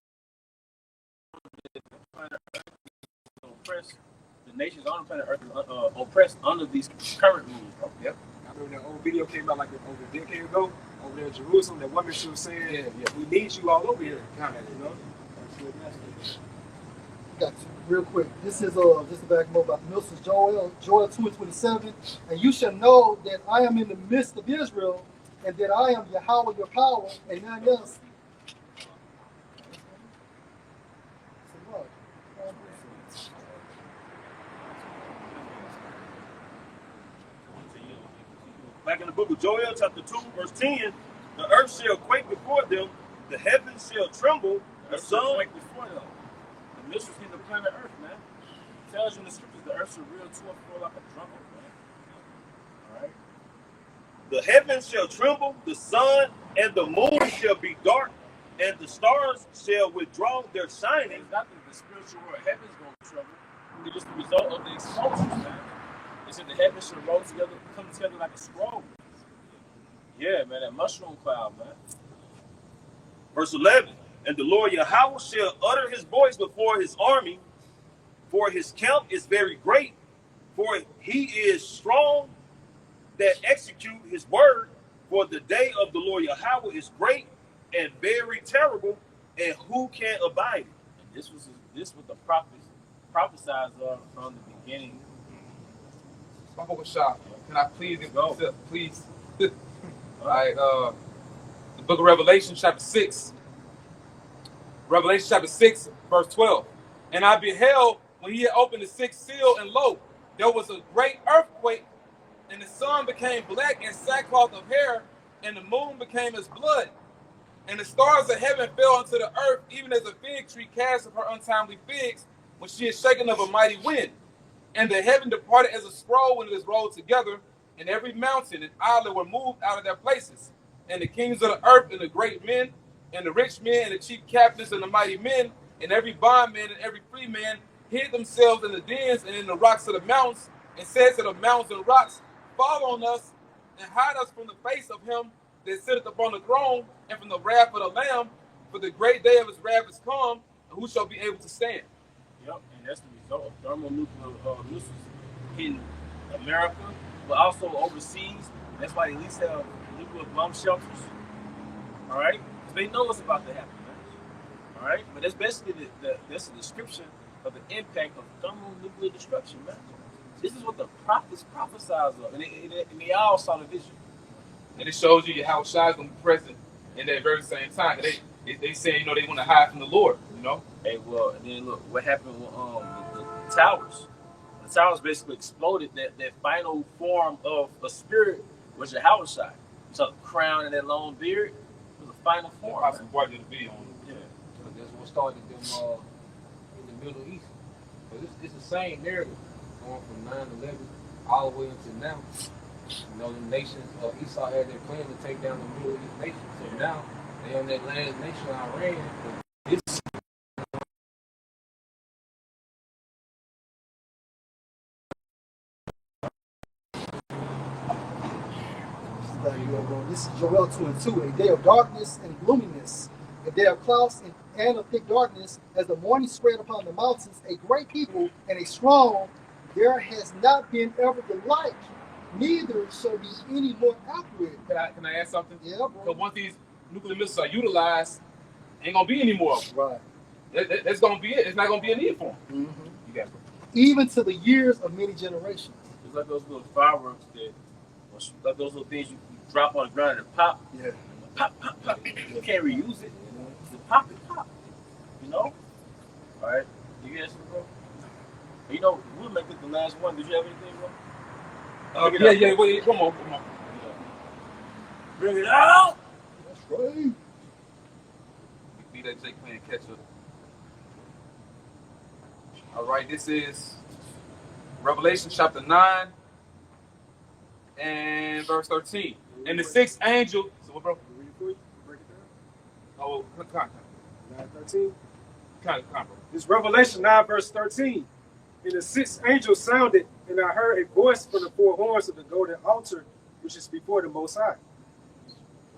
the planet Earth is oppressed. The nations on the planet Earth is oppressed under these current rules, bro. Yep. I remember that old video came out like over a decade ago over there in Jerusalem. That woman, she was saying, we need you all over here. You know? Got you. Real quick. This is just to back more about the missiles. Joel 2:27. And you shall know that I am in the midst of Israel, and that I am Yahawah your power, and none else. Back in the book of Joel, chapter 2, verse 10, the earth shall quake before them, the heavens shall tremble, the sun quake before them. The missiles hit the planet Earth, man. It tells you in the scriptures the earth shall reel to and fro like a drum, man. All right. The heavens shall tremble, the sun and the moon shall be dark, and the stars shall withdraw their shining. It's not that the spiritual world, heaven's going to tremble. It's just the result of the explosion, man. It said the heavens shall roll together, come together like a scroll. Yeah, man, that mushroom cloud, man. Verse 11, and the Lord Yahawah shall utter his voice before his army, for his count is very great, for he is strong that execute his word, for the day of the Lord Yahawah is great and very terrible, and who can abide it? And this was the prophets prophesied of from the beginning. My book was shot. Can I please go? Please. All right, the book of Revelation, chapter 6. Revelation chapter 6, verse 12. And I beheld when he had opened the sixth seal, and lo, there was a great earthquake, and the sun became black as sackcloth of hair, and the moon became as blood. And the stars of heaven fell unto the earth, even as a fig tree cast of her untimely figs, when she is shaken of a mighty wind. And the heaven departed as a scroll when it is rolled together, and every mountain and island were moved out of their places. And the kings of the earth, and the great men, and the rich men, and the chief captains, and the mighty men, and every bondman and every free man hid themselves in the dens and in the rocks of the mountains, and said to the mountains and rocks, fall on us, and hide us from the face of him that sitteth upon the throne, and from the wrath of the Lamb, for the great day of his wrath is come, and who shall be able to stand? Yep, and that's the result of thermonuclear missiles hitting America, but also overseas. That's why they at least have nuclear bomb shelters. All right, because they know what's about to happen, man. All right, but that's basically that's a description of the impact of thermonuclear destruction, man. This is what the prophets prophesied of, and they all saw the vision. And it shows you how Shai is going to be present in that very same time. They say, you know, they want to hide from the Lord, you know? Hey, well, and then look, what happened with the towers? The towers basically exploded. That final form of a spirit was Yahawashi. So the crown and that long beard was the final form. Yeah, some part of the video on it. Yeah. So that's what started them in the Middle East. But it's the same narrative going from 9/11 all the way until now. You know, the nations of Esau had their plan to take down the Middle East nations. So now they on that last nation, Iran. It's This is Joel 2:2. A day of darkness and gloominess, a day of clouds and of thick darkness, as the morning spread upon the mountains, a great people and a strong. There has not been ever the like, neither shall be any more accurate. Can I add something? Yeah, bro. Because once these nuclear missiles are utilized, ain't gonna be any more of them. Right. That's gonna be it. It's not gonna be a need for them. Mm-hmm. You got it. Even to the years of many generations. It's like those little fireworks like those little things you drop on the ground and pop. Yeah. Pop, pop, pop. You can't reuse it. It's pop and pop. You know? All right. You guys, bro? You know, we'll make it the last one. Did you have anything, bro? Wait, come on. Bring it out. That's right. BJ playing catch up. All right, this is Revelation chapter 9 and verse 13. And the sixth angel. So what, bro? Read it for you. Break it down. Oh, come 9:13. bro. This Revelation 9 verse 13. And the sixth angel sounded, and I heard a voice from the four horns of the golden altar, which is before the Most High.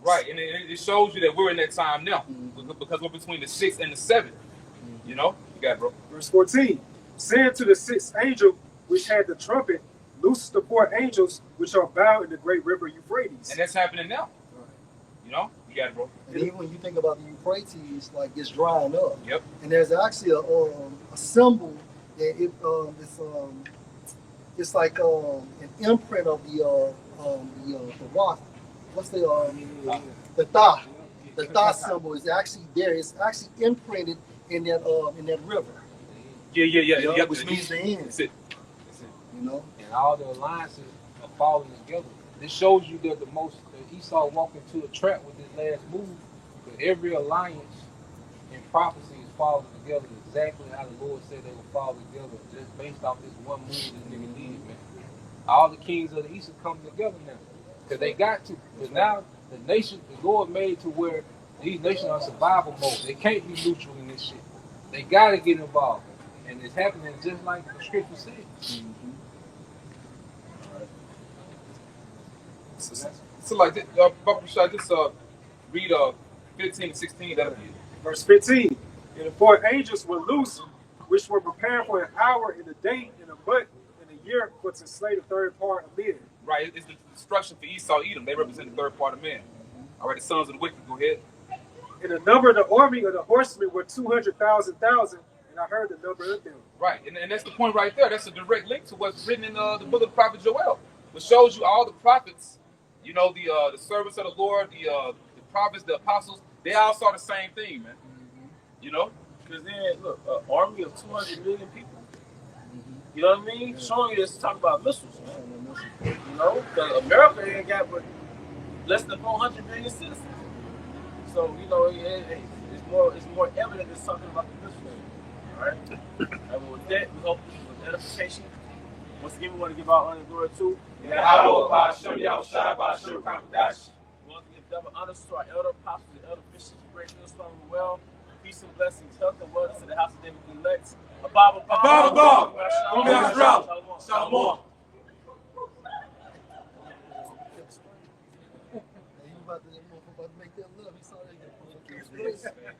Right, and it shows you that we're in that time now, because we're between the 6th and the 7th. You know, you got it, bro. Verse 14. Saying to the sixth angel, which had the trumpet, loose the four angels which are bound in the great river Euphrates. And that's happening now. You know, you got it, bro. And even when you think about the Euphrates, like it's drying up. Yep. And there's actually a symbol that it's like an imprint of the rock. What's the Tha? The Tha symbol is actually there. It's actually imprinted in that river. Yeah. Which means the end. That's it. You know. And all the alliances are falling together. This shows you that Esau walked into a trap with his last move. Because every alliance in prophecy is falling together exactly how the Lord said they would fall together, just based off this one move this nigga did, man. All the kings of the East are coming together now. Because they got to. Because now the Lord made to where these nations are survival mode. They can't be neutral in this shit. They got to get involved. And it's happening just like the scripture said. Mm-hmm. So like this, should I just read 15 and 16? That'll be it. Verse 15. And the four angels were loose, which were prepared for an hour in a day, in a month, in a year, for to slay the third part of men. Right, it's the destruction for Esau, Edom. They represent the third part of man. All right, the sons of the wicked, go ahead. And the number of the army of the horsemen were 200,000, and I heard the number of them. Right, and that's the point right there. That's a direct link to what's written in the book of the prophet Joel, which shows you all the prophets, you know, the servants of the Lord, the prophets, the apostles, they all saw the same thing, man. You know? Because then, look, an army of 200 million people. You know what I mean? Yeah. Showing you this, talking about missiles, man. You know? Because America ain't got but less than 400 million citizens. So, you know, it's more evident than something about the missiles. All right? And with that, we hope with edification. Once again, we want to give our honor and glory to Yahawah Bahashem Yahawashi Bahashem Yahawashi. We want to give double honors to our elder apostles and elder bishops. Great news from the well. Peace and blessings, health and wellness to the house of David elect. Abba. Shalom. man.